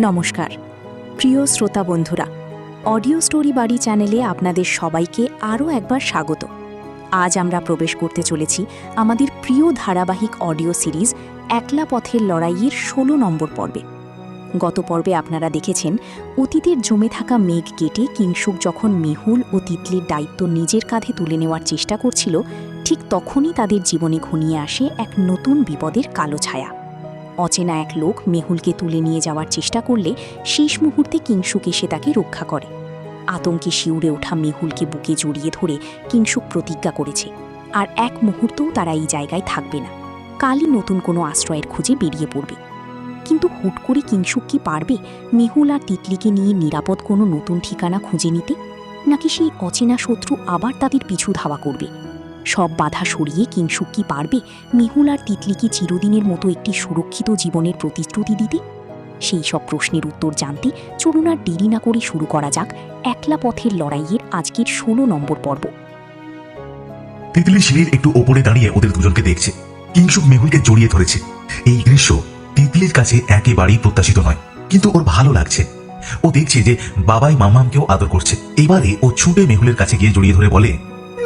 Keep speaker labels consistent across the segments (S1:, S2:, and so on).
S1: নমস্কার প্রিয় শ্রোতা বন্ধুরা, অডিও স্টোরি বাড়ি চ্যানেলে আপনাদের সবাইকে আরও একবার স্বাগত। আজ আমরা প্রবেশ করতে চলেছি আমাদের প্রিয় ধারাবাহিক অডিও সিরিজ একলা পথের লড়াইয়ের ১৬ নম্বর পর্বে। গত পর্বে আপনারা দেখেছেন অতীতের জমে থাকা মেঘ কেটে কিংশুক যখন মেহুল ও তিতলির দায়িত্ব নিজের কাঁধে তুলে নেওয়ার চেষ্টা করছিল, ঠিক তখনই তাদের জীবনে ঘনিয়ে আসে এক নতুন বিপদের কালো ছায়া। অচেনা এক লোক মেহুলকে তুলে নিয়ে যাওয়ার চেষ্টা করলে শেষ মুহূর্তে কিংশুক এসে তাকে রক্ষা করে। আতঙ্কে শিউরে ওঠা মেহুলকে বুকে জড়িয়ে ধরে কিংশুক প্রতিজ্ঞা করেছে আর এক মুহূর্তও তারা এই জায়গায় থাকবে না, কালই নতুন কোনো আশ্রয়ের খোঁজে বেরিয়ে পড়বে। কিন্তু হুট করে কিংশুক কি পারবে মেহুল আর তিতলিকে নিয়ে নিরাপদ কোনো নতুন ঠিকানা খুঁজে নিতে, নাকি সেই অচেনা শত্রু আবার তাদের পিছু ধাওয়া করবে? সব বাধা সরিয়ে কিংশুক কি পারবে মেহুল আর তিতলিকে চিরদিনের মতো একটি সুরক্ষিত জীবনের প্রতিশ্রুতি দিতে? সেই সব প্রশ্নের উত্তর জানতে চলুন আর দেরি না করে শুরু করা যাক একলা পথের লড়াইয়ের আজকের ১৬ নম্বর পর্ব।
S2: তিতলি সিঁড়ির একটু ওপরে দাঁড়িয়ে ওদের দুজনকে দেখছে। কিংশুক মেহুলকে জড়িয়ে ধরেছে। এই দৃশ্য তিতলির কাছে একেবারেই প্রত্যাশিত নয়, কিন্তু ওর ভালো লাগছে। ও দেখছে যে বাবাই মামামকেও আদর করছে। এবারে ও ছুটে মেহুলের কাছে গিয়ে জড়িয়ে ধরে বলে,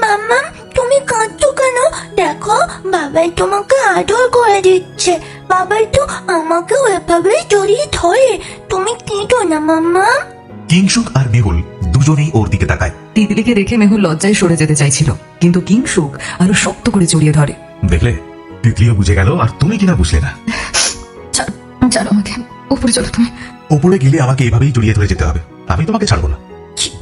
S3: মাম্মাম, তুমি কাঁদছো কেন? দেখো, বাবাই তোমাকে আদর করে দিচ্ছে। বাবাই তো আমাকেও এভাবে জড়িয়ে ধরে। তুমি কেঁদো না মাম্মাম।
S2: কিংশুক আর মেহুল দুজনেই ওর দিকে তাকায়।
S4: তিতলিকে দেখে মেহুল লজ্জায় সরে যেতে চাইছিল, কিন্তু কিংশুক আরো শক্ত করে জড়িয়ে ধরে।
S2: দেখলে, তিতলিও বুঝে গেল আর তুমি কিনা বুঝলে না।
S4: চলো আমাকে উপরে চলো। তুমি
S2: ওপরে গেলে আমাকে এভাবেই জড়িয়ে ধরে যেতে হবে, আমি তোমাকে ছাড়বো না।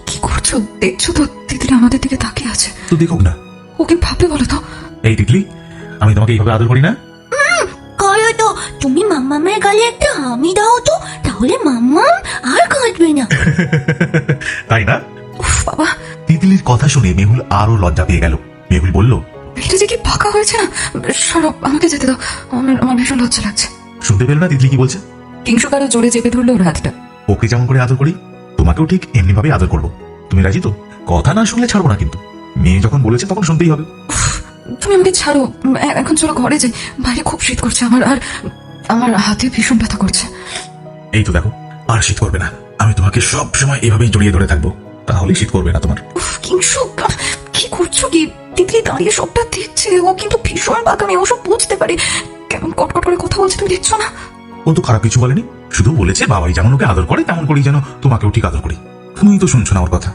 S4: কি করছো? দেখছো তো তিতলি আমাদের দিকে তাকিয়ে আছে।
S2: তো দেখুক না।
S4: ওকে ভাববে বলো তো।
S2: এই তিতলি, আমি তোমাকে এইভাবে আদর করি না?
S3: করো তো। তুমি মাম্মামের গালে একটা হামি দাও তো, তাহলে মাম্মাম আর কাঁদবে না।
S2: তাই না?
S4: উফ বাবা,
S2: তিতলির কথা শুনে মেহুল আরো লজ্জা পেয়ে গেল। মেহুল বলল,
S4: এটা যে কি পাকা হয়েছে না। সরব, আমাকে যেতে দাও। আমার ভীষণ লজ্জা লাগছে।
S2: শুনতে পেল না তিতলি কি বলছে?
S4: কিংশুক আরো জোরে চেপে ধরলো ওর হাতটা।
S2: ওকে যেমন করে আদর করি তোমাকেও ঠিক এমনি ভাবে আদর করবো। তুমি রাজি তো? কথা না শুনলে ছাড়বো না, কিন্তু মেয়ে যখন বলেছে তখন শুনতেই হবে।
S4: তুমি আমাকে ছাড়ো, এখন চলো ঘরে যাই। বাইরে খুব শীত করছে আমার, আর আমার হাতে ভীষণ ব্যথা করছে।
S2: এই তো দেখো, আর শীত করবে না। আমি তোমাকে সব সময় এভাবেই জড়িয়ে ধরে থাকবো, তাহলে শীত করবে না তোমার।
S4: কিংশুক, কি করছো কি? তিতলি দাঁড়িয়ে সবটা দেখছে। ও কিন্তু ভীষণ বাগামে, ও সব বুঝতে পারে। কেমন কটকট করে কথা বলছে, তুমি দেখছো না?
S2: ও তো খারাপ কিছু বলেনি, শুধু বলেছে বাবাই যেমন ওকে আদর করে তেমন করেই যেন তোমাকেও ঠিক আদর করি। তুমি তো শুনছো না ওর কথা।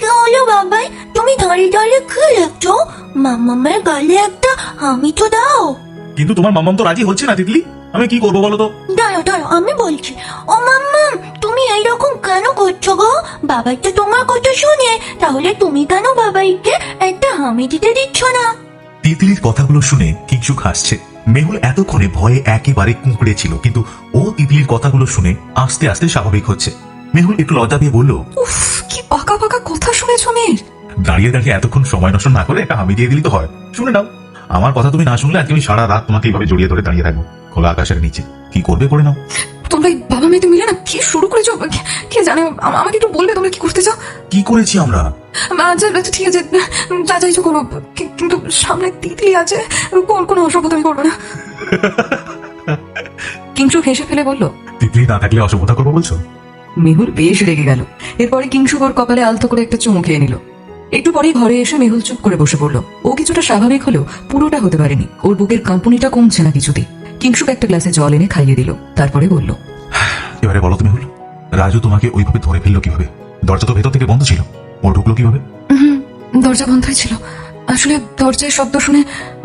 S3: কি হলো বাবাই? তুমি দাঁড়িয়ে দাঁড়িয়ে কি দেখছো? মাম্মামের গালে একটা হামি তো দাও।
S2: কিন্তু তোমার মামাম তো রাজি হচ্ছে না তিতলি, আমি কি করবো বলো তো?
S3: দাঁড়াও দাঁড়াও, আমি বলছি। ও মাম্মাম, তুমি এইরকম কেন করছো গো? বাবাই তো তোমার কথা শুনে, তাহলে তুমি কেন বাবাইকে একটা হামি দিতে দিচ্ছ না?
S2: তিতলির কথাগুলো শুনে কিংশুক হাসছে। মেহুল এতক্ষণে ভয়ে একেবারে কুঁকড়ে ছিল, কিন্তু ও তিতলির কথাগুলো শুনে আস্তে আস্তে স্বাভাবিক হচ্ছে। মেহুল একটু লজ্জা পেয়ে বলল,
S4: উফ, কি পাকা পাকা কথা শুনেছো মেয়ের।
S2: দাঁড়িয়ে দাঁড়িয়ে এতক্ষণ সময় নষ্ট না করে একটা হামি দিয়ে দিলি তো হয়। শুনে নাও, আমার কথা তুমি না শুনলে আজকে আমি সারা রাত তোমাকে এইভাবে জড়িয়ে ধরে দাঁড়িয়ে থাকবো খোলা আকাশের নিচে। কি করবে করে নাও।
S4: তোমরা বাবা মেয়ে তো মিলে না কি শুরু করেছো? কে জানে, আমাকে একটু বলবে তোমরা কি করতে চাও?
S2: কি করেছি আমরা?
S4: আচ্ছা আচ্ছা, ঠিক আছে, যা চাইছো করো, কিন্তু সামনে তিতলি আছে, কোনো অসভ্যতামি করবে না। কিংশুক হেসে ফেলে বলল,
S2: তিতলি না থাকলে অসভ্যতা করবো বলছো?
S4: মেহুল বেশ রেগে গেল। এরপরে কিংশুক ওর কপালে আলতো করে একটা চুমু খেয়ে নিল। একটু পরেই ঘরে এসে মেহুল চুপ করে বসে পড়লো। ও কিছুটা স্বাভাবিক হলেও পুরোটা হতে পারেনি। ওর বুকের কাঁপুনিটা কমছে না কিছুতেই। কিংশুক একটা গ্লাসে জল এনে খাইয়ে দিল, তারপরে বলল,
S2: এবারে বলো তুমি, মেহুল, রাজু তোমাকে ওইভাবে ধরে ফেললো কিভাবে? দরজা তো ভেতর থেকে বন্ধ ছিল, ও ঢুকলো কিভাবে?
S4: দরজা বন্ধই ছিল। আসলে দরজায় শব্দ শুনে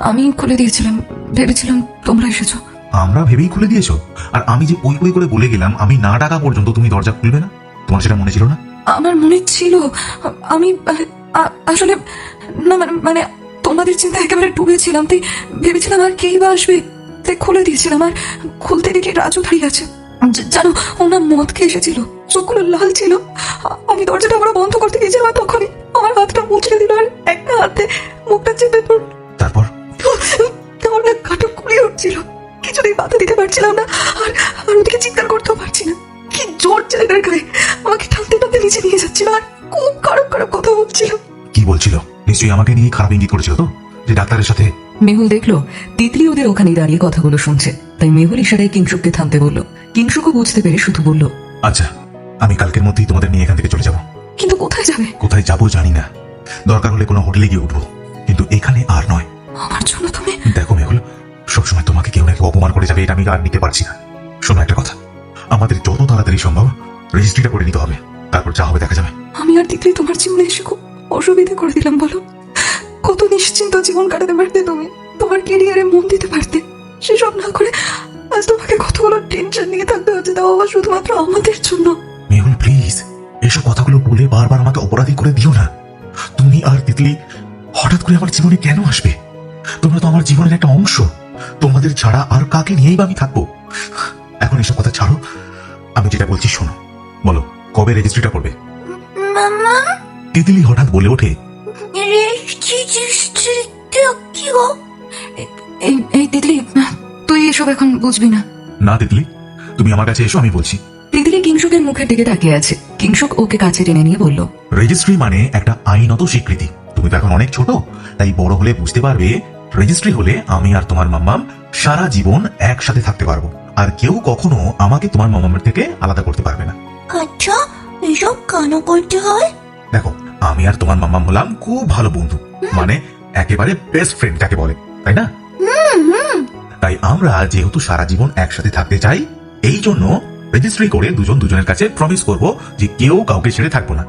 S4: আমি খুলে দিয়েছিলাম, ভেবেছিলাম তোমরা এসেছো।
S2: আমরা ভেবেই খুলে দিয়েছো? আর আমি যে ওই ওই করে বলে গেলাম আমি না ডাকা পর্যন্ত তুমি দরজা খুলবে না, তোমার সেটা মনে ছিল না?
S4: আমার মনে ছিল। আমি আসলে না, মানে তোমাদের চিন্তা একেবারে ডুবেছিলাম, তাই ভেবেছিলাম আর কেই বা আসবে, তাই খুলে দিয়েছিলাম। আর খুলতে দেখি রাজু দাঁড়িয়ে আছে। জানো, ওনার মদ খেয়ে এসেছিল, চোখগুলো লাল ছিল। আমি দরজাটা আমরা বন্ধ করতে গিয়েছিলাম, তখনই আমার হাতটা মুচড়ে দিল আর একটা হাতে মুখটা চেপে ধরল।
S2: তারপর?
S4: আমার না কাটো কুড়িয়ে উঠছিল, কিছুতেই বাধা দিতে পারছিলাম না, আর ওদিকে চিৎকার করতেও পারছি না। কি জোর ছেলেটার গায়ে, আমাকে টানতে টানতে নিচে নিয়ে যাচ্ছিল আর খুব খারাপ খারাপ কথা বলছিল।
S2: কি বলছিল? নিশ্চয়ই আমাকে নিয়ে খারাপ ইঙ্গিত করেছিল তো, যে ডাক্তারের সাথে।
S4: মেহুল দেখলো তিতলি ওদের ওখানে দাঁড়িয়ে কথাগুলো শুনছে, তাই মেহুল ইশারায় কিংশুককে থামতে বলল। কিংশুকও বুঝতে পেরে শুধু বলল,
S2: আচ্ছা, আমি কালকের মধ্যেই তোমাদের নিয়ে এখান থেকে চলে যাব।
S4: কিন্তু কোথায় যাবে?
S2: কোথায় যাবো জানি না, দরকার হলে কোনো হোটেলে গিয়ে উঠবো, কিন্তু এখানে আর নয়।
S4: আমার জন্য তুমি?
S2: দেখো মেহুল, সবসময় তোমাকে কেউ না কেউ অপমান করে যাবে, এটা আমি আর নিতে পারছি না। শোনো একটা কথা, আমাদের যত তাড়াতাড়ি সম্ভব রেজিস্ট্রিটা করে নিতে হবে, তারপর যা হবে দেখা যাবে।
S4: আমি আর তিতলি তোমার জীবনে এসে খুব অসুবিধা করে দিলাম বলো? কত নিশ্চিন্ত জীবন কাটাতে পারতে তুমি, তোমার ক্যারিয়ারে মন দিতে পারতে। সেসব না করে আজ তোমাকে কতগুলো টেনশন নিয়ে থাকতে হচ্ছে, তাও আবার শুধুমাত্র আমাদের জন্য।
S2: মেহুল প্লিজ, এসব কথাগুলো বলে বারবার আমাকে অপরাধী করে দিও না। তুমি আর তিতলি হঠাৎ করে আমার জীবনে কেন আসবে? তোমরা তো আমার জীবনের একটা অংশ, তোমাদের ছাড়া আর কাকে নিয়েই বা আমি থাকবো? এখন এসব কথা ছাড়ো, আমি যেটা বলছি শোনো। বলো, কবে রেজিস্ট্রিটা করবে?
S3: মামা,
S2: তিতলি হঠাৎ বলে ওঠে,
S3: রেজিস্ট্রি কি গো?
S4: এই তিতলি, তুই এসব এখন বুঝবি না।
S2: না তিতলি, তুমি আমার কাছে এসো, আমি বলছি।
S4: তিতলি কিংশুকের মুখের দিকে তাকিয়ে আছে। কিংশুক ওকে কাছে টেনে নিয়ে বলল,
S2: রেজিস্ট্রি মানে একটা আইনত স্বীকৃতি। তুমি তো এখন অনেক ছোট, তাই বড় হলে বুঝতে পারবে রেজিস্ট্রি হলে আমি আর তোমার মাম্মাম সারা জীবন একসাথে থাকতে পারবো, আর কেউ কখনো আমাকে তোমার মাম্মামের থেকে আলাদা করতে পারবে না।
S3: আচ্ছা, এসব কেন করতে হয়?
S2: দেখো, আমি আর তোমার মাম্মাম হলাম খুব ভালো বন্ধু, মানে একেবারে বেস্ট ফ্রেন্ড যাকে বলে, তাই না? তাই আমরা যেহেতু সারা জীবন একসাথে থাকতে চাই, এই জন্য রেজিস্ট্রি করে দুজন দুজনের কাছে প্রমিস করব যে কেউ কাউকে ছেড়ে থাকবো না।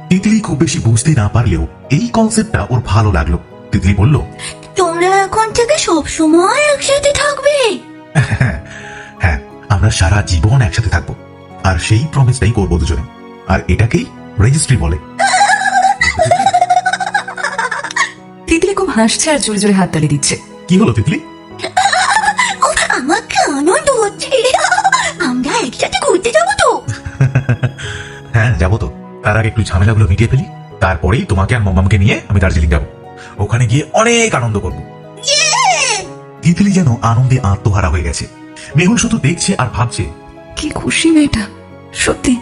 S2: তিতলি খুব বেশি বুঝতে না পারলেও এই কনসেপ্টটা ওর ভালো লাগলো। তিতলি বলল,
S3: তোমরা এখন থেকে সব সময় একসাথে থাকবে?
S2: হ্যাঁ, আমরা সারা জীবন একসাথে থাকবো, আর সেই প্রমিসটাই করবো দুজনে, আর এটাকেই রেজিস্ট্রি বলে।
S4: তিতলি খুব হাসছে আর জোরে জোরে হাততালি দিচ্ছে।
S2: কি হলো তিতলি?
S3: আমাকে আনন্দ হচ্ছে, আমরা একসাথে ঘুরতে যাবো তো?
S2: হ্যাঁ যাবো তো, তার আগে একটু ঝামেলাগুলো মিটিয়ে ফেলি, তারপরেই তোমাকে আর মাম্মামকে নিয়ে আমি দার্জিলিং যাবো। ওখানে গিয়ে অনেক আনন্দ করবো। তিতলি যেন আনন্দে আত্মহারা হয়ে গেছে। মেহুল শুধু দেখছে আর ভাবছে,
S4: কি খুশি মেয়েটা। সত্যি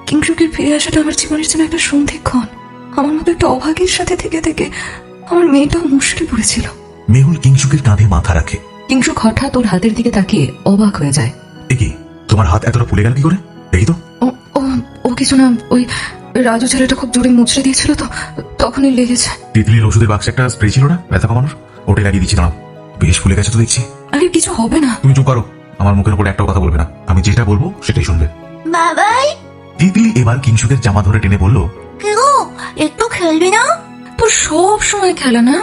S4: কিংশুকের ফিরে আসাটা আমার জীবনের জন্য একটা সন্ধিক্ষণ। আমার মতো একটা অভাগীর সাথে থেকে থেকে আমার মেয়েটাও মুশকিল পড়েছিল।
S2: মেহুল কিংশুকের কাঁধে মাথা রাখে।
S4: কিংশুক হঠাৎ ওর হাতের দিকে তাকিয়ে অবাক হয়ে যায়।
S2: একি, তোমার হাত এতটা ফুলে গেল কি করে? দেখি তো।
S4: ও ও ও কিছু না, ওই রাজু ছেলেটা খুব জোরে মুচড়ে দিয়েছিল তো, তখনই লেগেছে।
S2: তিতলির ওষুধের বাক্সে একটা স্প্রে ছিল না ব্যথা কমানোর, ওটাই লাগিয়ে দিচ্ছি। দাঁড়াও, বেশ ফুলে গেছে তো দেখছি।
S4: আরে কিছু হবে না।
S2: তুমি চুপ করো, আমার মুখের উপর একটাও কথা বলবে না, আমি যেটা বলবো সেটাই শুনবে।
S3: বাবাই,
S2: তিতলি এবার কিংশুকের জামা ধরে টেনে বলল,
S3: কি গো, একটু খেলবি না?
S4: তোর সব সময় খেলা না?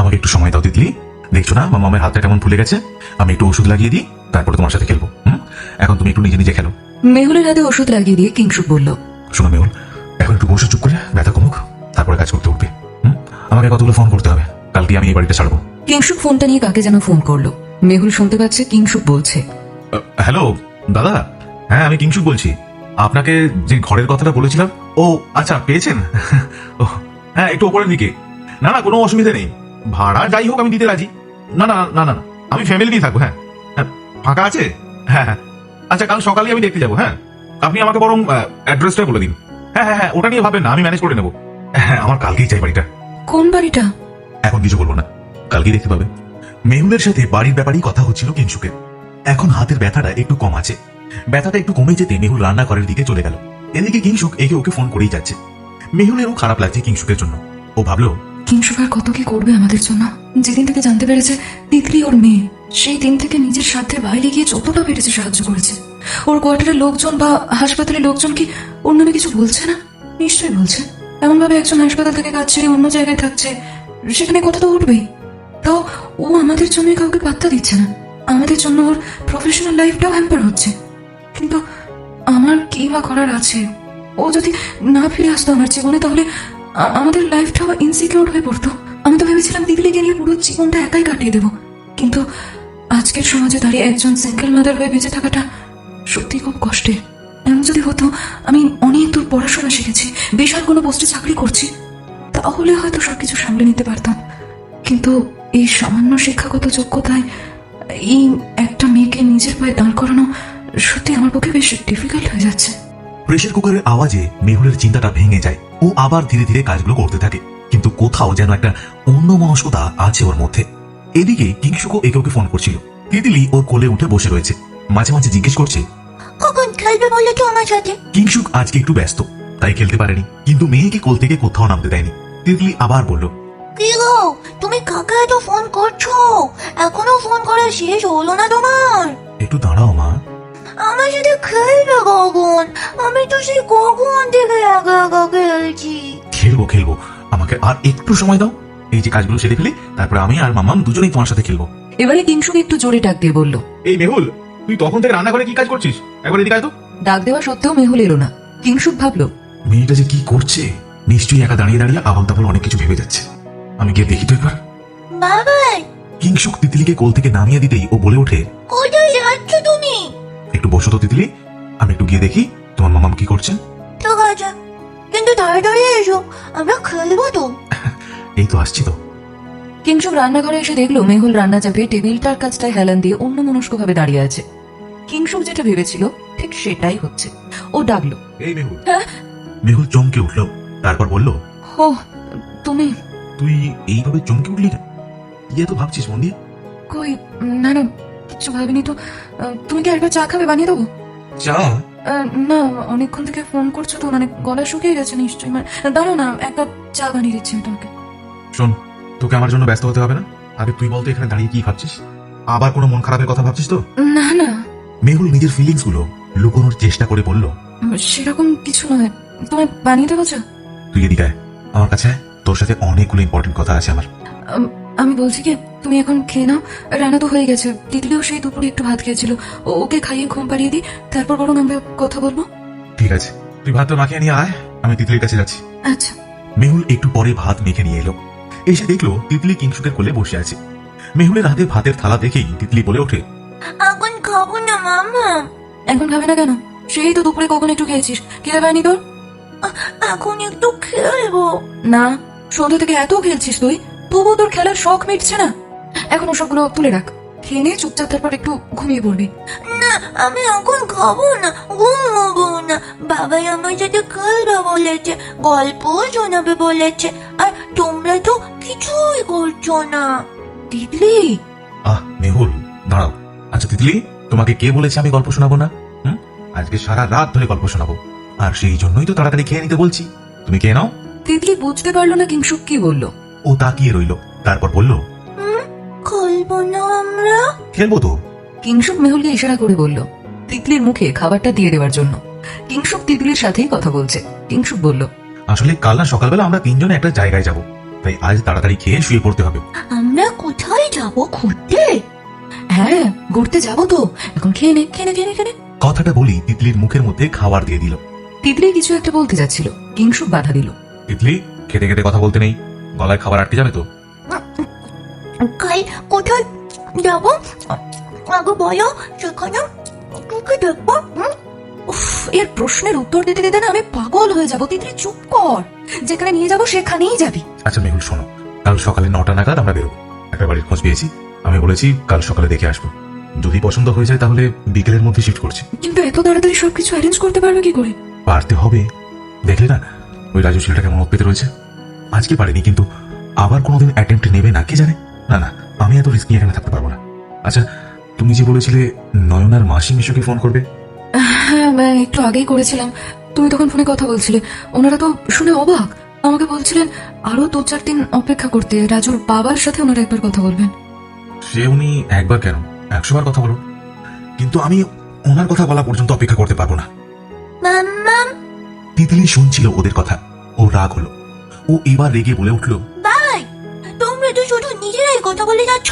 S2: আমাকে একটু সময় দাও তিতলি, দেখছো না মামামের হাতটা কেমন ফুলে গেছে, আমি একটু ওষুধ লাগিয়ে দিই, তারপরে তোমার সাথে খেলবো। এখন তুমি একটু নিজে নিজে খেলো।
S4: মেহুলের হাতে ওষুধ লাগিয়ে দিয়ে কিংশুক বলল,
S2: শোনো মেহুল, এখন একটু বসে চুপ করে ব্যথা কমুক, তারপরে কাজ করতে উঠবে। আমাকে কতগুলো ফোন করতে হবে, কালকে আমি এই বাড়িতে ছাড়বো।
S4: কিংশুক ফোনটা নিয়ে কাকে যেন ফোন করলো। মেহুল শুনতে পাচ্ছে কিংশুক বলছে,
S2: হ্যালো দাদা, হ্যাঁ আমি কিংশুক বলছি। আপনাকে যে ঘরের কথাটা বলেছিলাম, ও আচ্ছা পেয়েছেন? ও হ্যাঁ, একটু ওপরের দিকে। না না, কোনো অসুবিধা নেই, ভাড়া যাই হোক আমি দিতে রাজি। না না না না, আমি ফ্যামিলি নিয়ে থাকবো। হ্যাঁ হ্যাঁ, ফাঁকা আছে? হ্যাঁ হ্যাঁ, আচ্ছা কাল সকালে আমি দেখতে যাবো। হ্যাঁ, আপনি আমাকে বরং অ্যাড্রেসটা বলে দিন। হ্যাঁ হ্যাঁ হ্যাঁ, ওটা নিয়ে ভাবেন না, আমি ম্যানেজ করে নেবো। হ্যাঁ, আমার কালকেই চাই বাড়িটা।
S4: কোন বাড়িটা?
S2: এখন কিছু বলবো না, কালকেই দেখতে পাবে। মেহুলের সাথে বাড়ির ব্যাপারেই কথা হচ্ছিল কিংশুকের। এখন হাতের ব্যথাটা একটু কম আছে, ব্যথাটা একটু কমে যেতে মেহুল রান্নাঘরের দিকে চলে গেল। এদিকে কিংশুক একে ওকে ফোন করেই যাচ্ছে। মেহুলেরও খারাপ লাগছে কিংশুকের জন্য। ও ভাবলো,
S4: কিংশুক আর কত কি করবে আমাদের জন্য। যেদিন থেকে জানতে পেরেছে তিতলি ওর মেয়ে, সেই দিন থেকে নিজের স্বার্থের বাইরে গিয়ে যতটা পেরেছে সাহায্য করেছে। ওর কোয়ার্টারের লোকজন বা হাসপাতালের লোকজন কি ওর নামে কিছু বলছে না? নিশ্চয়ই বলছে। এমন ভাবে একজন হাসপাতাল থেকে কাজ ছেড়ে অন্য জায়গায় থাকছে, সেখানে কথা তো উঠবেই। তাও ও আমাদের জন্য কাউকে পাত্তা দিচ্ছে না, আমাদের জন্য ওর প্রফেশনাল লাইফটাও হ্যাম্পার হচ্ছে। কিন্তু আমার কি বা করার আছে? ও যদি না ফিরে আসতো আমার জীবনে, তাহলে আমাদের লাইফটাও ইনসিকিউর হয়ে পড়তো। আমি তো ভেবেছিলাম দিদিকে নিয়ে পুরো জীবনটা একাই কাটিয়ে দেবো, কিন্তু আজকের সমাজে দাঁড়িয়ে একজন সিঙ্গেল মাদার হয়ে বেঁচে থাকাটা সত্যি খুব কষ্টের। এমন যদি হতো আমি অনেক দূর পড়াশোনা শিখেছি, বিশাল কোনো পোস্টে চাকরি করছি, তাহলে হয়তো সবকিছু সামলে নিতে পারতাম। কিন্তু এই সামান্য শিক্ষাগত যোগ্যতায় এই একটা মেয়েকে নিজের পায়ে দাঁড় করানো সত্যি আমার পক্ষে বেশ ডিফিকাল্ট হয়ে যাচ্ছে।
S2: প্রেসার কুকারের আওয়াজে মেহুলের চিন্তাটা ভেঙে যায়। ও আবার ধীরে ধীরে কাজগুলো করতে থাকে, কিন্তু কোথাও যেন একটা অন্যমনস্কতা আছে ওর মধ্যে। এদিকে কিংশুকও একে ওকে ফোন করছিল। তিতলি ওর কোলে উঠে বসে রয়েছে, মাঝে মাঝে জিজ্ঞেস করছে
S3: কখন খেলবে বলে তো আমার সাথে?
S2: কিংসুক আজকে একটু ব্যস্ত, তাই খেলতে পারেনি। কিন্তু মেয়েকে কোল থেকে কোথাও নামতে দেয়নি। তিতলি আবার বলল,
S3: কি গো, তুমি কাকে এত ফোন করছো? এখনো ফোন করা শেষ হলো না তোমার?
S2: একটু দাঁড়াও মা।
S3: আমার সাথে খেলবে কখন? আমি তো সেই কখন থেকে একা একা খেলছি।
S2: খেলবো খেলবো, আমাকে আর একটু সময় দাও। এই যে কাজগুলো সেরে ফেলে তারপরে আমি আর মাম্মাম দুজনেই তোমার সাথে খেলবো।
S4: এবারে কিংসুক একটু জোরে ডাক দিয়ে বলল।
S2: এই মেহুল, তুই তখন থেকে রান্না করে কি কাজ করছিস? একবার এদিকে আয় তো।
S4: ডাক দেওয়া সত্ত্বেও মেহুল এলো না। কিংসুক ভাবলো,
S2: মেয়েটা যে কি করছে, নিশ্চয়ই একা দাঁড়িয়ে দাঁড়িয়ে আবল তাবল অনেক কিছু ভেবে যাচ্ছে। আমি গিয়ে দেখি তো একবার।
S3: বাবাই,
S2: কিংসুক তিতলিকে কোল থেকে নামিয়ে দিতেই ও বলে ওঠে,
S3: কোথায় যাচ্ছ তুমি?
S2: একটু বসো তো তিতলি, আমি একটু গিয়ে দেখি তোমার মামাম কি করছেন।
S3: ঠিক আছে, কিন্তু তাড়াতাড়ি এসো, আমরা খেলবো তো।
S2: এই তো আসছি তো।
S4: কিংসুক রান্নাঘরে এসে দেখলো মেহুল রান্না চাপিয়ে টেবিলটার কাছটায় হেলান দিয়ে অন্যমনস্কভাবে দাঁড়িয়ে আছে। কিংসুক যেটা ভেবেছিল ঠিক সেটাই হচ্ছে। ও ডাকলো,
S2: এই মেহুল।
S4: হ্যাঁ?
S2: মেহুল চমকে উঠলো, তারপর বলল,
S4: ও তুমি?
S2: তুই এইভাবে চমকে উঠলি না? ইয়ে তো ভাবছিস মন দিয়ে?
S4: কই, না না, কিচ্ছু ভাবিনি তো। তুমি কি একবার চা খাবে? বানিয়ে দেবো?
S2: চা?
S4: না, অনেকক্ষণ থেকে ফোন করছো তো, মানে গলা শুকিয়ে গেছে নিশ্চয়ই। মানে দাঁড়াও না, এক কাপ চা বানিয়ে দিচ্ছি আমি তোমাকে।
S2: শোন, তোকে আমার জন্য ব্যস্ত হতে হবে না। আগে তুই বলতো এখানে দাঁড়িয়ে কি ভাবছিস? আবার কোনো মন খারাপের কথা ভাবছিস তো?
S4: না না,
S2: মেহুল নিজের ফিলিংস গুলো লুকোনোর চেষ্টা করে বলল,
S4: সেরকম কিছু নয়। তুমি বানিয়ে দেবো চা?
S2: তুই এদিকে আয়, আমার কাছে আয়। তোর সাথে অনেকগুলো ইম্পর্টেন্ট কথা আছে আমার।
S4: আমি বলছি কি, তুমি এখন খেয়ে নাও। রান্না তো হয়ে গেছে। তিতলিও সেই দুপুরে একটু ভাত খেয়েছিল। ওকে খাইয়ে ঘুম পাড়িয়ে দিই, তারপর বরং আমরা কথা বলবো।
S2: ঠিক আছে, তুই ভাতটা মাখিয়ে নিয়ে আয়, আমি তিতলির কাছে যাচ্ছি।
S4: আচ্ছা।
S2: মেহুল একটু পরে ভাত মেখে নিয়ে এলো। এসে দেখলো তিতলি কিংসুকের কোলে বসে আছে। মেহুলের হাতে ভাতের থালা দেখেই তিতলি বলে ওঠে,
S3: এখন খাবো না মামা।
S4: এখন খাবে না কেন? সেই তো দুপুরে কখন একটু খেয়েছিস। খিদে পায়নি তোর?
S3: এখন একটু খেলবো।
S4: না, সন্ধ্যা থেকে এত খেলছিস তুই, তবুও তোর খেলার শখ মিটছে না। এখন ওসবগুলো তুলে রাখ, খেয়ে নে চুপচাপ, তারপর একটু ঘুমিয়ে পড়বি।
S3: না, আমি এখন খাবো না, ঘুমবো না। বাবাই আমার সাথে খেলবে বলেছে, গল্প শোনাবে বলেছে, আর তোমরা তো কিছুই করছো না।
S4: তিতলি,
S2: আহ মেহুল, দাঁড়াও। আচ্ছা তিতলি, তোমাকে কে বলেছে আমি গল্প শোনাবো না? আজকে সারা রাত ধরে গল্প শোনাবো, আর সেই জন্যই তো তাড়াতাড়ি খেয়ে নিতে বলছি। তুমি খেয়ে নাও।
S4: তিতলি বুঝতে পারলো না কিংসুক কি বললো।
S2: ও তাকিয়ে রইলো, তারপর বলল,
S3: খেলবো না আমরা?
S2: খেলবো তো।
S4: কিংসুক মেহুলকে ইশারা করে বলল তিতলির মুখে খাবারটা দিয়ে দেওয়ার জন্য। কিংসুক তিতলির সাথেই কথা বলছে। কিংসুক বলল,
S2: আসলে কাল না সকালবেলা আমরা তিনজনে একটা জায়গায় যাব, তাই আজ তাড়াতাড়ি খেয়ে শুয়ে পড়তে হবে।
S3: আমরা কোথায় যাবো? ঘুরতে?
S4: হ্যাঁ, ঘুরতে যাবো তো। এখন খেয়ে নে, খেয়ে নে, খেয়ে নে, খেয়ে নে।
S2: কথাটা বলি তিতলির মুখের মধ্যে খাবার দিয়ে দিল।
S4: তিতলি কিছু একটা বলতে যাচ্ছিল, কিংসুক বাধা দিল।
S2: তিতলি, খেতে খেতে কথা বলতে নেই, গলায় খাবার আটকে যাবে তো।
S3: কাল কোথায় যাবো আগে বলো, সেখানে তোকে দেখবো।
S4: উফ, এর প্রশ্নের উত্তর দিতে দিতে না আমি পাগল হয়ে যাবো। তিতলি চুপ কর, যেখানে নিয়ে যাবো সেখানেই যাবি।
S2: আচ্ছা মেহুল শোনো, কাল সকালে 9টা নাগাদ আমরা বেরোবো। একটা বাড়ির খোঁজ পেয়েছি, আমি বলেছি কাল সকালে দেখে আসবো। যদি পছন্দ হয়ে যায় তাহলে বিকেলের মধ্যে শিফট করছি।
S4: কিন্তু এত তাড়াতাড়ি সবকিছু অ্যারেঞ্জ করতে পারবে কি করে?
S2: পারতে হবে। দেখলে না ওই রাজু ছেলেটা কেমন ওত পেতে রয়েছে। আজকে পারেনি, কিন্তু আবার কোনোদিন অ্যাটেম্প্ট নেবে না, কে জানে। না না, আমি এত রিস্ক নিয়ে এখানে থাকতে পারবো না। আচ্ছা, তুমি যে বলেছিলে নয়নার মাসি মিশুকে ফোন করবে?
S4: হ্যাঁ, একটু আগেই করেছিলাম। তুমি তখন ফোনে কথা বলছিলে। ওনারা তো শুনে অবাক। আমাকে বলছিলেন আরো 2-4 দিন অপেক্ষা করতে। রাজুর বাবার সাথে ওনারা একবার কথা বলবেন।
S2: সে উনি একবার কেন, 100 বার কথা বলো, কিন্তু আমি ওনার কথা বলা পর্যন্ত অপেক্ষা করতে পারবো না।
S3: মাম্মাম,
S2: তিতলি শুনছিল ওদের কথা, ও রাগ হলো। ও এবার রেগে বলে উঠলো,
S3: বাই, তোমরা তো শুধু নিজেরাই কথা বলে যাচ্ছ।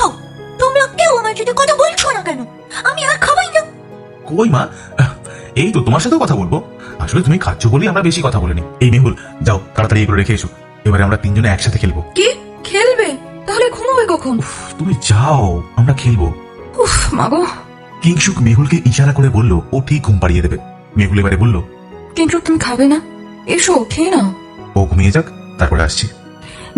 S3: তোমরা কেউ আমার সাথে কথা বলছো না কেন? আমি আর খাবাই না।
S2: কই মা, এই তো তোমার সাথেও কথা বলবো। আসলে তুমি খাচ্ছ বলেই আমরা বেশি কথা বলিনি। এই মেহুল, যাও তাড়াতাড়ি এগুলো রেখে এসো, এবারে আমরা তিনজনে একসাথে খেলবো।
S4: কি খেলবে? তাহলে ঘুমোবে কখন?
S2: তুমি যাও, আমরা খেলবো।
S4: উফ মাগো।
S2: কিংসুক মেহুলকে ইশারা করে বলল ও ঠিক ঘুম পাড়িয়ে দেবে। মেহুল এবারে বলল,
S4: কিন্তু তুমি খাবে না? এসো খেয়ে নাও।
S2: ও ঘুমিয়ে যাক, তারপরে আসছি।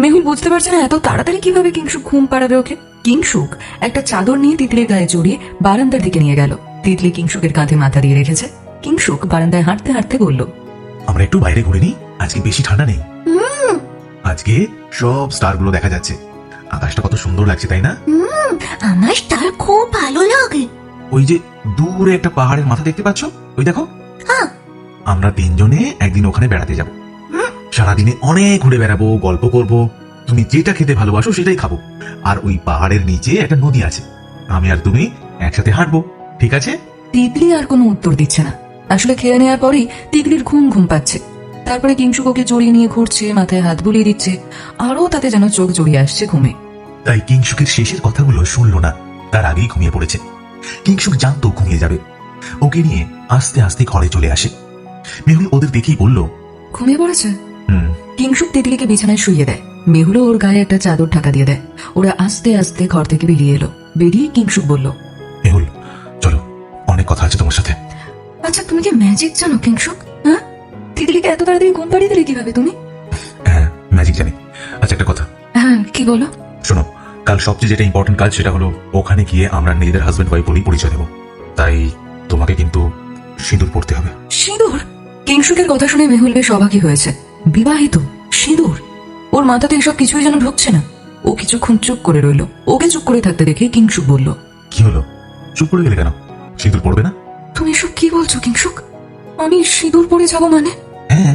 S4: মেহুল বুঝতে পারছে না এত তাড়াতাড়ি কিভাবে কিংসুক ঘুম পাড়াবে ওকে। কিংসুক একটা চাদর নিয়ে তিতলির গায়ে জড়িয়ে বারান্দার দিকে নিয়ে গেল। তিতলি কিংসুকের কাঁধে মাথা দিয়ে রেখেছে। কিংসুক বারান্দায় হাঁটতে হাঁটতে বলল,
S2: আমরা একটু বাইরে ঘুরে নিই, আজকে বেশি ঠান্ডা নেই। আজকে সব স্টার গুলো দেখা যাচ্ছে, আকাশটা কত সুন্দর লাগছে তাই না?
S3: আমার তার খুব ভালো লাগে।
S2: ও ওই যে দূরে একটা পাহাড়ের মাথা দেখতে পাচ্ছ, ওই দেখো।
S3: হ্যাঁ।
S2: আমরা তিনজনে একদিন ওখানে বেড়াতে যাব। সারাদিনে অনেক ঘুরে বেড়াবো, গল্প করব, তুমি যেটা খেতে ভালোবাসো সেটাই খাবো। আর ওই পাহাড়ের নিচে একটা নদী আছে, আমি আর তুমি একসাথে হাঁটবো, ঠিক আছে?
S4: তিতলি আর কোনো উত্তর দিচ্ছে না। আসলে খেয়ে নেওয়ার পরেই তিতলির ঘুম ঘুম পাচ্ছে। তারপরে কিংশুক ওকে জড়িয়ে নিয়ে ঘুরছে, মাথায় হাত বুলিয়ে দিচ্ছে, আরও তাতে যেন চোখ জড়িয়ে আসছে ঘুমে।
S2: তাই কিংশুকের শেষের কথাগুলো শুনলো না, তার আগেই ঘুমিয়ে পড়েছে। কিংশুক জানতো ঘুমিয়ে যাবে, ওকে নিয়ে আস্তে আস্তে ঘরে চলে আসে। মেহুল ওদের দেখেই বলল,
S4: ঘুমিয়ে পড়েছে।
S2: হুম।
S4: কিংশুক তিতলিকে বিছানায় শুইয়ে দেয়, মেহুলও ওর গায়ে একটা চাদর ঢাকা দিয়ে দেয়। ওরা আস্তে আস্তে ঘর থেকে বেরিয়ে এলো। বেরিয়ে কিংশুক বলল,
S2: মেহুল চলো, অনেক কথা আছে তোমার সাথে।
S4: আচ্ছা তুমি কি ম্যাজিক জানো কিংশুক? হ্যাঁ, তিতলিকে এত তাড়াতাড়ি ঘুম পাড়িয়ে দিলে কিভাবে তুমি?
S2: হ্যাঁ, ম্যাজিক জানি। আচ্ছা একটা কথা
S4: হ্যাঁ, কি বলো?
S2: শোনো, কাল সবচেয়ে যেটা ইম্পর্টেন্ট কাজ সেটা হলো ওখানে গিয়ে আমরা নিজেদের হাজবেন্ড ওয়াইফ বলেই পরিচয় দেবো। তাই তোমাকে কিন্তু সিঁদুর পড়তে হবে।
S4: সিঁদুর? কিংশুকের কথা শুনে মেহুল বেশ অবাকই হয়েছে। বিবাহিত, সিঁদুর? ওর মাথাতে এসব কিছুই যেন ঢুকছে না। ও কিছুক্ষণ চুপ করে রইল। ওকে চুপ করে থাকতে দেখে কিংশুক বলল,
S2: কি হলো, চুপ করে গেলে কেন? সিঁদুর পড়বে না?
S4: তুমি এসব কি বলছো কিংশুক? আমি সিঁদুর পরে যাবো মানে?
S2: হ্যাঁ,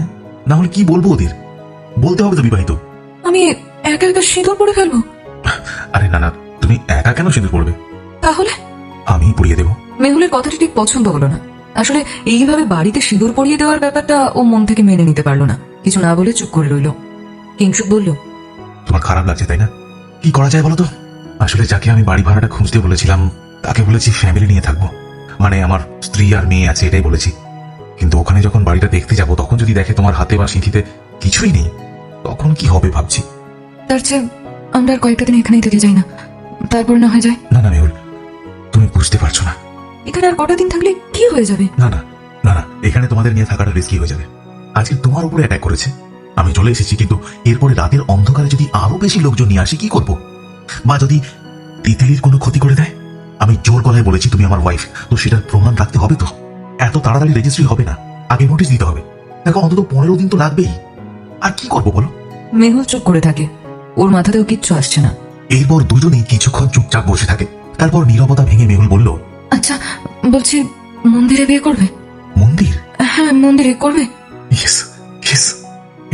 S2: না হলে কি বলবো ওদের? বলতে হবে তো বিবাহিত।
S4: আমি একা একা সিঁদুর পরে ফেলবো?
S2: আরে না না, তুমি একা কেন সিঁদুর পড়বে?
S4: তাহলে?
S2: আমি পরিয়ে দেবো।
S4: মেহুলের কথাটি ঠিক পছন্দ হলো না। আসলে এইভাবে বাড়িতে সিঁদুর পরিয়ে দেওয়ার ব্যাপারটা ও মন থেকে মেনে নিতে পারলো না। কিছু না বলে চুপ করে রইল। কিংশুক বলল,
S2: তোমার খারাপ লাগছে তাই না? কি করা যায় বলো তো? আসলে যাকে আমি বাড়ি ভাড়াটা খুঁজতে বলেছিলাম তাকে বলেছি ফ্যামিলি নিয়ে থাকবো, মানে আমার স্ত্রী আর মেয়ে আছে এটাই বলেছি। কিন্তু ওখানে যখন বাড়িটা দেখতে যাব তখন যদি দেখে তোমার হাতে বা সিঁথিতে কিছুই নেই, তখন কি হবে ভাবছি।
S4: তার চেয়ে আমরা আর কয়েকটা দিন এখানেই থেকে যাই না, তারপরে না হয়ে যায়।
S2: না না মেহুল, তুমি বুঝতে পারছো না।
S4: এখানে আর কটা দিন থাকলে কি হয়ে যাবে?
S2: না না না না, এখানে তোমাদের নিয়ে থাকাটা রিস্কি হয়ে যাবে। আজকে তোমার উপরে অ্যাটাক করেছে, আমি চলে এসেছি, কিন্তু এরপরে রাতের অন্ধকারে যদি আরো বেশি লোকজন নিয়ে আসি কি করব? বা যদি তিতলির কোনো ক্ষতি করে দেয়? আমি জোর গলায় বলেছি তুমি আমার ওয়াইফ, তো সেটার প্রমাণ রাখতে হবে তো। এত তাড়াতাড়ি রেজিস্ট্রি হবে না, আগে নোটিশ দিতে হবে। দেখো অন্তত 15 দিন তো লাগবেই। আর কি করবো বলো?
S4: মেহুল চুপ করে থাকে। ওর মাথাতেও কিচ্ছু আসছে না।
S2: এরপর দুজনেই কিছুক্ষণ চুপচাপ বসে থাকে। তারপর নীরবতা ভেঙে মেহুল বলল,
S4: আচ্ছা বলছি, মন্দিরে বিয়ে করবে?
S2: মন্দির?
S4: হ্যাঁ, মন্দিরে করবে।
S2: ইয়েস ইয়েস,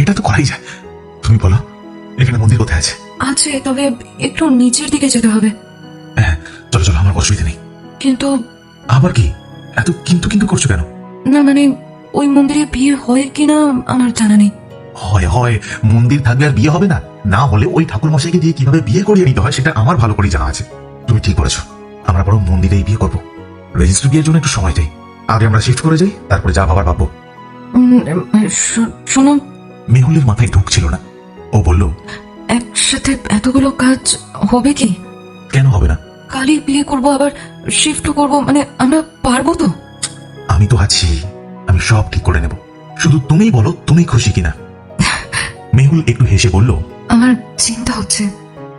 S2: এটা তো করাই যায়। তুমি বলো এখানে মন্দির কোথায় আছে?
S4: আছে, তবে একটু নিচের দিকে যেতে হবে।
S2: হ্যাঁ চলো চলো, আমার অসুবিধা নেই।
S4: কিন্তু
S2: আবার কি এত কিন্তু কিন্তু করছো কেন?
S4: না মানে ওই মন্দিরে বিয়ে হয় কিনা আমার জানা নেই।
S2: হয় হয়, মন্দির থাকবে আর বিয়ে হবে না? না হলে ওই ঠাকুর মশাইকে দিয়ে কিভাবে বিয়ে করিয়ে নিতে হয় সেটা আমার ভালো করেই জানা আছে। তুমি ঠিক বলেছো, আমরা বরং মন্দিরেই বিয়ে করবো। রেজিস্ট্রি বিয়ের জন্য একটু সময় চাই, আগে আমরা শিফট করে যাই, তারপরে যা ভাবার ভাববো।
S4: শোনো,
S2: মেহুলের মাথায় ঢুকছিল না। ও বলল,
S4: একসাথে এতগুলো কাজ হবে কি?
S2: কেন হবে না?
S4: কালই বিয়ে করব, আবার শিফটও করব, মানে আমরা পারবো তো?
S2: আমি তো আছি, আমি সব ঠিক করে নেব। শুধু তুমিই বলো তুমি খুশি কিনা। মেহুল একটু হেসে বলল,
S4: আমার চিন্তা হচ্ছে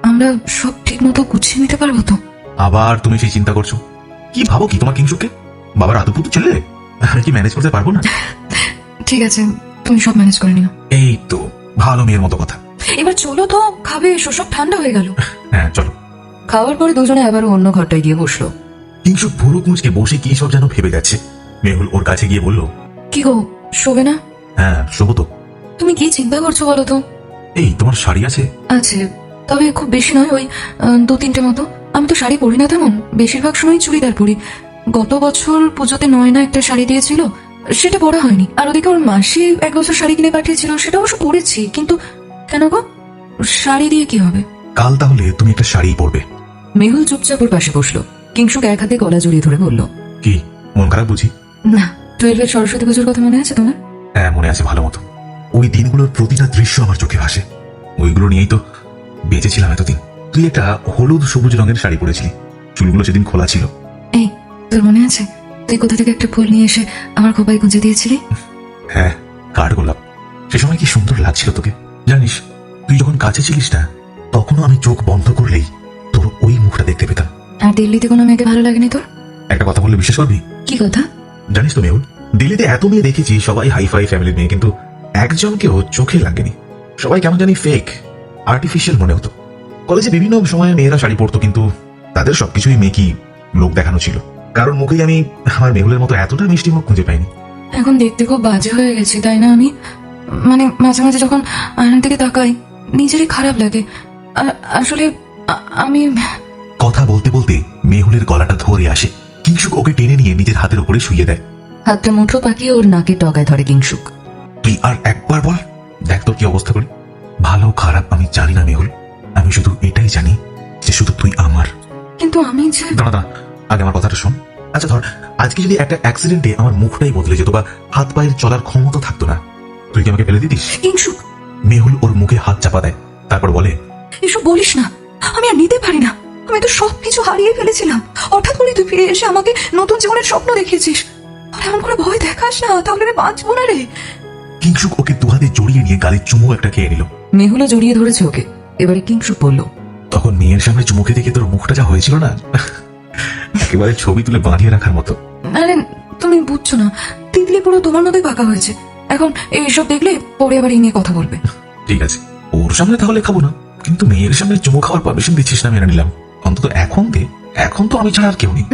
S4: আমরা সব ঠিক মতো গুছিয়ে নিতে পারবো তো?
S2: আবার তুমি সেই চিন্তা করছো? কি ভাবো কি তোমার কিংশুকে? বাবার আদুপুতু ছেলে, আমি কি ম্যানেজ করতে পারবো না?
S4: ঠিক আছে, তুমি সব ম্যানেজ করে নিও।
S2: এই তো ভালো মেয়ের মতো কথা।
S4: এবার চলো তো, খাবে এসো, সব ঠান্ডা হয়ে গেল।
S2: হ্যাঁ চলো।
S4: খাওয়ার পরে দুজনে আবারও অন্য ঘরটায় গিয়ে বসলো।
S2: কিংশুক ভুরু কুঁচকে বসে কি সব যেন ভেবে যাচ্ছে। মেহুল ওর কাছে গিয়ে বলল,
S4: কি গো, শোবে না?
S2: হ্যাঁ শোবো তো।
S4: তুমি কি চিন্তা করছো বলো তো?
S2: এই তোমার শাড়ি আছে?
S4: আছে, তবে খুব বেশি নয়, ওই 2-3টে মতো। আমি তো শাড়ি পরি না তেমন, বেশিরভাগ সময় চুড়িদার পরি। গত বছর পুজোতে নয়না একটা শাড়ি দিয়েছিল, সেটা পরা হয়নি। আর ওদিকে ওর মাসি 1 বছর শাড়ি কিনে পাঠিয়েছিল, সেটা অবশ্য পরেছি। কিন্তু কেন গো, শাড়ি দিয়ে কি হবে?
S2: কাল তাহলে তুমি একটা শাড়ি পরবে।
S4: মেহুল চুপচাপ ওর পাশে বসলো। কিংশুক এক হাতে গলা জড়িয়ে ধরে বলল,
S2: কি মন খারাপ বুঝি?
S4: না, 12-এর সরস্বতী পুজোর কথা মনে আছে তোমার?
S2: হ্যাঁ মনে আছে ভালো মতো। ওই দিনগুলোর প্রতিটা দৃশ্য আমার চোখে ভাসে। ওইগুলো নিয়েই তো বেঁচেছিলাম এতদিন। তুই একটা হলুদ সবুজ রঙের শাড়ি পরেছিলি, চুলগুলো সেদিন খোলা ছিল।
S4: এই, তোর মনে আছে তুই কোথা থেকে একটা ফুল নিয়ে এসে আমার খোপায় গুঁজে দিয়েছিলি?
S2: হ্যাঁ, কাঠ গোলাপ। সে সময় কি সুন্দর লাগছিল তোকে। জানিস, তুই যখন কাছে ছিলিস না তখনও আমি চোখ বন্ধ করলেই তোর ওই মুখটা দেখতে পেতাম।
S4: আর দিল্লিতে কোনো মেয়েকে ভালো লাগেনি তোর?
S2: একটা কথা বললে বিশ্বাস করবি?
S4: কি কথা?
S2: জানিস তো মেহুল, দিল্লিতে এত মেয়ে দেখেছি, সবাই হাইফাই ফ্যামিলির মেয়ে, কিন্তু একজনকেও চোখে লাগেনি। সবাই কেমন জানি ফেক, আর্টিফিশিয়াল মনে হতো। কলেজে বিভিন্ন সময়ে মেয়েরা শাড়ি পরতো, কিন্তু তাদের সবকিছুই মেকি, লোক দেখানো ছিল। কারণ মুখেই আমি আমার মেহুলের মতো এতটা মিষ্টি মুখ খুঁজে পাইনি।
S4: এখন দেখতে খুব বাজে হয়ে গেছি, তাই না? আমি মানে মাঝে মাঝে যখন আয়নার দিকে তাকাই নিজেরই খারাপ লাগে। আসলে আমি
S2: কথা বলতে বলতে মেহুলের গলাটা ধরে আসে। কিংসুক ওকে টেনে নিয়ে নিজের হাতের উপরে শুইয়ে দেয়।
S4: হাতটা মুঠো পাকিয়ে ওর নাকে টগায় ধরে কিংসুক।
S2: তুই আর একবার বল, দেখ তোর কি অবস্থা করি। ভালো খারাপ আমি জানি না মেহুল, আমি শুধু এটাই জানি যে শুধু তুই আমার।
S4: কিন্তু আমি যে
S2: দাঁড়া দাঁড়া, আগে আমার কথাটা শোন। আচ্ছা ধর, আজকে যদি একটা অ্যাক্সিডেন্টে আমার মুখটাই বদলে যেত বা হাত পায়ের চলার ক্ষমতা থাকতো না, তুই কি আমাকে ফেলে দিতিস?
S4: কিংসুক,
S2: মেহুল ওর মুখে হাত চাপা দেয়, তারপর বলে,
S4: এসব বলিস না, আমি আর নিতে পারি না। আমি তো সবকিছু হারিয়ে ফেলেছিলাম, হঠাৎ করে তুই ফিরে এসে আমাকে নতুন জীবনের স্বপ্ন দেখিয়েছিস। আর এমন করে ভয় দেখাস না, তাহলে আমি বাঁচবো না রে।
S2: কিংসুক ওকে দুহাতে জড়িয়ে নিয়ে গালের চুমু একটা খেয়ে নিল।
S4: মেহুলা জড়িয়ে ধরেছে ওকে। এবারে কিংসুক বলল,
S2: তখন মেয়ের সামনে চুমু খেতে খেতে তোর মুখটা যা হয়েছিল না, একেবারে ছবি তুলে বাঁধিয়ে রাখার মতো।
S4: আরে তুমি বুঝছো না, তিতলি পুরো তোমার মতোই পাকা হয়েছে। এখন এইসব দেখলে পরে আবার এই নিয়ে কথা বলবে।
S2: ঠিক আছে, ওর সামনে তাহলে খাবো না, কিন্তু মেয়ের সামনে চুমু খাওয়ার পারমিশন দিচ্ছিস না, মেনে নিলাম। অন্তত এখন দে, এখন তো আমি ছাড়া আর কেউ নেই।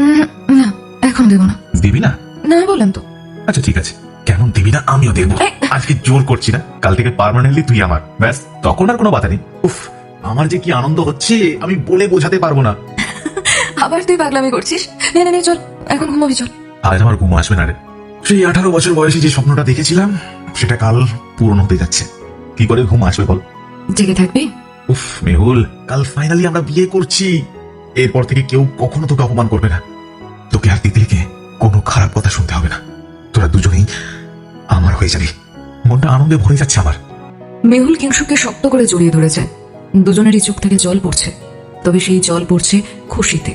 S4: না, এখন দেবো না।
S2: দিবি না?
S4: না বললাম তো।
S2: আচ্ছা ঠিক আছে, কেমন দিবি না আমিও দেখবো। আজকে জোর করছি না, কাল থেকে পার্মানেন্টলি তুই আমার, ব্যাস তখন আর কোনো বাধা নেই। উফ, আমার যে কি আনন্দ হচ্ছে আমি বলে বোঝাতে পারবো না।
S4: আবার তুই পাগলামি করছিস। নে নে নে, চল এখন ঘুমাবি, চল।
S2: আজ আমার ঘুম আসবে না রে। সেই 18 বছর বয়সে যে স্বপ্নটা দেখেছিলাম সেটা কাল পূরণ হতে যাচ্ছে। কি করে ঘুম আসবে বল?
S4: জেগে থাকবি।
S2: উফ মেহুল, কাল ফাইনালি আমরা বিয়ে করছি। এরপর থেকে কেউ কখনো তোকে অপমান করবে না, তোকে আর তিতলিকে কোনো খারাপ কথা শুনতে হবে না। তোরা দুজনেই আমার হয়ে যাবি। মনটা আনন্দে ভরে যাচ্ছে আমার।
S4: মেহুল কিংসুককে শক্ত করে জড়িয়ে ধরেছে। দুজনেরই চোখ থেকে জল পড়ছে, তবে সেই জল পড়ছে খুশিতে।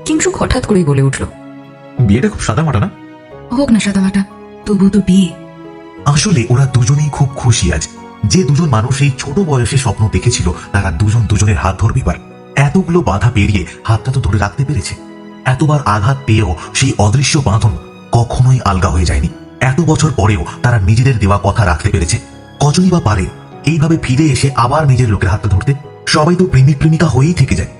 S4: কিংসুক হঠাৎ করেই বলে উঠল,
S2: বিয়েটা খুব সাদা মাটা না?
S4: হোক না সাদামাটা, তবু তো বিয়ে।
S2: আসলে ওরা দুজনেই খুব খুশি আজ। যে দুজন মানুষ এই ছোট বয়সে স্বপ্ন দেখেছিল তারা দুজন দুজনের হাত ধরবে এবার। এতগুলো বাধা পেরিয়ে হাতটা তো ধরে রাখতে পেরেছে। এতবার আঘাত পেয়েও সেই অদৃশ্য বাঁধন কখনোই আলগা হয়ে যায়নি। এত বছর পরেও তারা নিজেদের দেওয়া কথা রাখতে পেরেছে। কজনই বা পারে এইভাবে ফিরে এসে আবার নিজের লোকের হাতটা ধরতে? সবাই তো প্রেমিক প্রেমিকা হয়েই থেকে যায়,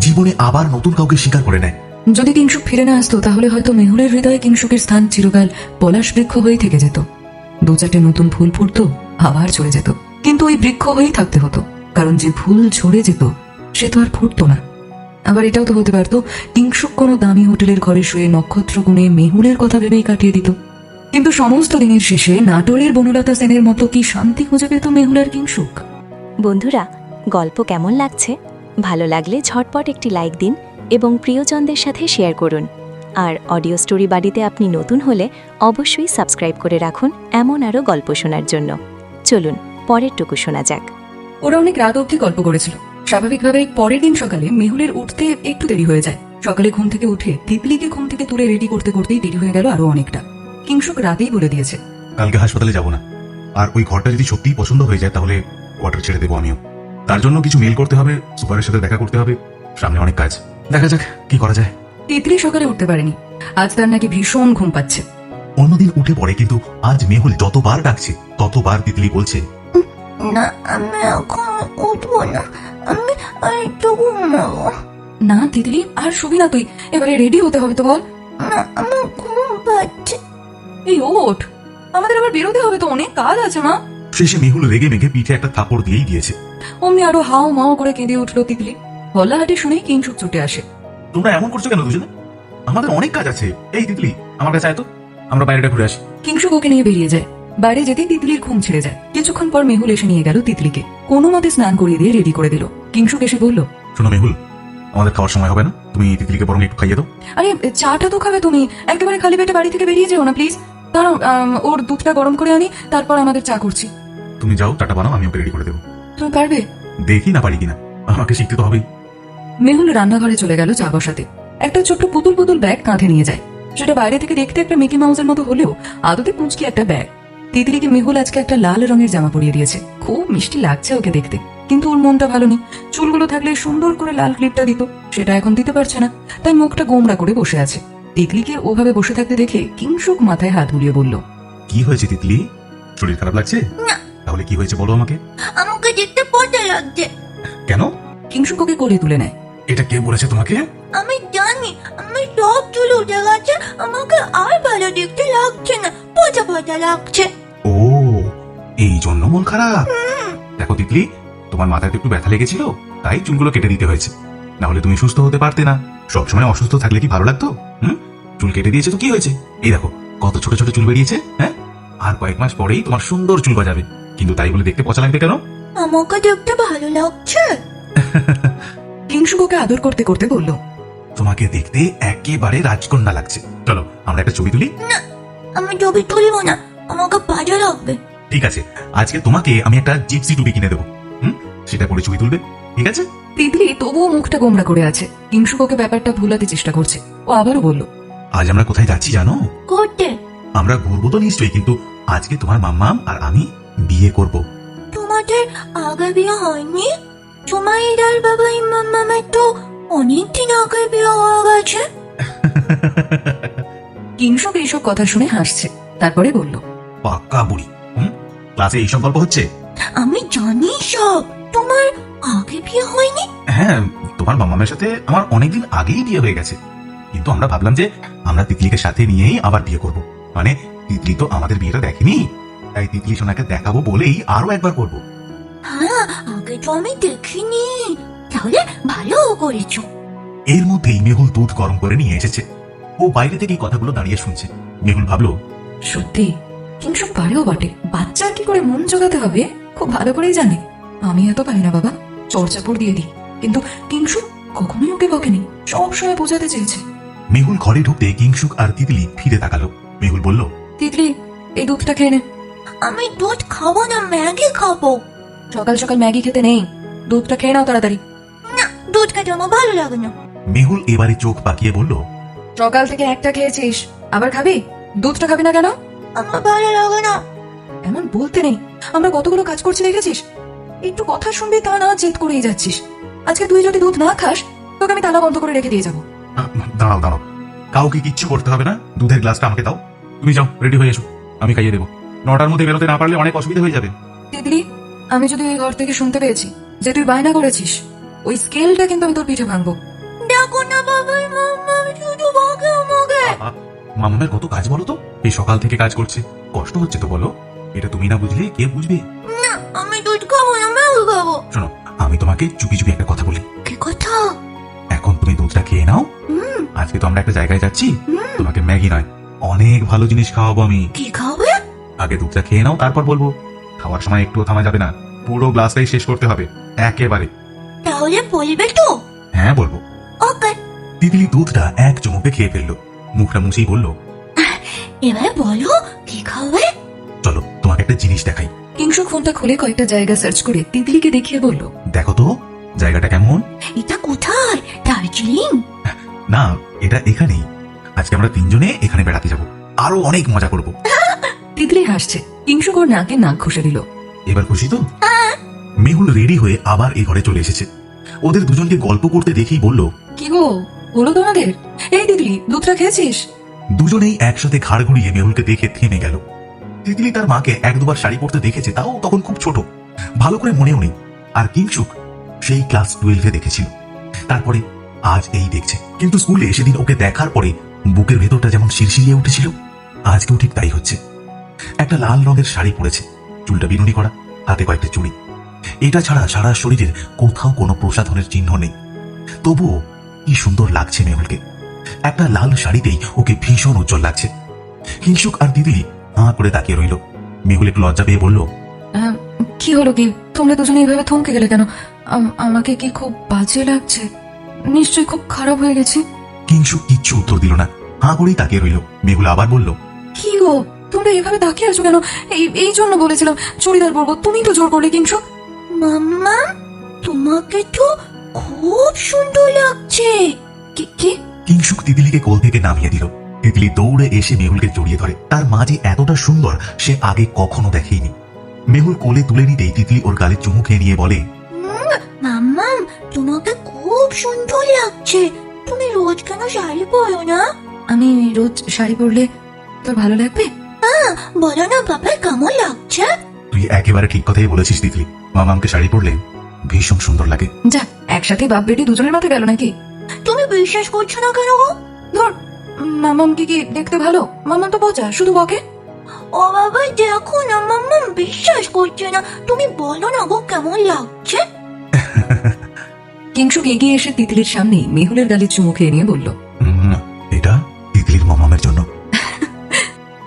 S2: জীবনে আবার নতুন কাউকে স্বীকার করে নেয়।
S4: যদি কিংসুক ফিরে না আসতো তাহলে হয়তো মেহুলের হৃদয়ে কিংসুকের স্থান চিরকাল পলাশ বৃক্ষ হয়েই থেকে যেত। দু চারটে নতুন ফুল ফুটতো, আবার ঝরে যেত, কিন্তু ওই বৃক্ষ হয়েই থাকতে হতো, কারণ যে ফুল ঝরে যেত সে তো আর ফুটতো না। আবার এটাও তো হতে পারতো কিংসুক কোনো দামি হোটেলের ঘরে শুয়ে নক্ষত্র গুণে মেহুলের কথা ভেবেই কাটিয়ে দিত। কিন্তু সমস্ত দিনের শেষে নাটোরের বনলতা সেনের মতো কি শান্তি খুঁজে পেত মেহুল আর কিংসুক?
S1: বন্ধুরা, গল্প কেমন লাগছে? ভালো লাগলে ঝটপট একটি লাইক দিন এবং প্রিয়জনদের সাথে শেয়ার করুন। আর অডিও স্টোরি বাড়িতে আপনি নতুন হলে অবশ্যই সাবস্ক্রাইব করে রাখুন এমন আরও গল্প শোনার জন্য। চলুন পরেরটুকু শোনা যাক।
S4: ওরা অনেক রাত অবধি গল্প করেছিল। স্বাভাবিকভাবে পরের দিন সকালে মেহুলের উঠতে একটু দেরি হয়ে যায়। সকালে ঘুম থেকে উঠে তিতলিকে ঘুম থেকে তুলে রেডি করতে করতেই দেরি হয়ে গেল আরো অনেকটা। কিংসুক রাতেই বলে দিয়েছে,
S2: কালকে হাসপাতালে যাব না। আর ওই ঘরটা যদি সত্যিই পছন্দ হয়ে যায় তাহলে কোয়ার্টার ছেড়ে দেবো আমিও। তার জন্য কিছু মেল করতে হবে, সুপারের সাথে দেখা করতে হবে, সামনে অনেক কাজ। দেখা যাক কি করা যায়।
S4: তিতলি সকালে উঠতে পারেনি। আজ তার নাকি ভীষণ ঘুম পাচ্ছে।
S2: অন্যদিন উঠে পড়ে, কিন্তু আজ মেহুল যতবার ডাকছে ততবার তিতলি বলছে,
S3: না আমি এখন উঠবো না, আমি আর একটু ঘুমাবো।
S4: না তিতলি, আর শুবি না তুই, এবারে রেডি হতে হবে তো, বল।
S3: না আমার ঘুম পাচ্ছে।
S4: এই ওঠ, আমাদের আবার বেরোতে হবে তো, অনেক কাজ আছে মা।
S2: শেষে মেহুল রেগে মেগে পিঠে একটা থাপড় দিয়েই দিয়েছে।
S4: অমনি আরো হাও মাও করে কেঁদে উঠলো তিতলি। হল্লাহাটি শুনেই কিংসুক ছুটে আসে।
S2: তোমরা এমন করছো কেন দুজনে? আমাদের অনেক কাজ আছে। এই তিতলি, আমার কাছে আয় তো, আমরা বাইরেটা ঘুরে আসি।
S4: কিংসুক ওকে নিয়ে বেরিয়ে যায়। বাইরে যেতেই তিতলির ঘুম ছেড়ে যায়। কিছুক্ষণ পর মেহুল এসে নিয়ে গেল তিতলিকে, কোনো মতে স্নান করিয়ে দিয়ে রেডি করে দিল। কিংসুক এসে বলল,
S2: শোনো মেহুল, আমাদের খাওয়ার সময় হবে না, তুমি তিতলিকে বরং একটু খাইয়ে দাও।
S4: আরে চাটা তো খাবে তুমি, একেবারে খালি পেটে বাড়ি থেকে বেরিয়ে যেও না প্লিজ। কারণ ওর দুধটা গরম করে আনি, তারপর আমাদের চা করছি।
S2: তুমি যাও, চাটা বানাও, আমি ওকে রেডি করে দেবো।
S4: তুমি পারবে?
S2: দেখি না পারি কিনা, আমাকে শিখতে তো হবেই।
S4: মেহুল রান্নাঘরে চলে গেল চা বসাতে। একটা ছোট্ট পুতুল পুতুল ব্যাগ কাঁধে নিয়ে যায়। সেটা বাইরে থেকে দেখতে একটা মিকি মাউসের মতো হলেও আদতে পুঁচকি একটা ব্যাগ। তিতলিকে মেহুল আজকে একটা লাল রঙের জামা পরিয়ে দিয়েছে। খুব মিষ্টি লাগছে ওকে দেখতে, কিন্তু ওর মনটা ভালো নেই। চুলগুলো থাকলে সুন্দর করে লাল ক্লিপটা দিত, সেটা এখন দিতে পারছে না, তাই মুখটা গোমড়া করে বসে আছে। তিতলিকে ওভাবে বসে থাকতে দেখে কিংসুক মাথায় হাত বুলিয়ে বলল,
S2: কি হয়েছে তিতলি? শরীর খারাপ লাগছে?
S3: না।
S2: তাহলে কি হয়েছে বলো আমাকে।
S3: আমাকে দেখতে পচা লাগছে।
S2: কেন?
S4: কিংসুক ওকে কোলে তুলে নেয়।
S2: এটা কে বলেছে তোমাকে?
S3: আমি জানি, আমি সব চুল উঠে গেছে। মজা লাগছে।
S2: ও, এই জন্য মন খারাপ। দেখো তিতলি, তোমার মাথায় তো একটু ব্যথা লেগেছিল, তাই চুলগুলো কেটে দিতে হয়েছে। না হলে তুমি সুস্থ হতে পারতে না। সবসময় অসুস্থ থাকলে কি ভালো লাগতো? চুল কেটে দিয়েছে তো কি হয়েছে? এই দেখো কত ছোট ছোট চুল বেরিয়েছে। হ্যাঁ, আর কয়েক মাস পরেই তোমার সুন্দর চুল গজাবে। কিন্তু তাই বলে দেখতে পচা লাগবে কেন?
S3: আমাকে দেখতে ভালো লাগছে।
S4: কিংশুক ওকে আদর করতে করতে বলল,
S2: তোমাকে দেখতে একেবারে রাজকন্যা লাগছে। চলো আমরা একটা ছবি তুলি।
S3: আমি ছবি তুলব না, আমাকে বাজে লাগবে।
S2: ঠিক আছে, আজকে তোমাকে আমি একটা জিপসি টুপি কিনে দেবো। সেটা পরে ছবি তুলবে, ঠিক আছে?
S4: তিতলি তবুও মুখটা গোমড়া করে আছে। কিংশুক ওকে ব্যাপারটা ভুলাতে চেষ্টা করছে। ও আবারও বলল,
S2: আজ আমরা কোথায় যাচ্ছি জানো?
S3: করতে
S2: আমরা ঘুরবো তো নিশ্চয়ই, কিন্তু আজকে তোমার মাম্মাম আর আমি বিয়ে করব।
S3: তোমাদের আগে বিয়ে হয়নি? তোমার আর বাবা মামামের তো অনেকদিন আগে বিয়ে হয়ে গেছে।
S4: কিংশুক এইসব কথা শুনে হাসছে। তারপরে বলল,
S2: পাক্কা বুড়ি। ক্লাসে এইসব গল্প হচ্ছে?
S3: আমি জানি সব। তোমার আগে বিয়ে হয়নি?
S2: হ্যাঁ, তোমার মামামের সাথে আমার অনেকদিন আগেই বিয়ে হয়ে গেছে, কিন্তু আমরা ভাবলাম যে আমরা তিতলিকে সাথে নিয়েই আবার বিয়ে করব। মানে তিতলি তো আমাদের বিয়েটা দেখেনি, তাই তিতলি সোনাকে দেখাবো বলেই আরো একবার করব।
S3: হ্যাঁ, আগে তো আমি দেখিনি। তাহলে ভালো করেছো।
S2: এর মধ্যেই মেহুল দুধ গরম করে নিয়ে এসেছে। ও বাইরে থেকে এই কথাগুলো দাঁড়িয়ে শুনছে। মেহুল ভাবলো,
S4: সত্যি কিংশুক পারেও বটে। বাচ্চার কি করে মন জোগাতে হবে খুব ভালো করেই জানে। আমি এত পারি না বাবা, চর্চাপড় দিয়ে দিই। কিন্তু কিংশুক কখনোই ওকে বকেনি, সবসময় বোঝাতে চেয়েছে।
S2: মেহুল ঘরে ঢুকতে কিংশুক আর তিতলি ফিরে তাকালো। মেহুল বলল,
S4: তিতলি, এই দুধটা খেয়ে নে।
S3: আমি দুধ খাবো না, ম্যাগি খাবো।
S4: সকাল সকাল ম্যাগি খেতে নেই, দুধটা খেয়ে নাও তাড়াতাড়ি।
S3: না, দুধ খেতে আমার ভালো লাগে না।
S2: মেহুল এবারে চোখ পাকিয়ে বলল,
S4: সকাল থেকে একটা খেয়েছিস, আবার খাবি? দুধটা খাবি না কেন?
S3: আমার ভালো লাগে না।
S4: এমন বলতে নেই, আমরা কতগুলো কাজ করছি দেখেছিস? একটু কথা শুনবি তা না, জেদ করেই যাচ্ছিস। আজকে তুই যদি দুধ না খাস, তোকে আমি তালা বন্ধ করে রেখে দিয়ে যাবো।
S2: দাঁড়াও দাঁড়াও, কাউকে কিচ্ছু করতে হবে না। দুধের গ্লাসটা আমাকে দাও। তুমি যাও, রেডি হয়ে এসো, আমি খাইয়ে দেবো। 9টার মধ্যে বেরোতে না পারলে অনেক অসুবিধা হয়ে যাবে।
S4: তিতলি, আমি যদি ওই ঘর থেকে শুনতে পেয়েছি যে তুই বায়না করেছিস, ওই স্কেলটা কিন্তু আমি তোর পিঠে ভাঙবো।
S3: দেখো না বাবা, মাম্মা শুধু বকে আমাকে।
S2: মামামের কত কাজ বলো তো, এই সকাল থেকে কাজ করছে, কষ্ট হচ্ছে তো বলো। এটা তুমি না বুঝলে কে বুঝবে?
S3: না, আমি দুধ খাবো না, ম্যাগি খাবো।
S2: শোনো, আমি তোমাকে চুপি চুপি একটা কথা বলি।
S3: কি কথা?
S2: এখন তুমি দুধটা খেয়ে নাও। আজকে তো আমরা একটা জায়গায় যাচ্ছি, তোমাকে ম্যাগি নয় অনেক ভালো জিনিস খাওয়াবো আমি।
S3: কি খাবে?
S2: আগে দুধটা খেয়ে নাও, তারপর বলবো। খাওয়ার সময় একটুও থামা যাবে না, পুরো গ্লাসটাই শেষ করতে হবে একেবারে।
S3: তাহলে বলবে তো?
S2: হ্যাঁ বলবো।
S3: ওকে।
S2: তিতলি দুধটা এক চুমুকে খেয়ে ফেললো। মুখটা মুছেই বলল,
S3: এবার বলো কি খাবে?
S2: চলো তোমাকে একটা জিনিস দেখাই।
S4: কিংশুক ফোনটা খুলে কয়েকটা জায়গা সার্চ করে তিতলিকে দেখিয়ে বলল,
S2: দেখো তো জায়গাটা কেমন।
S3: এটা কোথায়? দার্জিলিং?
S2: না, এটা এখানেই। আজকে আমরা 3 জনে এখানে বেড়াতে যাব, আরো অনেক মজা করব।
S4: তিতলি হাসছে। কিংশুক ওর নাকে নাক ঘষে দিল।
S2: এবার খুশি তো? মেহুল রেডি হয়ে আবার এই ঘরে চলে এসেছে। ওদের দুজনকে গল্প করতে দেখেই বলল,
S4: কি গো, হলো তোমাদের? এই তিতলি, দুধটা খেয়েছিস?
S2: দুজনেই একসাথে ঘাড় ঘুরিয়ে মেহুলকে দেখে থেমে গেল। তিতলি তার মাকে 1-2বার শাড়ি পরতে দেখেছে, তাও তখন খুব ছোট, ভালো করে মনেও নেই। আর কিংশুক সেই ক্লাস 12-এ দেখেছিল, তারপরে আজ এই দেখছে। কিন্তু স্কুলে সেদিন ওকে দেখার পরে বুকের ভেতরটা যেমন শিরশিরিয়ে উঠেছিল, আজকেও ঠিক তাই হচ্ছে। একটা লাল রঙের শাড়ি পরেছে, চুলটা বিনুনি করা, হাতে কয়েকটা চুড়ি। এটা ছাড়া সারা শরীরের কোথাও কোনো প্রসাধনের চিহ্ন নেই। তবুও কি সুন্দর লাগছে মেহুলকে। একটা লাল শাড়িতেই ওকে ভীষণ উজ্জ্বল লাগছে। কিংশুক আর তিতলি হাঁ করে তাকিয়ে রইল। মেহুল একটু লজ্জা পেয়ে বলল,
S4: কি হলো কি, তোমরা দুজনে এইভাবে থমকে গেলে কেন? আমাকে কি খুব বাজে লাগছে? নিশ্চয়ই খুব খারাপ হয়ে গেছে।
S2: কিংশুক কিচ্ছু উত্তর দিল না, হাঁ করেই তাকিয়ে রইল। মেহুল আবার বলল,
S4: কি গো, তোমরা এইভাবে তাকিয়ে আছো কেন? এই জন্য বলেছিলাম চুড়িদার পরবো, তুমি তো জোর করলে। কিংশুক,
S3: মাম্মা, তোমাকে তো খুব সুন্দর লাগছে।
S4: কি?
S2: কিংশুক তিতলিকে কোল থেকে নামিয়ে দিল। তিতলি দৌড়ে এসে মেহুলকে জড়িয়ে ধরে। তার মা যে এতটা সুন্দর সে আগে কখনো দেখেইনি। মেহুল কোলে তুলে নিতেই তিতলি ওর গালে চুমু খেয়ে নিয়ে বলে,
S3: মাম্মা, তোমাকে খুব সুন্দর লাগছে। তুমি রোজ কেন শাড়ি পরো না?
S4: আমি রোজ শাড়ি পরলে তোর ভালো লাগবে?
S3: বলো না বাবা, কেমন লাগছে?
S2: তুই একেবারে ঠিক কথাই বলেছিস তিতলি, মামামকে শাড়ি পরলে ভীষণ সুন্দর লাগে।
S4: যা, একসাথে বাপ বেটি দুজনের মতো গেল নাকি?
S3: তুমি বিশ্বাস করছো না কেন গো?
S4: ধর, মামামকে কি দেখতে ভালো? মামাম তো পচা, শুধু বকে।
S3: ও বাবা দেখো না, মাম্মা বিশ্বাস করছে না। তুমি বলো না গো কেমন লাগছে।
S4: কিংশুক এগিয়ে এসে তিতলির সামনেই মেহুলের গালে চুমু খেয়ে নিয়ে বলল,
S2: এটা তিতলির মামামের জন্য।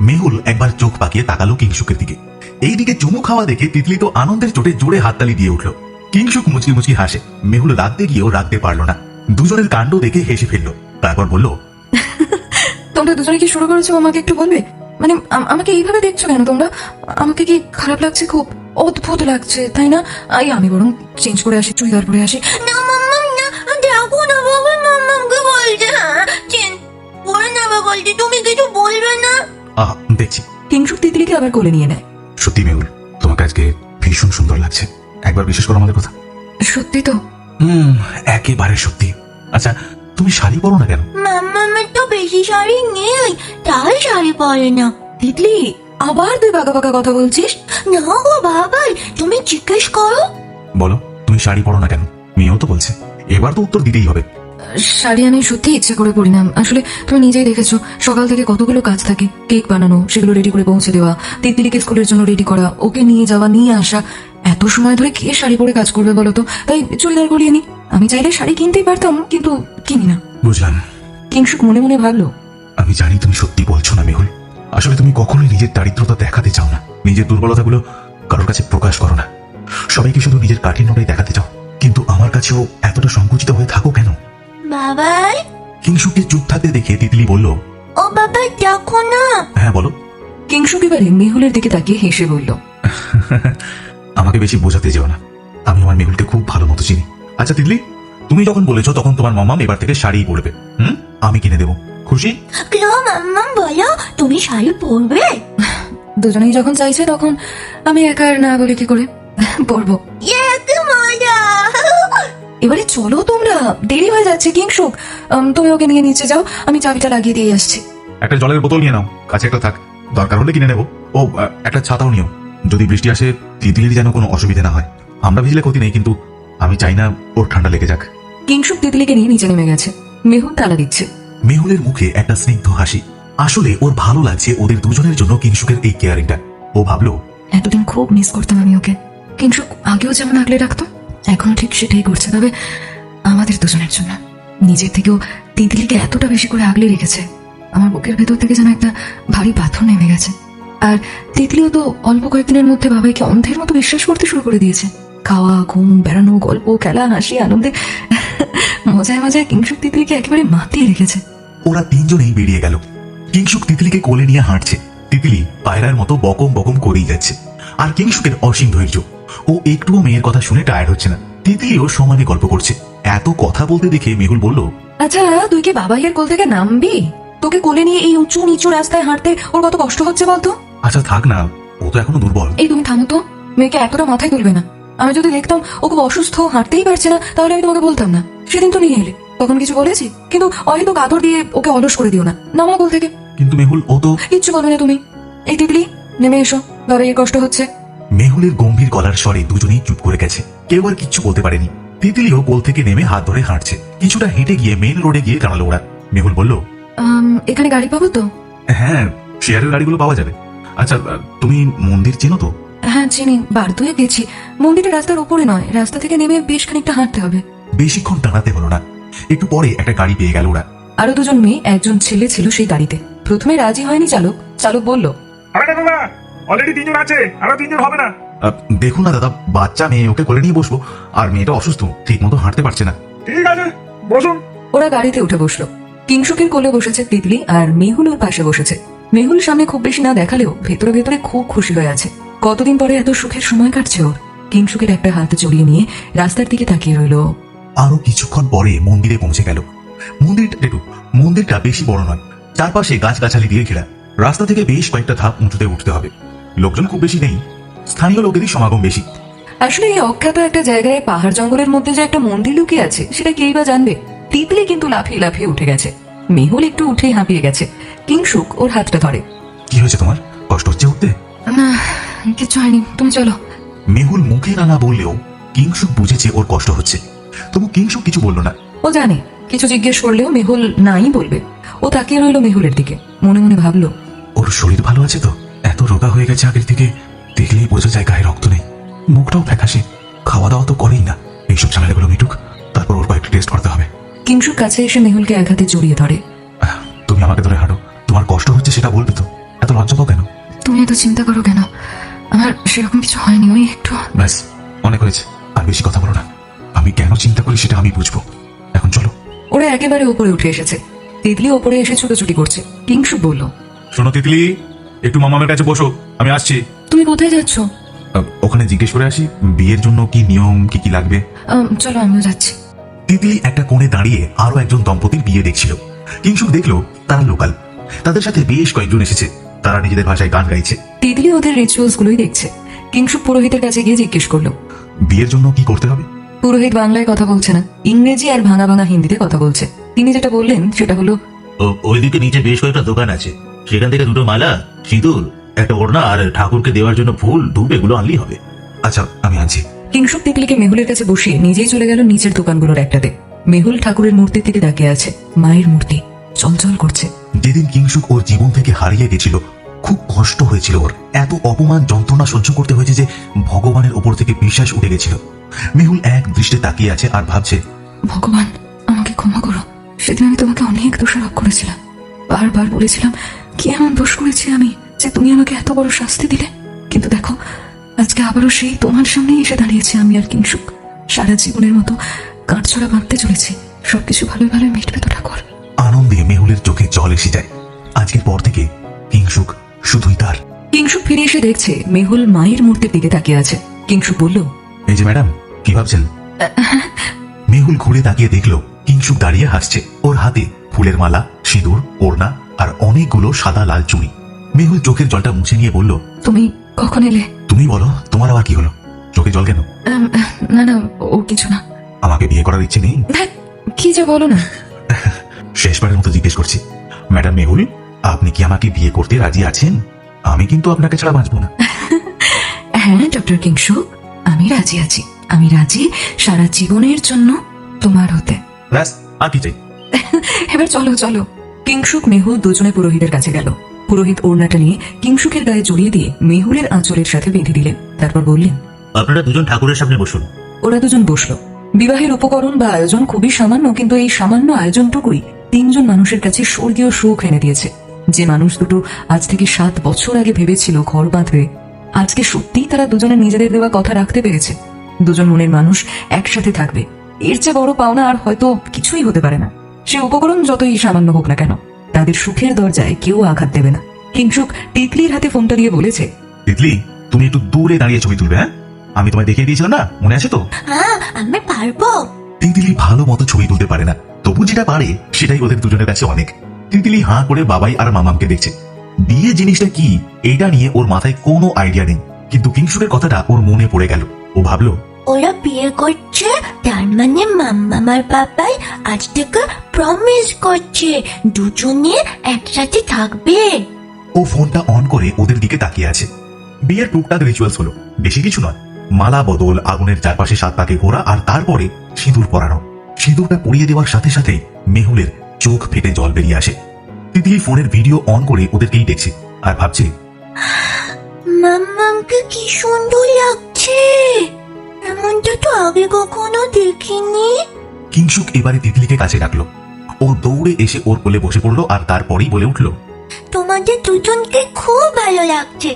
S2: মেহুল একবার চোখ পাকিয়ে তাকালো কিংশুকের দিকে। এইদিকে চুমু খাওয়া দেখে তিতলি তো আনন্দের চোটে জোরে হাততালি দিয়ে উঠল। কিংশুক মুচকি মুচকি হাসে। মেহুল রাখতে গিয়েও রাখতে পারল না, দুজনের কাণ্ড দেখে হেসে ফেলল। তারপর বলল,
S4: তোমরা দুজনে কি শুরু করেছো? আমাকে একটু বলবে? মানে আমাকে এইভাবে দেখছো কেন তোমরা? আমাকে কি খারাপ লাগছে? খুব অদ্ভুত লাগছে, তাই না? আমি বরং চেঞ্জ করে আসি, চুড়িদার পরে আসি।
S3: না মাম্মা না, দেখো না বাবা মাম্মাকে বলছে। হ্যাঁ চেন পরে নেবে বলছি, তুমি কিছু বলবে না?
S2: দেখছি।
S4: কিংশুক তিতলিকে আবার কোলে নিয়ে নেয়।
S2: সত্যি মেহুল, তোমাকে আজকে ভীষণ সুন্দর লাগছে। একবার বিশ্বাস করো আমাদের কথা।
S4: সত্যি তো?
S2: একেবারে সত্যি। আচ্ছা, তুমি শাড়ি পরো না কেন?
S3: মাম্মামের তো বেশি শাড়ি নেই, তাই শাড়ি পরে না।
S4: তিতলি, আবার তুই বাঁকা বাঁকা কথা বলছিস?
S3: না গো বাবা, তুমি জিজ্ঞেস করো।
S2: বলো, তুমি শাড়ি পরো না কেন? মেয়েও তো বলছে। এবার তো উত্তর দিতেই হবে।
S4: শাড়ি আমি সত্যি ইচ্ছে করে পরি না। আসলে তুমি নিজেই দেখেছো, সকাল থেকে কতগুলো কাজ থাকে। কেক বানানো, সেগুলো রেডি করে পৌঁছে দেওয়া, তিতলিকে স্কুলের জন্য রেডি করা, ওকে নিয়ে যাওয়া, নিয়ে আসা। এত সময় ধরে কে শাড়ি পরে কাজ করবে বলো তো? তাই চুড়িদার গলিয়ে নি। আমি চাইলে শাড়ি কিনতেই পারতাম, কিন্তু কিনি না।
S2: বুঝলাম।
S4: কিংশুক মনে মনে ভাবলো,
S2: আমি জানি তুমি সত্যি বলছো না মেহুল। আসলে তুমি কখনোই নিজের দারিদ্রতা দেখাতে চাও না, নিজের দুর্বলতাগুলো কারোর কাছে প্রকাশ করো না। সবাইকে শুধু নিজের কাঠিন্যটাই দেখাতে চাও। কিন্তু আমার কাছেও এতটা সংকুচিত হয়ে থাকো কেন?
S3: বাবাই।
S2: কিংশুকে চুপ থাকতে দেখে তিতলি বলল,
S3: ও বাবা দেখো না।
S2: হ্যাঁ বলো।
S4: কিংশুক এবারে মেহুলের দিকে তাকিয়ে হেসে বলল,
S2: আমাকে বেশি বোঝাতে যেও না, আমি আমার মেহুলকে খুব ভালো মতো চিনি। আচ্ছা তিতলি, তুমি যখন বলেছো তখন তোমার মামাম এবার থেকে শাড়ি পরবে। আমি কিনে দেবো। খুশি?
S3: কেন মাম্মা বলো, তুমি শাড়ি পরবে?
S4: দুজনেই যখন চাইছে তখন আমি একা আর না বলে কি করে পরবো।
S3: কি মজা।
S4: এবারে চলো তোমরা, দেরি হয়ে যাচ্ছে। কিংশুক, তুমি ওকে নিয়ে নিচে যাও, আমি চাবিটা লাগিয়ে দিয়ে আসছি।
S2: একটা জলের বোতল নিয়ে নাও, কাছে একটা থাক, দরকার হলে কিনে নেবো। ও একটা ছাতাও নিও, যদি বৃষ্টি আসে তিতলির যেন কোনো অসুবিধা না হয়। আমরা ভিজলে ক্ষতি নেই, কিন্তু আমি চাই না ওর ঠান্ডা লেগে যাক।
S4: কিংশুক তিতলিকে নিয়ে নিচে নেমে গেছে। মেহুল তালা দিচ্ছে।
S2: মেহুলের মুখে একটা স্নিগ্ধ হাসি। আসলে ওর ভালো লাগছে ওদের দুজনের জন্য কিংশুকের এই কেয়ারিংটা। ও ভাবলো,
S4: এতদিন খুব মিস করতাম আমি ওকে। কিংশুক আগেও যেমন আগলে রাখতো, এখনো ঠিক সেটাই করছে, তবে আমাদের দুজনের জন্য। নিজের থেকেও তিতলিকে এতটা বেশি করে আগলে রেখেছে। আমার বুকের ভেতর থেকে যেন একটা ভারী পাথর নেমে গেছে। আর তিতলিও তো অল্প কয়েকদিনের মধ্যে বাবাইকে অন্ধের মতো বিশ্বাস করতে শুরু করে দিয়েছে। খাওয়া, ঘুম, বেড়ানো, গল্প, খেলা, হাসি, আনন্দে মজায় মজায় কিংশুক তিতলিকে একেবারে মাতিয়ে রেখেছে।
S2: ওরা তিনজনেই বেরিয়ে গেল। কিংশুক তিতলিকে কোলে নিয়ে হাঁটছে। তিতলি পায়রার মতো বকম বকম করেই যাচ্ছে। আর কিংশুকের অসীম ধৈর্য। ও একটুও মেয়ের কথা শুনে টায়ার্ড হচ্ছে না। তিতলিও সমানে গল্প করছে। এত কথা বলতে দেখে মেহুল বলল,
S4: আচ্ছা, তুই কি বাবাইয়ের কোল থেকে নামবি? তোকে কোলে নিয়ে এই উঁচু নিচু রাস্তায় হাঁটতে ওর কত কষ্ট হচ্ছে বলতো?
S2: আচ্ছা থাক না, ও তো এখনো দুর্বল।
S4: এই তুমি থামো তো, মেয়েকে এতটা মাথায় তুলবে না। আমি যদি দেখতাম ও খুব অসুস্থ, হাঁটতেই পারছে না, তাহলে আমি তোমাকে বলতাম না। সেদিন তো নিয়ে এলে, তখন কিছু বলেছি? কিন্তু হয়তো কাতর দিয়ে ওকে অলস করে দিও না, নামা কোল থেকে।
S2: কিন্তু মেহুল, ও তো।
S4: কিচ্ছু বলবে না তুমি। এই তিতলি, নেমে এসো, বাবাইয়ের কষ্ট হচ্ছে।
S2: মেহুলের গম্ভীর গলার স্বরে দুজনেই চুপ করে গেছে। কেউ আর কিচ্ছু বলতে পারেনি। তিতলিও কোল থেকে নেমে হাত ধরে হাঁটছে। কিছুটা হেঁটে গিয়ে মেন রোডে গিয়ে দাঁড়ালো ওরা। মেহুল বলল,
S4: এখানে গাড়ি পাবো তো?
S2: হ্যাঁ, শেয়ারের গাড়িগুলো পাওয়া যাবে। আচ্ছা, তুমি মন্দির চেনো তো?
S4: হ্যাঁ চিনি, বার দুয়ে গেছি। মন্দিরটা রাস্তার উপরে নয়, রাস্তা থেকে নেমে বেশ খানিকটা হাঁটতে হবে।
S2: বেশিক্ষণ দাঁড়াতে হলো না। একটু পরে একটা গাড়ি পেয়ে গেল ওরা।
S4: আরো দুজন মেয়ে, একজন ছেলে ছিল সেই গাড়িতে। প্রথমে রাজি হয়নি চালক। চালক বলল,
S5: আরে না দাদা, অলরেডি 3 জন আছে, আরো 3 জন হবে না।
S2: দেখুন না দাদা, বাচ্চা মেয়ে, ওকে কোলে নিয়ে বসবো। আর মেয়েটা অসুস্থ, ঠিক মতো হাঁটতে পারছে না।
S5: ঠিক আছে, বসুন।
S4: ওরা গাড়িতে উঠে বসলো। কিংশুকের কোলে বসেছে তিতলি, আর মেহুল ওর পাশে বসেছে। মেহুল সামনে খুব বেশি না দেখালেও ভেতরে ভেতরে খুব খুশি হয়ে আছে। কতদিন পরে এত সুখের সময় কাটছে ওর। কিংশুকের একটা হাত জড়িয়ে নিয়ে রাস্তার দিকে তাকিয়ে রইল।
S2: আরো কিছুক্ষণ পরে মন্দিরে পৌঁছে গেল। মন্দিরটা বেশি বড় নয়, চারপাশে গাছগাছালি দিয়ে ঘেরা। রাস্তা থেকে বেশ কয়েকটা ধাপ উঁচুতে উঠতে হবে। লোকজন খুব বেশি নেই, স্থানীয় লোকেরই সমাগম বেশি।
S4: আসলে এই অখ্যাত একটা জায়গায় পাহাড় জঙ্গলের মধ্যে যে একটা মন্দির লুকিয়ে আছে, সেটা কেই বা জানবে। তিতলি কিন্তু লাফিয়ে লাফিয়ে উঠে গেছে। মেহুল একটু উঠেই হাঁপিয়ে গেছে। কিংশুক ওর হাতটা ধরে।
S2: কি হয়েছে তোমার? কষ্ট হচ্ছে উঠতে?
S4: না, কিছু হয়নি, তুমি চলো।
S2: মেহুল মুখে না বললেও কিংশুক বুঝেছে ওর কষ্ট হচ্ছে। তবু কিংশুক কিছু বলল না।
S4: ও জানে কিছু জিজ্ঞেস করলেও মেহুল নাই বলবে। ও তাকিয়ে রইল মেহুলের দিকে, মনে মনে ভাবলো,
S2: ওর শরীর ভালো আছে তো? এত রোগা হয়ে গেছে আগের থেকে, দেখলেই বোঝা যায় গায়ে রক্ত নেই, মুখটাও ফ্যাকাশে, খাওয়া দাওয়া তো করেই না। এইসব ঝামেলাগুলো মিটুক, তারপর ওর কয়েকটা টেস্ট করতে হবে।
S4: কিংশুক কাছে এসে মেহুলকে এক হাতে জড়িয়ে ধরে।
S2: তুমি আমাকে ধরে হাঁটো, তোমার কষ্ট হচ্ছে সেটা বলবে তো, এত লজ্জা পাও কেন?
S4: তুমি এত চিন্তা করো কেন? আমার সেরকম কিছু হয়নি, ওই একটু।
S2: ব্যাস, অনেক হয়েছে, আর বেশি কথা বলো না। আমি কেন চিন্তা করি সেটা আমি বুঝবো। এখন চলো।
S4: ওরা একেবারে উপরে উঠে এসেছে। তিতলি ওপরে এসে ছুটোছুটি করছে। কিংশুক বলল,
S2: শোনো তিতলি, একটু মামামের কাছে বসো, আমি আসছি।
S4: তুমি কোথায় যাচ্ছ?
S2: ওখানে জিজ্ঞেস করে আসি বিয়ের জন্য কি নিয়ম, কি কি লাগবে।
S4: চলো, আমিও যাচ্ছি।
S2: তিতলি একটা কোণে দাঁড়িয়ে আরো একজন দম্পতির বিয়ে দেখছিল। কিংশুক দেখলো তারা লোকাল, তাদের সাথে বেশ কয়েকজন এসেছে, তারা নিজেদের ভাষায় গান গাইছে।
S4: তিতলি ওদের রিচুয়ালস গুলোই দেখছে। কিংশুক পুরোহিতের কাছে গিয়ে জিজ্ঞেস করলো,
S2: বিয়ের জন্য কি করতে হবে?
S4: পুরোহিত বাংলায় কথা বলছে না, ইংরেজি আর ভাঙা ভাঙা হিন্দিতে কথা বলছে। তিনি যেটা বললেন সেটা হলো,
S6: ওইদিকে নিচে বেশ কয়েকটা দোকান আছে, সেখান থেকে দুটো মালা, সিঁদুর, একটা ওড়না আর ঠাকুরকে দেওয়ার জন্য ফুল, ধূপ এগুলো আনলেই হবে।
S2: আচ্ছা, আমি আনছি।
S4: কিংশুক তিতলিকে মেহুলের কাছে বসিয়ে নিজেই চলে গেল নিচের দোকানগুলোর একটাতে। মেহুল ঠাকুরের মূর্তির দিকে তাকিয়ে আছে। মায়ের মূর্তি চলচল করছে।
S2: যেদিন কিংশুক ওর জীবন থেকে হারিয়ে গেছিল, খুব কষ্ট হয়েছিল ওর। এত অপমান যন্ত্রণা সহ্য করতে হয়েছে যে ভগবানের ওপর থেকে বিশ্বাস উঠে গেছিল। মেহুল এক দৃষ্টে তাকিয়ে আছে আর ভাবছে,
S4: ভগবান, আমাকে ক্ষমা করো। সেদিন আমি তোমাকে অনেক দোষারোপ করেছিলাম, বারবার বলেছিলাম কি এমন দোষ করেছি আমি যে তুমি আমাকে এত বড় শাস্তি দিলে। কিন্তু দেখো, আজকে আবারও সেই তোমার সামনেই এসে দাঁড়িয়েছে আমি আর কিংশুক। সারা জীবনের মতো কাঠছড়া বাঁধতে চলেছি। সবকিছু ভালোই ভালোই মিটবে তো ঠাকুর।
S2: আনন্দে মেহুলের চোখে জল এসে যায়। আজকের পর থেকে কিংশুক শুধুই তার।
S4: কিংশুক ফিরে এসে দেখছে মেহুল মায়ের মূর্তির দিকে তাকিয়ে আছে। কিংশুক বলল,
S2: এই যে ম্যাডাম, কি ভাবছেন? মেহুল ঘুরে তাকিয়ে দেখলো কিংশুক দাঁড়িয়ে হাসছে। ওর হাতে ফুলের মালা, সিঁদুর, ওড়না আর অনেকগুলো সাদা লাল চুড়ি। মেহুল চোখের জলটা মুছে নিয়ে বলল,
S4: তুমি কখন এলে?
S2: তুমি বলো, তোমার আবার কি হলো? চোখে জল কেন?
S4: না না, ও কিছু না।
S2: আমাকে বিয়ে করার ইচ্ছে নেই?
S4: ধ্যাৎ, কি যে বলো না।
S2: শেষবারের মতো জিজ্ঞেস করছি, ম্যাডাম মেহুল, আপনি কি আমাকে বিয়ে করতে রাজি আছেন? আমি কিন্তু আপনাকে ছাড়া বাঁচবো না।
S4: হ্যাঁ ডক্টর কিংশুক, আমি রাজি আছি। আমি রাজি সারা জীবনের জন্য তোমার হতে।
S2: ব্যাস, আর কি চাই?
S4: এবার চলো চলো। কিংশুক মেহুল দুজনে পুরোহিতের কাছে গেল। পুরোহিত ওড়নাটা নিয়ে কিংশুকের গায়ে জড়িয়ে দিয়ে মেহুলের আঁচলের সাথে বেঁধে দিলেন। তারপর বললেন,
S6: আপনারা দুজন ঠাকুরের সামনে বসুন।
S4: ওরা দুজন বসলো। বিবাহের উপকরণ বা আয়োজন খুবই সামান্য, কিন্তু এই সামান্য আয়োজনটুকুই তিনজন মানুষের কাছে স্বর্গীয় সুখ এনে দিয়েছে। যে মানুষ দুটো আজ থেকে 7 বছর আগে ভেবেছিল ঘর বাঁধবে, আজকে সত্যিই তারা দুজনে নিজেদের দেওয়া কথা রাখতে পেরেছে। দুজন মনের মানুষ একসাথে থাকবে, এর চেয়ে বড় পাওনা আর হয়তো কিছুই হতে পারে না। সে উপকরণ যতই সামান্য হোক না কেন, তাদের সুখের দরজায় কেউ আঘাত দেবে না। কিংশুক তিতলির হাতে ফোনটা দিয়ে বলেছে,
S2: তিতলি, তুমি একটু দূরে দাঁড়িয়ে ছবি তুলবে। হ্যাঁ, আমি তোমায় দেখিয়ে দিয়েছিলাম না, মনে আছে তো?
S3: হ্যাঁ, আমি পারবো।
S2: তিতলি ভালো মতো ছবি তুলতে পারে না, তবু যেটা পারে সেটাই ওদের দুজনের কাছে অনেক। তিতলি হাঁ করে বাবাই আর মামামকে দেখছে। বিয়ে জিনিসটা কি এটা নিয়ে ওর মাথায় কোনো আইডিয়া নেই, কিন্তু কিংশুকের কথাটা ওর মনে পড়ে গেল। ও ভাবলো,
S3: ওরা বিয়ে করছে, তার মানে মাম্মামার বাবাই আজ থেকে প্রমিস করছে দুজনে একসাথে থাকবে।
S2: ও ফোনটা অন করে ওদের দিকে তাকিয়ে আছে। বিয়ের টুকটাক রিচুয়ালস হলো, বেশি কিছু নয়। মালা বদল, আগুনের চারপাশে 7 পাকে ঘোরা আর তারপরে সিঁদুর পরানো। সিঁদুরটা পরিয়ে দেওয়ার সাথে সাথে মেহুলের চোখ ফেটে জল বেরিয়ে আসে। তিতলি ফোনের ভিডিও অন করে ওদেরকেই দেখছে আর ভাবছে,
S3: মাম্মামকে কি সুন্দর লাগছে, এমনটা তো আগে কখনো দেখিনি।
S2: কিংশুক এবারে তিতলিকে কাছে ডাকলো। ও দৌড়ে এসে ওর কোলে বসে পড়লো আর তারপরেই বলে উঠলো,
S3: তোমাদের দুজনকে খুব ভালো লাগছে।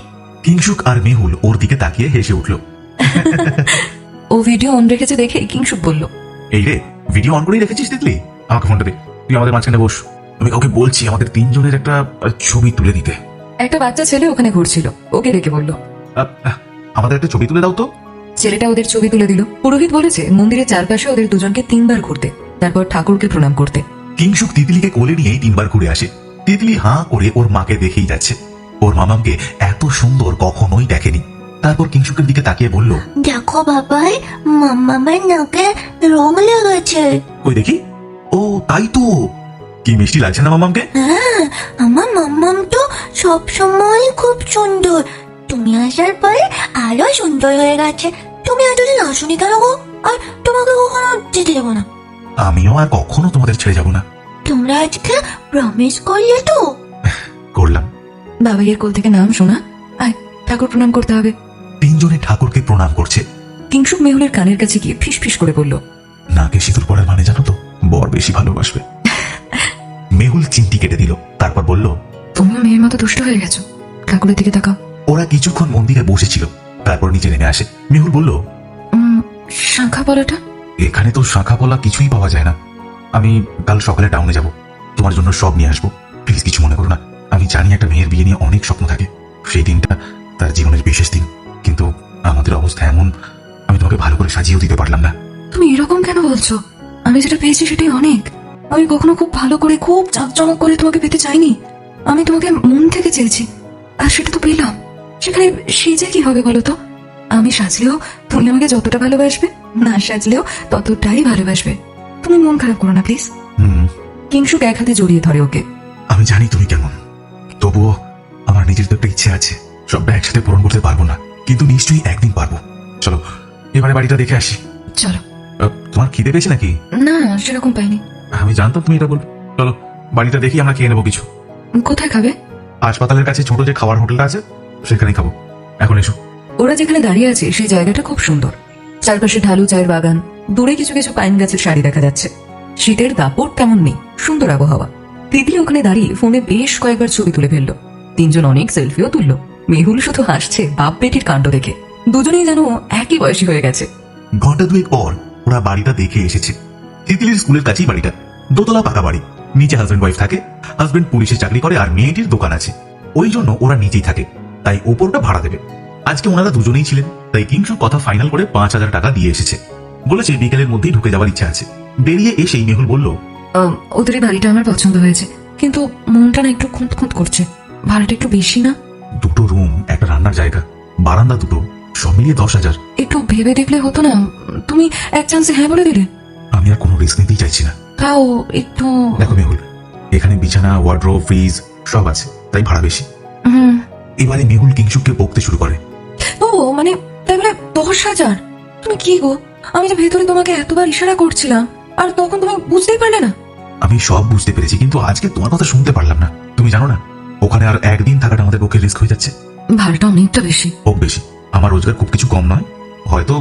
S2: কিংশুক আর মেহুল ওর দিকে তাকিয়ে হেসে উঠলো।
S4: ও ভিডিও অন রেখেছে দেখে কিংশুক বলল,
S2: এই রে, ভিডিও অন করেই রেখেছিস তিতলি? আমাকে ফোনটা দে, তুই আমাদের মাঝখানে বস। আমি কাউকে বলছি আমাদের তিনজনের একটা ছবি তুলে দিতে।
S4: একটা বাচ্চা ছেলে ওখানে ঘুরছিল, ওকে ডেকে বলল,
S2: আমাদের একটা ছবি তুলে দাও তো।
S4: ছেলেটা ওদের ছবি তুলে দিল। পুরোহিত বলেছে মন্দিরের চারপাশে ওদের দুজনকে 3 বার ঘুরতে, তারপর ঠাকুরকে প্রণাম করতে।
S2: কিংশুক তিতলিকে কোলে নিয়েই 3 বার ঘুরে আসে। তিতলি হাঁ করে ওর মাকে দেখেই যাচ্ছে। ওর মামামকে এত সুন্দর কখনোই দেখেনি। তারপর কিংশুকের দিকে তাকিয়ে বলল,
S3: দেখো বাবাই, মাম্মামার নাকে রং লেগেছে।
S2: ওই দেখি। ও তাই তো, কি মিষ্টি লাগছে না মামামকে?
S3: হ্যাঁ, আমার মাম্মাম তো সবসময় খুব সুন্দর, তুমি আসার পরে আরো সুন্দর হয়ে গেছে। তুমি এতদিন আসুনি কেন গো? আর তোমাকে কখনো যেতে দেবো না।
S2: আমিও আর কখনো তোমাদের ছেড়ে যাব না।
S3: তোমরা আজকে প্রমিস করলে তো?
S2: করলাম।
S4: বাবাইয়ের কোল থেকে নাম শোনা, ঠাকুর প্রণাম করতে হবে।
S2: তিনজনে ঠাকুরকে প্রণাম করছে।
S4: কিংশুক মেহুলের কানের কাছে গিয়ে ফিস ফিস করে বলল,
S2: নাকে সিঁদুর পড়ার মানে জানো তো, বর বেশি ভালোবাসবে। মেহুল চিমটি কেটে দিল, তারপর বলল,
S4: তুমিও মেয়ের মতো দুষ্ট হয়ে গেছো, ঠাকুরের দিকে তাকাও।
S2: ওরা কিছুক্ষণ মন্দিরে বসেছিল, তারপর নিচে নেমে আসে। মেহুল বলল,
S4: শাঁখা পলাটা?
S2: এখানে তো শাখা পলা কিছুই পাওয়া যায় না। আমি কাল সকালে টাউনে যাব, তোমার জন্য সব নিয়ে আসবো। প্লিজ কিছু মনে করো না। আমি জানি একটা মেয়ের বিয়ে নিয়ে অনেক স্বপ্ন থাকে, সেই দিনটা তার জীবনের বিশেষ দিন, কিন্তু আমাদের অবস্থা এমন, আমি তোমাকে ভালো করে সাজিয়েও দিতে পারলাম না।
S4: তুমি এরকম কেন বলছো? আমি যেটা পেয়েছি সেটাই অনেক। আমি কখনো খুব ভালো করে, খুব চাকচমক করে তোমাকে পেতে চাইনি। আমি তোমাকে মন থেকে চেয়েছি, আর সেটা তো পেলাম। সেখানে সেজে কি হবে বলো তো? আমি সাজলেও তুমি আমাকে যতটা ভালোবাসবে, না সাজলেও ততটাই ভালোবাসবে। তুমি মন খারাপ করো না প্লিজ। কিংশুক এক হাতে জড়িয়ে ধরে ওকে।
S2: আমি জানি তুমি কেমন, তবুও আমার নিজের তো একটা ইচ্ছে আছে। সবটা একসাথে পূরণ করতে পারবো না, কিন্তু নিশ্চয়ই একদিন পারবো। চলো এবারে বাড়িটা দেখে আসি।
S4: চলো।
S2: তোমার খিদে পেয়েছে নাকি?
S4: না, সেরকম পাইনি।
S2: আমি জানতাম তুমি এটা বলবে। চলো বাড়িটা দেখি, আমরা খেয়ে নেবো কিছু।
S4: কোথায় খাবে?
S2: হাসপাতালের কাছে ছোট যে খাবার হোটেলটা আছে, সেখানেই খাবো। এখন এসো।
S4: ওরা যেখানে দাঁড়িয়ে আছে সেই জায়গাটা খুব সুন্দর। চারপাশে ঢালু চায়ের বাগান, দূরে কিছু কিছু পাইন গাছের সারি দেখা যাচ্ছে। শীতের দাপট তেমন নেই, সুন্দর আবহাওয়া। তিতলি ওখানে দাঁড়িয়ে ফোনে বেশ কয়েকবার ছবি তুলে ফেললো। তিনজন অনেক সেলফিও তুললো। মেহুল শুধু হাসছে বাপ বেটির কাণ্ড দেখে। দুজনেই যেন একই বয়সী হয়ে গেছে।
S2: ঘন্টা দুয়েক পর ওরা বাড়িটা দেখে এসেছে। তিতলির স্কুলের কাছেই বাড়িটা, দোতলা পাকা বাড়ি। নিচে হাজবেন্ড ওয়াইফ থাকে। হাজবেন্ড পুলিশে চাকরি করে আর মেয়েটির দোকান আছে, ওই জন্য ওরা নিচেই থাকে, তাই ওপরটা ভাড়া দেবে। আজকে ওনারা দুজনেই ছিলেন, তাই কিংশুক কথা ফাইনাল করে 5,000 টাকা দিয়ে এসেছে। বলেছে বিকেলের মধ্যেই ঢুকে যাওয়ার ইচ্ছা আছে। বেরিয়ে এসেই মেহুল বলল,
S4: ওদের এই বাড়িটা আমার পছন্দ হয়েছে, কিন্তু মনটা না একটু খুঁত খুঁত করছে। ভাড়াটা একটু বেশি না?
S2: দুটো রুম, একটা রান্নার জায়গা, বারান্দা দুটো, সব মিলিয়ে 10,000।
S4: একটু ভেবে দেখলে হতো না? তুমি এক চান্সে হ্যাঁ বলে দিলে।
S2: আমি আর কোনো রিস্ক নিতেই চাইছি না।
S4: তাও একটু।
S2: দেখো মেহুল, এখানে বিছানা, ওয়ার্ড্রোব, ফ্রিজ সব আছে, তাই ভাড়া বেশি। এবারে মেহুল কিংশুককে বকতে শুরু করে।
S4: ও মানে, তাই বলে 10,000? তুমি কি গো, আমি যে ভেতরে তোমাকে এতবার ইশারা করছিলাম, আর তখন তুমি বুঝতেই পারলে না?
S2: আমি সব বুঝতে পেরেছি, কিন্তু আজকে তোমার কথা শুনতে পারলাম না। তুমি জানো না, ওখানে আর একদিন থাকাটা আমাদের পক্ষে রিস্ক হয়ে যাচ্ছে।
S4: ভাড়াটা অনেকটা বেশি।
S2: খুব বেশি। আমার রোজগার খুব কিছু কম নয়, হয়তো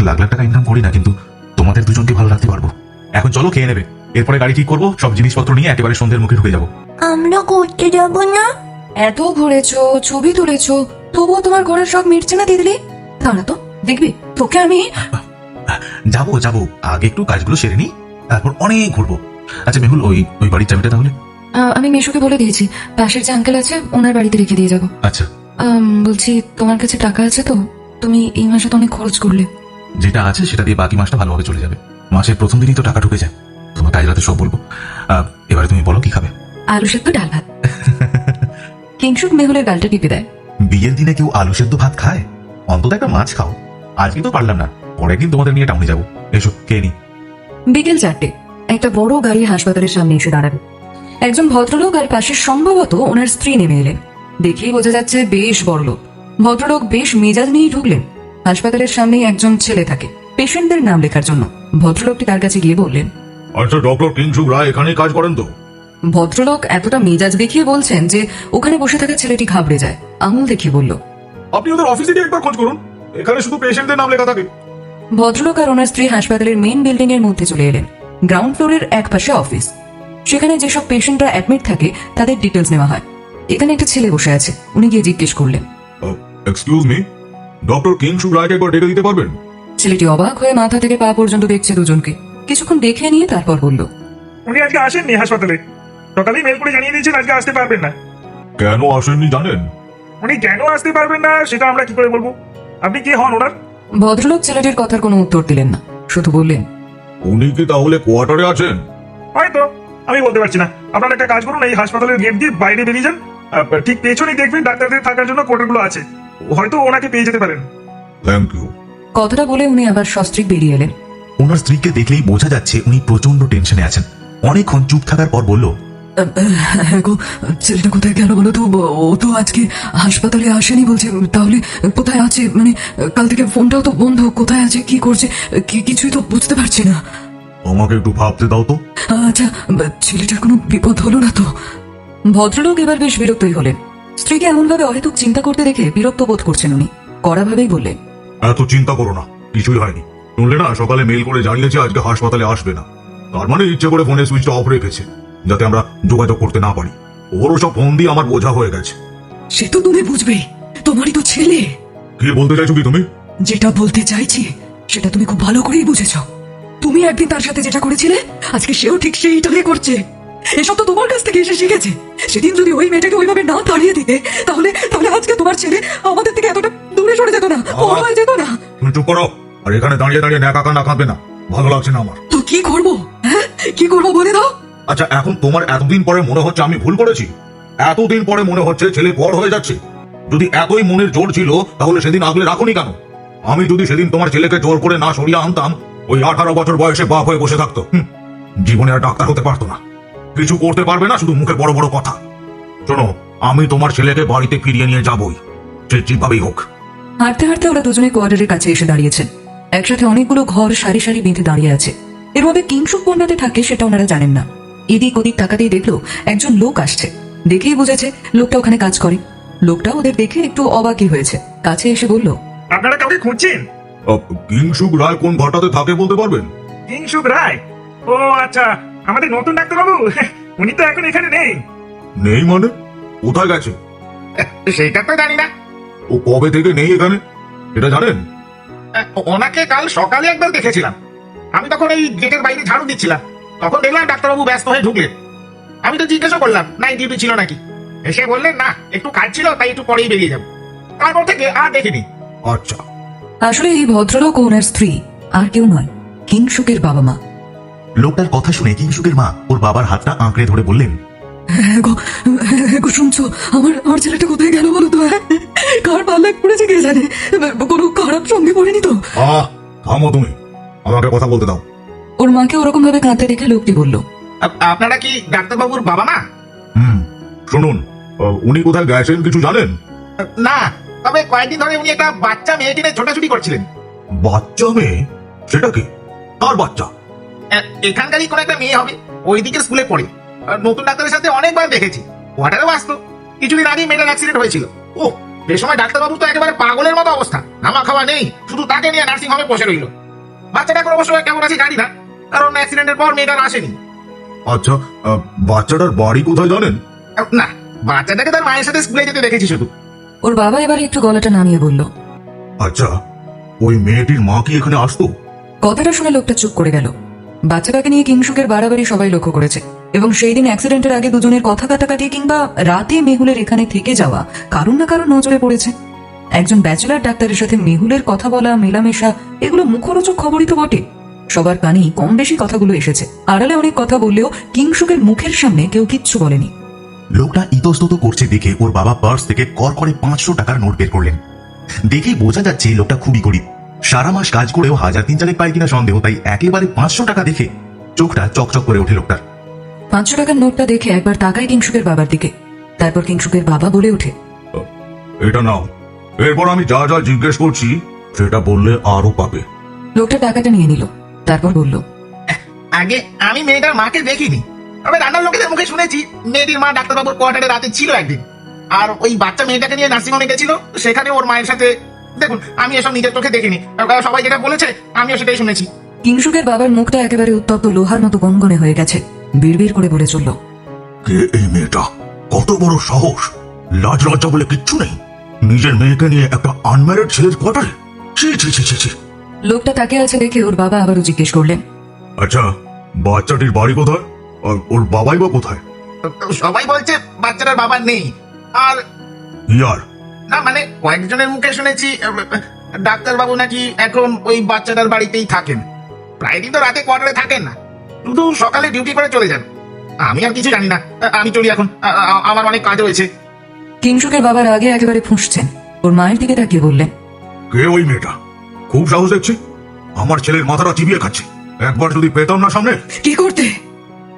S2: লাখ লাখ টাকা ইনকাম করি না, কিন্তু তোমাদের দুজনকে ভালো রাখতে পারবো। এখন চলো খেয়ে নেবে, এরপরে গাড়ি ঠিক করবো, সব জিনিসপত্র নিয়ে একেবারে সন্ধ্যের মুখে ঢুকে যাবো।
S3: আমরা ঘুরতে যাবো না?
S4: এত ঘুরেছো, ছবি তুলেছো, তবুও তোমার ঘোরার শখ মিটছে না দিদি? দাঁড়া তো, দেখবি তোকে আমি।
S2: যাবো যাবো, আগে একটু কাজগুলো সেরে নি, তারপর অনেক ঘুরবো। আচ্ছা মেহুল, ওই বাড়ির চাবিটা তাহলে?
S4: আমি মেশুকে বলে দিয়েছি, পাশের যে আঙ্কেল আছে ওনার বাড়িতে রেখে দিয়ে যাবো।
S2: আচ্ছা।
S4: বলছি, তোমার কাছে টাকা আছে তো? তুমি এই মাসে তো অনেক খরচ করলে।
S2: যেটা আছে সেটা দিয়ে বাকি মাসটা ভালোভাবে চলে যাবে। মাসের প্রথম দিনই তো টাকা ঢুকে যায়। তোমাকে আজ রাতে সব বলবো। এবারে তুমি বলো কি খাবে?
S4: আলু সেদ্ধ, ডাল ভাত। কিংশুক মেহুলের গালটা টিপে দেয়।
S2: বিয়ের দিনে কেউ আলু সেদ্ধ ভাত খায়? অন্তত একটা মাছ খাও। আজকে তো পারলাম না, পরের দিন তোমাদের নিয়ে টাউনে যাবো। এসো খেয়ে নি।
S4: বিকেল 4টে একটা বড় গাড়ি হাসপাতালের সামনে এসে দাঁড়াবে। একজন ভদ্রলোক আর পাশে সম্ভবত ওনার স্ত্রী নেমে এলেন। দেখেই বোঝা যাচ্ছে বেশ বড় লোক। ভদ্রলোক বেশ মেজাজ নিয়েই ঢুকলেন। হাসপাতালের সামনে একজন ছেলে থাকে পেশেন্টদের নাম লেখার জন্য। ভদ্রলোকটি তার কাছে গিয়ে বললেন,
S6: আচ্ছা, ডক্টর কিংশুক রায় এখানেই কাজ করেন তো?
S4: ভদ্রলোক এতটা মেজাজ দেখিয়ে বলছেন যে ওখানে বসে থাকা ছেলেটি ঘাবড়ে যায়। আঙুল দেখিয়ে বলল,
S5: আপনি ওদের অফিসে গিয়ে একবার খোঁজ করুন, এখানে শুধু পেশেন্টদের নাম লেখা থাকে।
S4: ভদ্রলোক আর ওনার স্ত্রী হাসপাতালের মেইন বিল্ডিং এর মধ্যে চলে এলেন। গ্রাউন্ড ফ্লোরের এক পাশে অফিস, সেখানে যেসব পেশেন্টরা অ্যাডমিট থাকে তাদের ডিটেলস নেওয়া হয়। এখানে একটা ছেলে বসে আছে, উনি গিয়ে জিজ্ঞেস করলেন,
S5: এক্সকিউজ মি, ডক্টর কিংশুক রায়কে একবার ডেকে দিতে পারবেন?
S4: ছেলেটি অবাক হয়ে মাথা থেকে পা পর্যন্ত দেখছে দুজনকে। কিছুক্ষণ দেখে নিয়ে তারপর বলল,
S5: উনি আজকে আসেননি হাসপাতালে, সকালেই মেল করে জানিয়ে দিয়েছেন আজকে আসতে পারবেন না।
S6: কেন আসেননি জানেন?
S5: উনি কেন আসতে পারবেন না সেটা আমরা কি করে বলবো? আপনি কে হন ওনার?
S4: ভদ্রলোক ছেলেটির কথার কোনো উত্তর দিলেন না, শুধু বললেন,
S6: উনি কি তাহলে কোয়ার্টারে আছেন?
S5: হয়তো, আমি বলতে পারছি না। আপনারা একটা কাজ করুন, এই হাসপাতালের গেট দিয়ে বাইরে বেরিয়ে যান, ঠিক পেছনেই দেখবেন ডাক্তারদের থাকার জন্য কোয়ার্টারগুলো আছে, হয়তো ওনাকে পেয়ে যেতে পারেন।
S6: Thank you.
S4: কথাটা বলে উনি আবার সস্ত্রীক বেরিয়ে এলেন।
S2: ওনার স্ত্রীকে দেখলেই বোঝা যাচ্ছে উনি প্রচন্ড টেনশনে আছেন। অনেকক্ষণ চুপ থাকার পর বলল,
S4: হ্যাঁ গো, ছেলেটা কোথায় গেল বলো তো? ও তো আজকে হাসপাতালে আসেনি বলছে। তাহলে কোথায় আছে? মানে কাল থেকে ফোনটাও তো বন্ধ। কোথায় আছে, কি করছে, কিছুই তো বুঝতে পারছি না।
S6: আমাকে একটু ভাবতে দাও তো।
S4: আচ্ছা, ছেলেটার কোনো বিপদ হলো না তো? ভদ্রলোক এবার বেশ বিরক্তই হলেন। স্ত্রীকে এমনভাবে অহেতুক চিন্তা করতে দেখে বিরক্ত বোধ করছেন উনি। কড়াভাবেই বললেন,
S7: এত চিন্তা করো না, কিছুই হয়নি। শুনলে না, সকালে মেল করে জানিয়েছে আজকে হাসপাতালে আসবে না। তার মানে ইচ্ছে করে ফোনের সুইচটা অফ রেখেছে, যাতে আমরা যোগাযোগ করতে না পারি। ওরও সব ফোন দিয়ে আমার বোঝা হয়ে গেছে।
S4: সে তো তুমি বুঝবে, তোমারই তো ছেলে।
S7: কি বলতে চাইছো কি তুমি?
S4: যেটা বলতে চাইছি সেটা তুমি খুব ভালো করেই বুঝেছ। তুমি একদিন তার সাথে যেটা করেছিলে, আজকে সেও ঠিক সেইটাই করছে। এসব তো তোমার কাছ থেকে এসে শিখেছে। সেদিন যদি ওই মেয়েটাকে ওইভাবে না তাড়িয়ে দিতে, তাহলে তাহলে আজকে তোমার ছেলে আমাদের থেকে এতটা দূরে সরে যেত না, বড় হয়ে যেত না।
S7: তুমি চুপ করো, আর এখানে দাঁড়িয়ে দাঁড়িয়ে ন্যাকা কান্না কাঁদবে না, ভালো লাগছে না আমার।
S4: তো কি করবো? হ্যাঁ, কি করবো বলে দাও।
S7: আচ্ছা, এখন তোমার এতদিন পরে মনে হচ্ছে আমি ভুল করেছি? এতদিন পরে মনে হচ্ছে ছেলে বড় হয়ে যাচ্ছে? যদি এতই মনের জোর ছিল, তাহলে সেদিন আগলে রাখোনি কেন? আমি যদি সেদিন তোমার ছেলেকে জোর করে না সরিয়ে আনতাম, ওই 18 বছর বয়সে বাপ হয়ে বসে থাকতো। জীবনে আর ডাক্তার হতে পারতো না, কিছু করতে পারবে না, শুধু মুখে বড় বড় কথা। শোনো, আমি তোমার ছেলেকে বাড়িতে ফিরিয়ে নিয়ে যাবই, সে যেভাবেই হোক।
S4: হাঁটতে হাঁটতে ওরা দুজনে কোয়ার্টারের কাছে এসে দাঁড়িয়েছেন। একসাথে অনেকগুলো ঘর সারি সারি বেঁধে দাঁড়িয়ে আছে। এভাবে কিংসুক বন্যাতে থাকে সেটা ওনারা জানেন না। এদিক ওদিক তাকাতেই দেখলো একজন লোক আসছে। দেখেই বুঝেছে লোকটা ওখানে কাজ করে। লোকটা ওদের দেখে একটু অবাকই হয়েছে, কাছে এসে বলল,
S5: আপনারা কাউকে খুঁজছেন?
S7: কিংসুক রায় কোন ঘরটাতে থাকে বলতে পারবেন?
S5: কিংসুক রায়? ও আচ্ছা, আমাদের নতুন ডাক্তারবাবু। উনি তো এখন এখানে নেই।
S7: নেই মানে? কোথায় গেছে?
S8: সেটা তো জানি না।
S7: ও কবে থেকে নেই এখানে, এটা জানেন?
S8: ওনাকে কাল সকালে একবার দেখেছিলাম। আমি তখন এই গেটের বাইরে ঝাড়ু দিচ্ছিলাম, তখন দেখলাম ডাক্তারবাবু ব্যস্ত হয়ে ঢুকলেন। আমি তো জিজ্ঞাসা করলাম নাইট ডিউটি ছিল নাকি। এসে বললেন না, একটু কাজ ছিল, তাই একটু পরেই বেরিয়ে যাবো। তারপর থেকে আর দেখিনি।
S7: আচ্ছা,
S4: আসলে এই ভদ্রলোক ওনার স্ত্রী, আর কেউ নয়, কিংসুকের বাবা মা।
S2: লোকটার কথা শুনে কিংসুকের মা ওর বাবার হাতটা আঁকড়ে ধরে বললেন,
S4: হ্যাঁ গো, শুনছো? আমার ছেলেটা কোথায় গেল বলো তো? কার পাল্লায় পড়েছে কে জানে, কোনো খারাপ সঙ্গে পড়েনি তো?
S7: থামো তুমি, আমাকে কথা বলতে দাও।
S4: ওর মাকে ওরকম ভাবে কাঁদতে দেখে লোকটি বলল,
S8: আপনারা কি ডাক্তারবাবুর বাবা মা?
S7: শুনুন, উনি কোথায় গেছেন কিছু জানেন?
S8: না, তবে কয়েকদিন ধরে উনি একটা বাচ্চা মেয়েটি নিয়ে ছোটাছুটি করছিলেন।
S7: বাচ্চা মেয়ে? সেটা কি? তার বাচ্চা?
S8: এখানকারই কোন একটা মেয়ে হবে, ওই দিকের স্কুলে পড়ে। নতুন ডাক্তারের সাথে অনেকবার দেখেছি, কোয়ার্টারে আসতো। কিছুদিন আগেই মেয়েটার অ্যাক্সিডেন্ট হয়েছিল। ও, সে সময় ডাক্তারবাবু তো একেবারে পাগলের মতো অবস্থা, নামা খাওয়া নেই, শুধু তাকে নিয়ে নার্সিং হোমে বসে রইল। বাচ্চাটা এখন অবশ্য কেমন আছে জানি না, কারণ অ্যাক্সিডেন্টের পর মেয়েটার আসেনি।
S7: আচ্ছা, বাচ্চাটার বাড়ি কোথায় জানেন?
S8: না, বাচ্চাটাকে তার মায়ের সাথে স্কুলে যেতে দেখেছি শুধু।
S4: ওর বাবা এবারে একটু গলাটা নামিয়ে বলল,
S7: আচ্ছা, ওই মেয়েটির মা কি এখানে আসতো?
S4: কথাটা শুনে লোকটা চুপ করে গেল। বাচ্চাটাকে নিয়ে কিংসুকের বাড়াবাড়ি সবাই লক্ষ্য করেছে, এবং সেই দিন অ্যাক্সিডেন্টের আগে দুজনের কথা কাটাকাটি কিংবা রাতে মেহুলের এখানে থেকে যাওয়া কারণ না কারণ নজরে পড়েছে। একজন ব্যাচেলার ডাক্তারের সাথে মেহুলের কথা বলা, মেলামেশা, এগুলো মুখরোচক খবরই তো বটে। সবার কানেই কম বেশি কথাগুলো এসেছে। আড়ালে অনেক কথা বললেও কিংসুকের মুখের সামনে কেউ কিচ্ছু বলেনি।
S2: লোকটা ইতস্তত করছে দেখে ওর বাবা পার্স থেকে কর করে 500 টাকার নোট বের করলেন। দেখেই বোঝা যাচ্ছে লোকটা খুবই গরিব। সারা মাস কাজ করেও 1000-3000 পায় কিনা সন্দেহ, তাই একেবারে 500 টাকা দেখে চোখটা চকচক করে ওঠে লোকটার।
S4: 500 টাকার নোটটা দেখে একবার তাকায় কিংসুকের বাবার দিকে। তারপর কিংসুকের বাবা বলে ওঠে,
S7: এটা নাও, এরপর আমি যা যা জিজ্ঞেস করছি সেটা বললে আরো পাবে।
S4: লোকটা টাকাটা নিয়ে নিল, তারপর বলল,
S8: আগে আমি মেয়েটার মাকে দেখিনি, তবে রান্নার লোকেদের মুখে শুনেছি মেয়েটির মা ডাক্তারবাবুর কোয়ার্টারে রাতে ছিল একদিন। আর ওই বাচ্চা মেয়েটাকে নিয়ে নার্সিং হোমে গেছিল, সেখানে ওর মায়ের সাথে। দেখুন, আমি এসব নিজের চোখে দেখিনি, সবাই যেটা বলেছে আমিও সেটাই শুনেছি।
S4: কিংসুকের বাবার মুখটা একেবারে উত্তপ্ত লোহার মতো গনগনে হয়ে গেছে। বিড়বিড় করে বলে চলল,
S7: কে এই মেয়েটা? কত বড় সাহস! লাজ লজ্জা বলে কিচ্ছু নেই, নিজের মেয়েকে নিয়ে একটা আনম্যারিড ছেলের কোয়ার্টারে! ছি ছি ছি ছি ছি।
S4: লোকটা তাকে আছে দেখে ওর বাবা আবারও জিজ্ঞেস করলেন,
S7: আচ্ছা, বাচ্চাটির বাড়ি কোথায়? আর ওর বাবাই বা কোথায়?
S8: সবাই বলছে বাচ্চাটার বাবা নেই। আর
S7: ইয়ার
S8: না, মানে কয়েকজনের মুখে শুনেছি ডাক্তারবাবু নাকি এখন ওই বাচ্চাটার বাড়িতেই থাকেন। প্রায় দিন তো রাতে কোয়ার্টারে থাকেন না, শুধু সকালে ডিউটি করে চলে যান। আমি আর কিছু জানি না, আমি চলি এখন, আমার অনেক কাজ রয়েছে।
S4: কিংসুকের বাবার আগে একেবারে ফুঁসছেন। ওর মায়ের দিকে তাকিয়ে বললেন,
S7: কে ওই মেয়েটা? খুব সাহস দেখছি, আমার ছেলের মাথাটা চিবিয়ে খাচ্ছে। একবার যদি পেতাম না সামনে।
S4: কি করতে?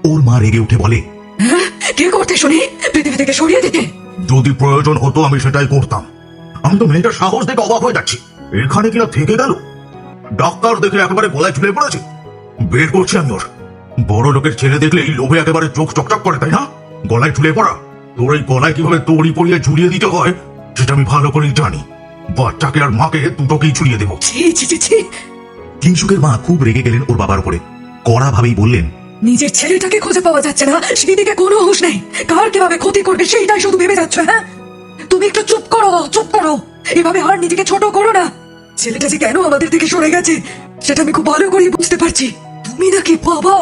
S2: ওর মা রেগে উঠে বলে,
S4: কি করতে শুনি? পৃথিবী থেকে সরিয়ে দিতে?
S7: যদি প্রয়োজন হতো আমি সেটাই করতাম। আমি তো মেয়েটার সাহস দেখে অবাক হয়ে যাচ্ছি, এখানে কিনা থেকে গেল। ডাক্তার দেখে একেবারে গলায় ঝুলে পড়েছে। বের করছি আমি ওর। বড় লোকের ছেলে দেখলে এই লোভে একেবারে চোখ চকচক করে, তাই না? গলায় ঝুলে পড়া। তোর এই গলায় কিভাবে দড়ি পরিয়ে ঝুলিয়ে দিতে হয় সেটা আমি ভালো করেই জানি। বাচ্চাকে আর মাকে দুটোকেই ঝুলিয়ে দেবো।
S4: ছি ছি ছি ছি।
S2: কিংসুকের মা খুব রেগে গেলেন ওর বাবার উপরে। কড়া ভাবেই বললেন,
S4: নিজের ছেলেটাকে খুঁজে পাওয়া যাচ্ছে না, সেদিকে কোনো হুঁশ নেই। কার কিভাবে ক্ষতি করবে সেইটাই শুধু ভেবে যাচ্ছ। হ্যাঁ, তুমি একটু চুপ করো, চুপ করো। এভাবে আর নিজেকে ছোট করো না। ছেলেটা যে কেন আমাদের থেকে সরে গেছে সেটা আমি খুব ভালো করেই বুঝতে পারছি। তুমি নাকি বাবা,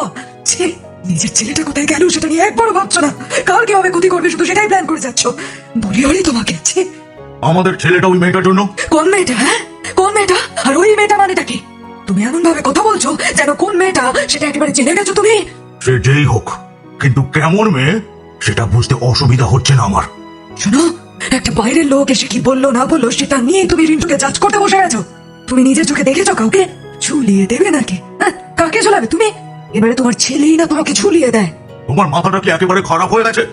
S4: ছি, নিজের ছেলেটা কোথায় গেল সেটা নিয়ে একবারও ভাবছো না। কার কিভাবে ক্ষতি করবে শুধু সেটাই প্ল্যান করে যাচ্ছ। বলি হলি তোমাকে, ছি।
S7: আমাদের ছেলেটা ওই মেয়েটার জন্য।
S4: কোন মেয়েটা? হ্যাঁ, কোন মেয়েটা? আর ওই মেয়েটা মানেটা কি? তুমি এমন ভাবে কথা বলছো যেন কোন মেয়েটা সেটা একেবারে জেনে গেছো তুমি।
S7: সে যেই হোক, কিন্তু কেমন মেয়ে সেটা বুঝতে অসুবিধা হচ্ছে না আমার।
S4: শোনো, একটা বাইরের লোক এসে কি বললো না বললো সেটা নিয়ে তুমি রিন্টুকে জাজ করতে বসে গেছো। তুমি নিজের চোখে দেখেছো কাউকে ঝুলিয়ে দেবে নাকি? হ্যাঁ, কাকে ঝুলাবে তুমি? এবারে তোমার ছেলেই না তোমাকে ঝুলিয়ে দেয়।
S7: তোমার মাথাটা কি একেবারে খারাপ হয়ে গেছে?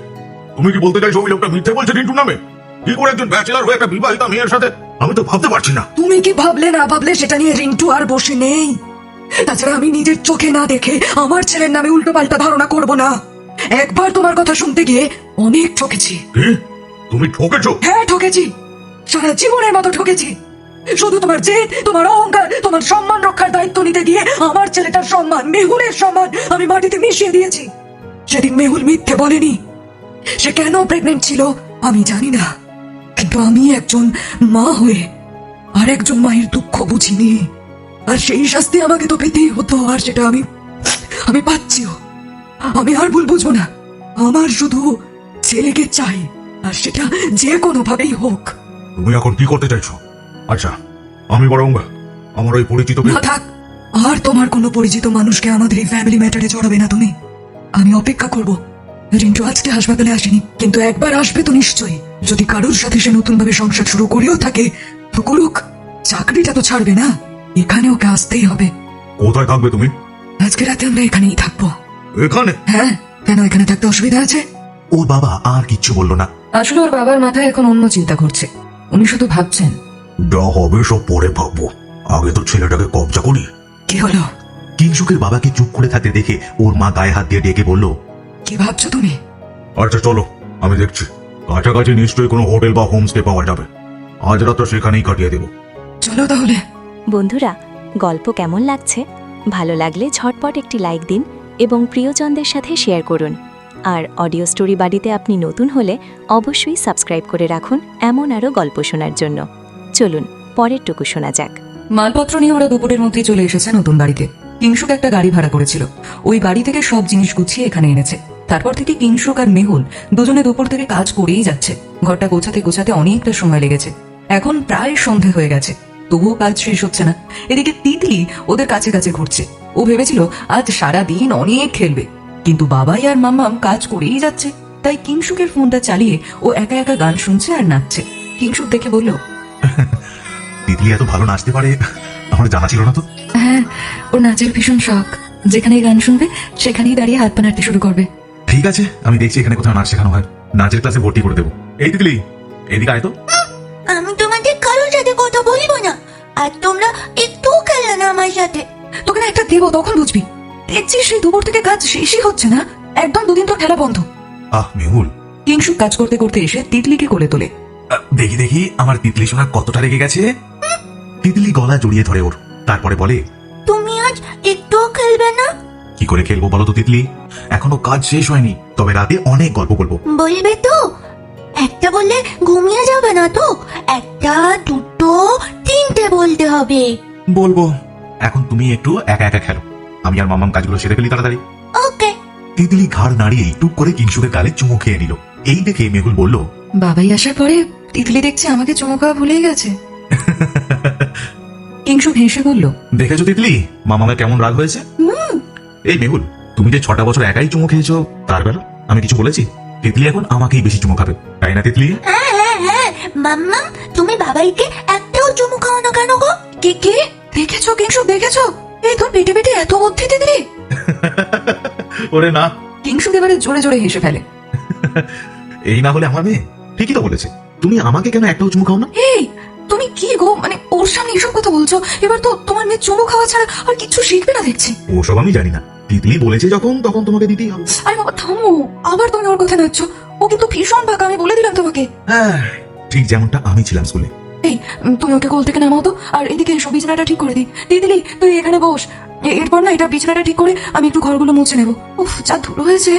S7: তুমি কি বলতে চাইছো ওই লোকটা মিথ্যে বলছে রিন্টু নামে? কি করে একজন ব্যাচেলার হয়ে একটা বিবাহিতা মেয়ের সাথে? আমি তো ভাবতে পারছি না।
S4: তুমি কি ভাবলে না ভাবলে সেটা নিয়ে রিন্টু আর বসে নেই। তাছাড়া আমি নিজের চোখে না দেখে আমার ছেলের নামে উল্টো পাল্টা ধারণা করব না। একবার তোমার কথা শুনতে গিয়ে অনেক ঠকেছি।
S7: কি? তুমি ঠকেছো?
S4: হ্যাঁ, ঠকেছি, সারা জীবনের মতো ঠকেছি। শুধু তোমার জেদ, তোমার অহংকার, তোমার সম্মান রক্ষার দায়িত্ব নিতে গিয়ে আমার ছেলেটার সম্মান, মেহুলের সম্মান আমি মাটিতে মিশিয়ে দিয়েছি। সেদিন মেহুল মিথ্যে বলেনি। সে কেন প্রেগনেন্ট ছিল আমি জানি না, কিন্তু আমি একজন মা হয়ে আর একজন মায়ের দুঃখ বুঝিনি। আর সেই শাস্তি আমাকে তো পেতেই হতো, আর সেটা আমি পাচ্ছিও। আমি আর ভুল বুঝবো না। আমার শুধু ছেলেকে চাই, আর সেটা যে কোনো ভাবেই হোক।
S7: তুমি এখন কি করতে চাইছো? আচ্ছা, আমি বরং আমার ওই পরিচিত
S4: না থাক, আর তোমার কোনো পরিচিত মানুষকে আমাদের এই ফ্যামিলি ম্যাটারে জড়াবে না তুমি। আমি অপেক্ষা করব। রিন্টু আজকে হাসপাতালে আসেনি, কিন্তু একবার আসবে তো নিশ্চয়ই। যদি কারোর সাথে সে নতুন ভাবে সংসার শুরু করেও থাকে তো করুক, চাকরিটা তো ছাড়বে না। এখানে ওকে আসতেই হবে।
S7: কোথায় থাকবে তুমি?
S4: আজকে রাতে আমরা এখানেই থাকবো।
S7: এখানে?
S4: হ্যাঁ, কেন এখানে থাকতে অসুবিধা আছে?
S2: ওর বাবা আর কিচ্ছু বলল না।
S4: আসলে ওর বাবার মাথায় এখন অন্য চিন্তা করছে। উনি শুধু ভাবছেন
S7: যা হবে সব পরে ভাববো, আগে তো ছেলেটাকে কবজা করি।
S4: কি হলো?
S2: কিংসুকের বাবাকে চুপ করে থাকতে দেখে ওর মা গায়ে হাত দিয়ে ডেকে বলল,
S4: কি ভাবছো তুমি?
S7: আচ্ছা চলো, আমি দেখছি। কাছাকাছি নিশ্চয়ই কোনো হোটেল বা হোমস্টে পাওয়া যাবে। আজ রাতটা সেখানেই কাটিয়ে দেবো।
S4: চলো তাহলে।
S1: বন্ধুরা, গল্প কেমন লাগছে? ভালো লাগলে ঝটপট একটি লাইক দিন এবং প্রিয়জনদের সাথে শেয়ার করুন। আর অডিও স্টোরি বাড়িতে আপনি নতুন হলে অবশ্যই সাবস্ক্রাইব করে রাখুন এমন আরও গল্প শোনার জন্য। চলুন পরের টুকু শোনা যাক।
S4: মালপত্র নিয়ে ওরা দুপুরের মধ্যেই চলে এসেছে নতুন বাড়িতে। কিংশুক একটা গাড়ি ভাড়া করেছিল, ওই বাড়ি থেকে সব জিনিস গুছিয়ে এখানে এনেছে। তারপর থেকে কিংশুক আর মেহুল দুজনে দুপুর থেকে কাজ করেই যাচ্ছে। ঘরটা গোছাতে গোছাতে অনেকটা সময় লেগেছে। এখন প্রায় সন্ধে হয়ে গেছে, তবুও কাজ শেষ হচ্ছে না। এদিকে তিতলি ওদের কাছে কাছে ঘুরছে। ও ভেবেছিল আজ সারা দিন অনেক খেলবে, কিন্তু বাবাই আর মাম্মাম কাজ করেই যাচ্ছে। তাই কিংশুকের ফোনটা চালিয়ে ও একা একা গান শুনছে আর নাচছে। কিংশুক দেখে বলল,
S2: তিতলি এত ভালো নাচতে পারে আমার জানা ছিল না তো।
S4: হ্যাঁ, ওর নাচের ভীষণ শখ। যেখানেই গান শুনবে সেখানেই দাঁড়িয়ে হাত পা নাড়তে শুরু করবে।
S2: ঠিক আছে, আমি দেখছি এখানে কোথাও নাচ শেখানো হয়, নাচের ক্লাসে ভর্তি করে দেবো। এই তিতলি, এদিকে আয় তো।
S3: আমি তোমাদের কারোর সাথে কথা বলবো না, আর তোমরা একটু খেলো না আমার সাথে।
S4: তোকে না একটা দেবো, তখন বুঝবি। দেখছিস সেই দুপুর থেকে কাজ শেষই হচ্ছে না, একদম দুদিন তোর খেলা বন্ধ।
S2: আহ মেহুল,
S4: কিংশুক কাজ করতে করতে এসে তিতলিকে কোলে তোলে।
S2: দেখি দেখি আমার তিতলি শোনা কতটা রেগে গেছে। তিতলি গলা জড়িয়ে ধরে ওর, তারপরে বলে,
S3: তুমি আজ একটুও খেলবে না?
S2: কি করে খেলবো বলো তো তিতলি, এখনো কাজ শেষ হয়নি, তবে রাতে অনেক গল্প বলবো।
S3: বলবে তো? একটা বললে ঘুমিয়ে যাবে না তো? একটা, দুটো, তিনটে বলতে হবে।
S2: বলবো। এখন তুমি একটু একা একা খেলো, আমি আর মামাম কাজগুলো সেরে ফেলি তাড়াতাড়ি।
S3: ওকে।
S2: তিতলি ঘাড় নাড়িয়েই টুক করে কিংশুকের গালে চুমু খেয়ে নিল। এই দেখে মেহুল বলল,
S4: বাবাই আসার পরে তিতলি দেখছে আমাকে চুমু খাওয়া ভুলেই গেছে। কিংশুক হেসে বলল,
S2: দেখেছো তিতলি মামামের কেমন রাগ হয়েছে? এই মেহুল, তুমি যে 6টা বছর একাই চুমু খেয়েছো, তার বেলা আমি কিছু বলেছি? তিতলি এখন আমাকেই বেশি চুমু খাবে, তাই না তিতলি?
S3: হ্যাঁ হ্যাঁ হ্যাঁ, মাম্মা তুমি বাবাইকে একটাও চুমু খাও না কেন গো?
S4: কে কে? দেখেছো কিংশুক, দেখেছো? এই তোর পেটে পেটে এত বুদ্ধি তিতলি।
S2: ওরে না।
S4: কিংশুক এবারে জোরে জোরে হেসে ফেলে।
S2: এই না হলে আমার মেয়ে ঠিকই তো বলেছে, তুমি আমাকে কেন একটাও চুমু খাও না?
S4: এই তুমি কি গো, মানে ওর সামনে এসব কথা বলছো? এবার তো তোমার মেয়ে চুমু খাওয়া ছাড়া আর কিছু শিখবে না দেখছি।
S2: ওসব আমি জানি না, তিতলি বলেছে যখন তখন তোমাকে দিতেই হবে।
S4: আরে বাবা থামো, আবার তুমি ওর কথা নাচছো। ও কিন্তু ভীষণ ফাঁকা, আমি বলে দিলাম তোমাকে।
S2: হ্যাঁ, ঠিক যেমনটা আমি ছিলাম স্কুলে।
S4: এই তুমি ওকে কোল থেকে নামাও তো, আর এদিকে এসো, বিছানাটা ঠিক করে দিই। দিদি তুই এখানে বস, এরপর না এটা বিছানাটা ঠিক করে আমি একটু ঘরগুলো মুছে নেবো। উফ, যা ধুলো হয়েছে।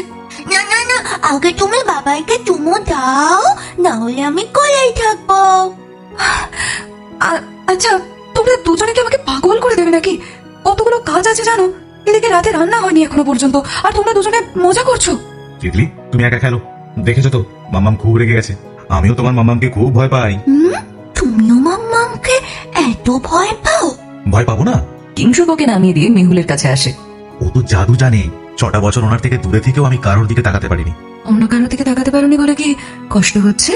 S3: না না না, আগে তুমি বাবাইকে চুমু দাও, না হলে আমি কোলেই থাকবো।
S4: আচ্ছা, তোমরা দুজনে কি আমাকে পাগল করে দেবে নাকি? কতগুলো কাজ আছে জানো, এদিকে রাতে রান্না হয়নি এখনো পর্যন্ত, আর তোমরা দুজনে মজা করছো।
S2: তিতলি, তুমি একা খেলো, দেখেছো তো মাম্মাম খুব রেগে গেছে। আমিও তোমার মাম্মামকে খুব ভয় পাই।
S3: তুমিও মাম্মামকে এত ভয় পাও?
S2: ভয় পাবো না?
S4: কিংশুক ওকে নামিয়ে দিয়ে মেহুলের কাছে আসে।
S2: ও তো জাদু জানে। 6টা বছর ওনার থেকে দূরে থেকেও আমি কারোর দিকে তাকাতে পারিনি।
S4: অন্য কারোর দিকে তাকাতে পারোনি বলে কি কষ্ট হচ্ছে?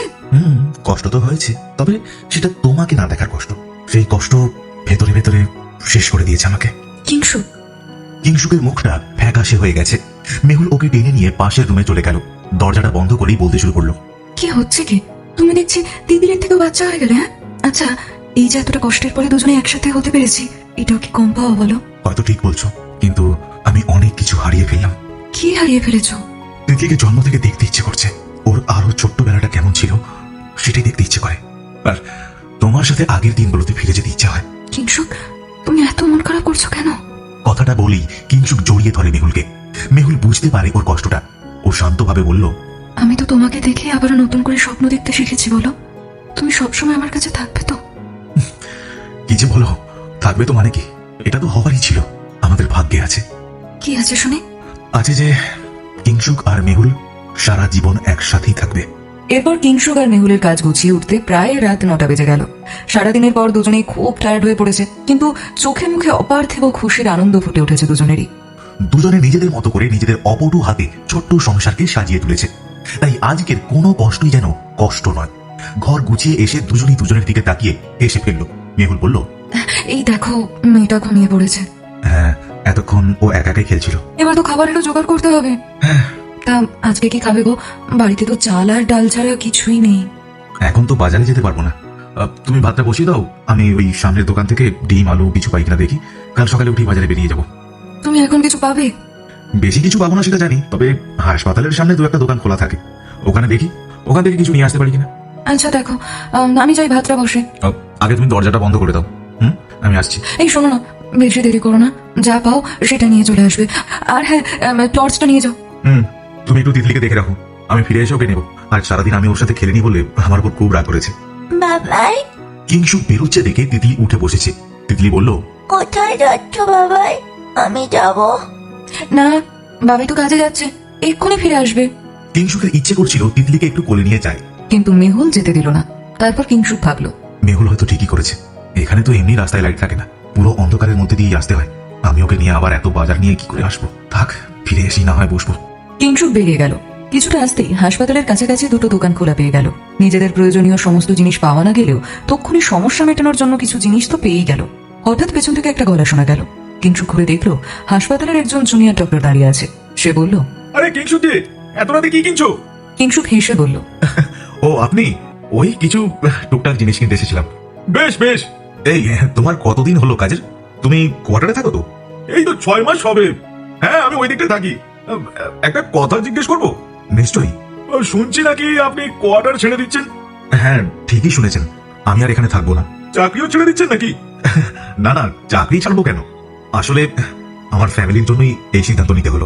S2: কষ্ট তো হয়েছে, তবে সেটা তোমাকে না দেখার কষ্ট। সেই কষ্ট ভেতরে ভেতরে শেষ করে দিয়েছে আমাকে।
S4: কিংশুক,
S2: কিংশুকের মুখটা ফ্যাকাশে হয়ে গেছে। মেহুল ওকে টেনে নিয়ে পাশের রুমে চলে গেল। দরজাটা বন্ধ করেই বলতে শুরু করলো,
S4: কি হচ্ছে কি? তুমি দেখছি দিদির থেকেও বাচ্চা হয়ে গেলে। হ্যাঁ, আচ্ছা, এই যে এতটা কষ্টের পরে দুজনে একসাথে হতে পেরেছি, এটাও কি কম পাওয়া বলো?
S2: হয়তো ঠিক বলছো, কিন্তু আমি অনেক কিছু হারিয়ে ফেললাম।
S4: কি হারিয়ে ফেলেছো?
S2: তিতলিকে জন্ম থেকে দেখতে ইচ্ছে করছে। ওর আরো ছোট্টবেলাটা কেমন ছিল সেটাই দেখতে ইচ্ছে করে। আর তোমার সাথে আগের দিনগুলোতে ফিরে যেতে ইচ্ছে হয়।
S4: কিংশুক, তুমি এত মন খারাপ করছো কেন?
S2: কথাটা বলি কিংশুক জড়িয়ে ধরে মেহুলকে। মেহুল বুঝতে পারে ওর কষ্টটা। ও শান্তভাবে বলল,
S4: আমি তো তোমাকে দেখে আবার নতুন করে স্বপ্ন দেখতে শিখেছি। বলো, তুমি সবসময় আমার কাছে থাকবে তো?
S2: কি যে বলো, থাকবে তো মানে কি? এটা তো হওয়ারই ছিল, আমাদের ভাগ্যে আছে।
S4: কি আছে শুনে?
S2: আছে যে কিংশুক আর মেহুল সারা জীবন একসাথেই থাকবে।
S4: এরপর কিংশুক আর মেহুলের কাজ গুছিয়ে উঠতে প্রায় রাত 9টা বেজে গেল। সারাদিনের পর দুজনেই খুব টায়ার্ড হয়ে পড়েছে, কিন্তু চোখে মুখে অপার্থিব খুশির আনন্দ ফুটে উঠেছে দুজনেরই।
S2: দুজনে নিজেদের মতো করে নিজেদের অপটু হাতে ছোট্ট সংসারকে সাজিয়ে তুলেছে। তাই আজকের কোনো কষ্টই যেন কষ্ট নয়। ঘর গুছিয়ে এসে দুজনেই দুজনের দিকে তাকিয়ে হেসে ফেলল। মেহুল বলল,
S4: এই দেখো, মেয়েটা ঘুমিয়ে পড়েছে।
S2: হ্যাঁ, এতক্ষণ ও একাই খেলছিল।
S4: এবার তো খাবারেরও জোগাড় করতে হবে। তা আজকে কি খাবে গো? বাড়িতে তো চাল আর ডাল ছাড়া কিছুই নেই।
S2: এখন তো বাজারে যেতে পারবো না। তুমি ভাতটা বসিয়ে দাও, আমি ওই সামনের দোকান থেকে ডিম আলু কিছু পাই কিনা দেখি। কাল সকালে উঠি বাজারে বেরিয়ে যাবো।
S4: তুমি এখন কিছু পাবে?
S2: বেশি কিছু পাবো না সেটা জানি, তবে হাসপাতালের সামনে 2-1টা দোকান খোলা থাকে, ওখানে দেখি ওখান থেকে কিছু নিয়ে আসতে পারি কিনা।
S4: আচ্ছা দেখো, আমি যাই ভাতটা বসে।
S2: আগে তুমি দরজাটা বন্ধ করে দাও। আমি আসছি।
S4: এই শোনো না, বেশি দেরি করো না, যা পাও সেটা নিয়ে চলে আসবে। আর হ্যাঁ, টর্চটা নিয়ে যাও।
S2: তুমি একটু তিতলিকে দেখে রাখো, আমি ফিরে এসে ওকে নেবো। আর সারাদিন আমি ওর সাথে খেলেনি বলে আমার উপর খুব রাগ করেছে।
S3: বাবাই,
S2: কিংশুক বেরোচ্ছে দেখে তিতলি উঠে বসেছে। তিতলি বলল,
S3: কোথায় যাচ্ছ বাবাই? আমি যাব
S4: না, বাবাই তো কাজে যাচ্ছে, এক্ষুনি ফিরে আসবে।
S2: কিংশুকের ইচ্ছে করছিল তিতলিকে একটু কোলে নিয়ে যায়,
S4: কিন্তু মেহুল যেতে দিল না। তারপর কিংশুক ভাবলো,
S2: মেহুল হয়তো ঠিকই করেছে। এখানে তো এমনি রাস্তায় লাইট থাকে না, পুরো অন্ধকারের মধ্যে দিয়ে আসতে হয়। আমি ওকে নিয়ে আবার এত বাজার নিয়ে কি করে আসবো? থাক, ফিরে এসে না হয় বসবো।
S4: কিংশুক বেরিয়ে গেল। কিছুটা আসতেই হাসপাতালের কাছাকাছি 2টো দোকান খোলা পেয়ে গেল। নিজেদের প্রয়োজনীয় সমস্ত জিনিস পাওয়া না গেলেও তক্ষুনি সমস্যা মেটানোর জন্য কিছু জিনিস তো পেয়েই গেল। হঠাৎ পেছন থেকে একটা গলা শোনা গেল। কিংশুক ঘুরে দেখলো হাসপাতালের একজন জুনিয়র ডক্টর দাঁড়িয়ে আছে। সে বলল,
S5: আরে কিংশুক যে, এত রাতে কি কিনছো?
S4: কিংশুক হেসে বলল,
S2: ও আপনি? ওই কিছু টুকটাক জিনিস কিনতে এসেছিলাম।
S5: বেশ বেশ।
S2: এই, তোমার কতদিন হলো কাজের? তুমি কোয়ার্টারে থাকো তো?
S5: এই তো 6 মাস হবে। হ্যাঁ, আমি ওই দিকটা থাকি। একটা কথা জিজ্ঞেস করবো?
S2: নিশ্চয়ই।
S5: শুনছি নাকি আপনি কোয়ার্টার ছেড়ে দিচ্ছেন?
S2: হ্যাঁ, ঠিকই শুনেছেন। আমি আর এখানে থাকবো না।
S5: চাকরিও ছেড়ে দিচ্ছেন নাকি?
S2: না না, চাকরি ছাড়বো কেন? আসলে আমার ফ্যামিলির জন্যই এই সিদ্ধান্ত নিতে হলো।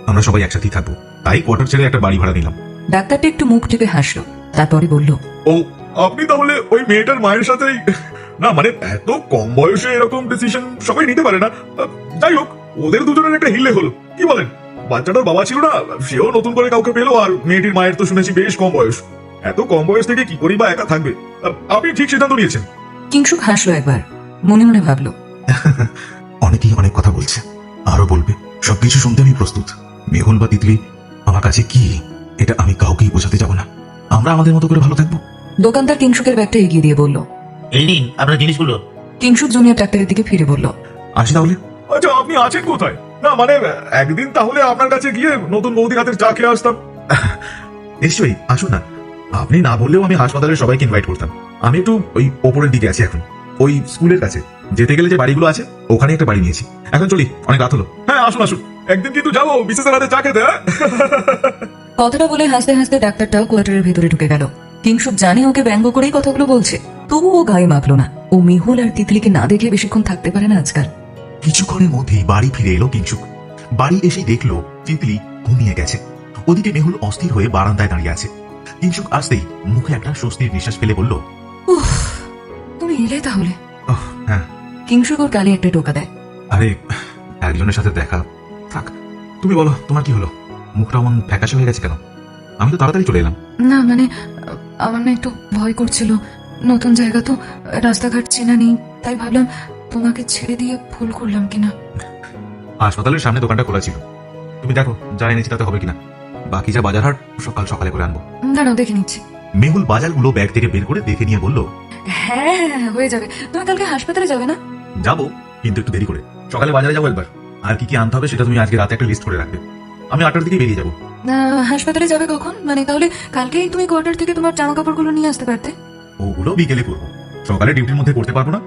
S2: আমরা সবাই একসাথেই থাকবো, তাই কোয়ার্টার ছেড়ে একটা বাড়ি ভাড়া নিলাম।
S4: ডাক্তারটা একটু মুখ টিপে হাসলো, তারপরে বলল,
S5: ও, আপনি তাহলে ওই মেয়েটার মায়ের সাথেই? না মানে এত কম বয়সে এরকম ডিসিশন সবাই নিতে পারে না। যাই হোক, ওদের দুজনের একটা হিলে হলো, কি বলেন? বাচ্চাটার বাবা ছিল না, সেও নতুন করে কাউকে পেলো। আর মেয়েটির মায়ের তো শুনেছি বেশ কম বয়স। এত কম বয়স থেকে কি করি বা একা থাকবে? আপনি ঠিক সিদ্ধান্ত নিয়েছেন।
S4: কিংশুক হাসলো একবার, মনে মনে ভাবলো,
S2: অনেকেই অনেক কথা বলছে, আরো বলবে। সবকিছু শুনতে আমি প্রস্তুত। মেহুল বা তিতলি আমার কাছে কি, এটা আমি কাউকেই বোঝাতে যাব না। আমরা আমাদের মতো করে ভালো থাকবো।
S4: দোকানদার কিংশুকের ব্যাগটা এগিয়ে দিয়ে বলল।
S6: এই নিন আপনার জিনিসগুলো।
S4: কিংশুক জুনিয়র ডাক্তারের দিকে ফিরে বলল,
S2: আসি তাহলে।
S5: আচ্ছা, আপনি আছেন কোথায়? না মানে একদিন তাহলে আপনার কাছে গিয়ে নতুন বৌদির হাতের চা খেয়ে আসতাম।
S2: নিশ্চয়ই, আসুন না। আপনি না বললেও আমি হাসপাতালের সবাইকে ইনভাইট করতাম। আমি একটু ওই ওপরের দিকে আছি এখন, ওই স্কুলের কাছে যেতে গেলে যে বাড়িগুলো আছে ওখানে একটা বাড়ি নিয়েছি। এখন চলি, অনেক রাত হলো।
S5: হ্যাঁ, আসুন আসুন, একদিন কিন্তু যাবো বিশেষ রাতে চা খেতে।
S4: কথাটা বলে হাসতে হাসতে ডাক্তারটাও কোয়ার্টারের ভেতরে ঢুকে গেল। কিংশুক জানে ওকে ব্যঙ্গ করেই কথাগুলো বলছে, তবুও গায়ে মাখলো না। ও মেহুল আর তিতলিকে না দেখে বেশিক্ষণ থাকতে পারে না আজকাল।
S2: কিছুক্ষণের মধ্যেই বাড়ি ফিরে এলো কিংসুক। বাড়ি এসে দেখলো তিতলি ঘুমিয়ে গেছে। ওদিকে মেহুল অস্থির হয়ে বারান্দায় দাঁড়িয়ে আছে। কিংসুক আসতেই মুখে একটা স্বস্তির নিঃশ্বাস ফেলে বলল,
S4: উফ, তুমি এলে তাহলে?
S2: "ওহ, হ্যাঁ,
S4: কিংশুক ওর গালে একটা টোকা দেয়।
S2: আরে একজনের সাথে দেখা। থাক, তুমি বলো তোমার কি হলো? মুখটা এমন ফ্যাকাশে হয়ে গেছে কেন? আমি তো তাড়াতাড়ি চলে এলাম।
S4: না মানে আমার না একটু ভয় করছিল, নতুন জায়গা তো, রাস্তাঘাট চেনা নেই, তাই ভাবলাম তোমাকে ছেড়ে দিয়ে ভুল করলাম কিনা।
S2: হাসপাতালের সামনে দোকানটা খোলা ছিল, তুমি দেখো যা এনেছি তাতে হবে কিনা। বাকি যা বাজার হাট সকাল সকালে করে আনবো।
S4: দাঁড়াও দেখে নিচ্ছি।
S2: মেহুল বাজারগুলো ব্যাগ থেকে বের করে দেখে নিয়ে বলল,
S4: হ্যাঁ হ্যাঁ, হয়ে যাবে। তুমি কালকে হাসপাতালে যাবে না?
S2: যাবো, কিন্তু একটু দেরি করে। সকালে বাজারে যাবো একবার। আর কি কি আনতে হবে সেটা তুমি আজকে রাতে একটা লিস্ট করে রাখবে। আমি 8টার দিকে বেরিয়ে যাবো।
S4: হাসপাতালে যাবে কখন? মানে তাহলে কালকেই তুমি কোয়ার্টার থেকে তোমার জামা কাপড়গুলো নিয়ে আসতে পারতে।
S2: ওগুলো বিকেলে করবো, সকালে ডিউটির মধ্যে করতে পারবো না।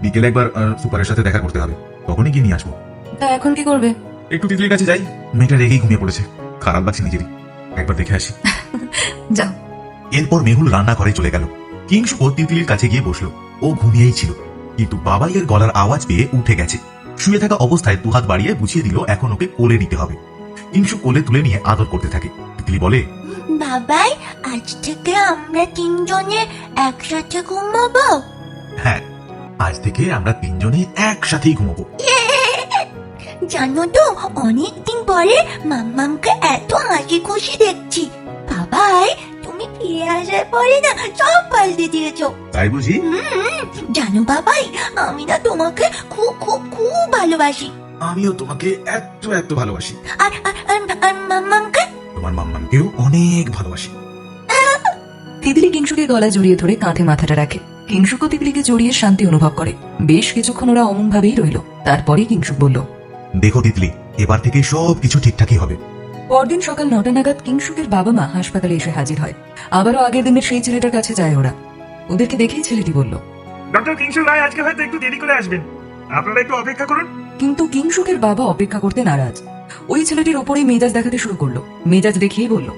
S2: বিকেলে একবার সুপারের সাথে দেখা করতে হবে, তখনই গিয়ে নিয়ে আসবো।
S4: তা এখন কি করবে?
S2: একটু তিতলির কাছে যাই, মেয়েটা রেগেই ঘুমিয়ে পড়েছে, খারাপ লাগছে নিজেরই, একবার দেখে আসি।
S4: যাও।
S2: এরপর মেহুল রান্নাঘরে চলে গেল। কিংশুক তিতলির কাছে গিয়ে বসলো। ও ঘুমিয়েই ছিল, কিন্তু বাবাইয়ের গলার আওয়াজ পেয়ে উঠে গেছে। শুয়ে থাকা অবস্থায় দুহাত বাড়িয়ে বুঝিয়ে দিল এখন ওকে কোলে নিতে হবে। কিংশুক কোলে তুলে নিয়ে আদর করতে থাকে। তিতলি বলে,
S3: বাবাই, আজ থেকে আমরা তিনজনে একসাথে ঘুমাবো।
S2: হ্যাঁ, আজ থেকে আমরা তিনজনে একসাথেই ঘুমাবো।
S3: জানো তো, অনেকদিন পরে মাম্মামকে এত হাসি খুশি দেখছি। বাবাই, তুমি ফিরে আসার পরে না সব পাল্টে দিয়েছো।
S2: তাই বুঝি?
S3: জানো বাবাই, আমি না তোমাকে খুব খুব খুব ভালোবাসি।
S2: আমিও তোমাকে এত এত ভালোবাসি।
S3: আর আর আর- আর মাম্মামকে
S2: তোমার মাম্মামকেও অনেক ভালোবাসি।
S4: তিতলি কিংশুকের গলা জড়িয়ে ধরে কাঁধে মাথাটা রাখে। কিংশুকও তিতলিকে জড়িয়ে শান্তি অনুভব করে। বেশ কিছুক্ষণ ওরা অমন ভাবেই রইল। তারপরে কিংশুক বলল,
S2: দেখো তিতলি, এবার থেকে সব কিছু ঠিকঠাকই হবে।
S4: পরদিন সকাল 9টা নাগাদ কিংশুকের বাবা মা হাসপাতালে এসে হাজির হয়। আবারও আগের দিনের সেই ছেলেটার কাছে যায় ওরা। ওদেরকে দেখেই ছেলেটি বলল,
S5: ডক্টর কিংশুক রায় আজকে হয়তো একটু দেরি করে আসবেন, আপনারা একটু অপেক্ষা করুন।
S4: কিন্তু কিংশুকের বাবা অপেক্ষা করতে নারাজ। ওই ছেলেটির ওপরেই মেজাজ দেখাতে শুরু করলো। মেজাজ দেখিয়েই বলল,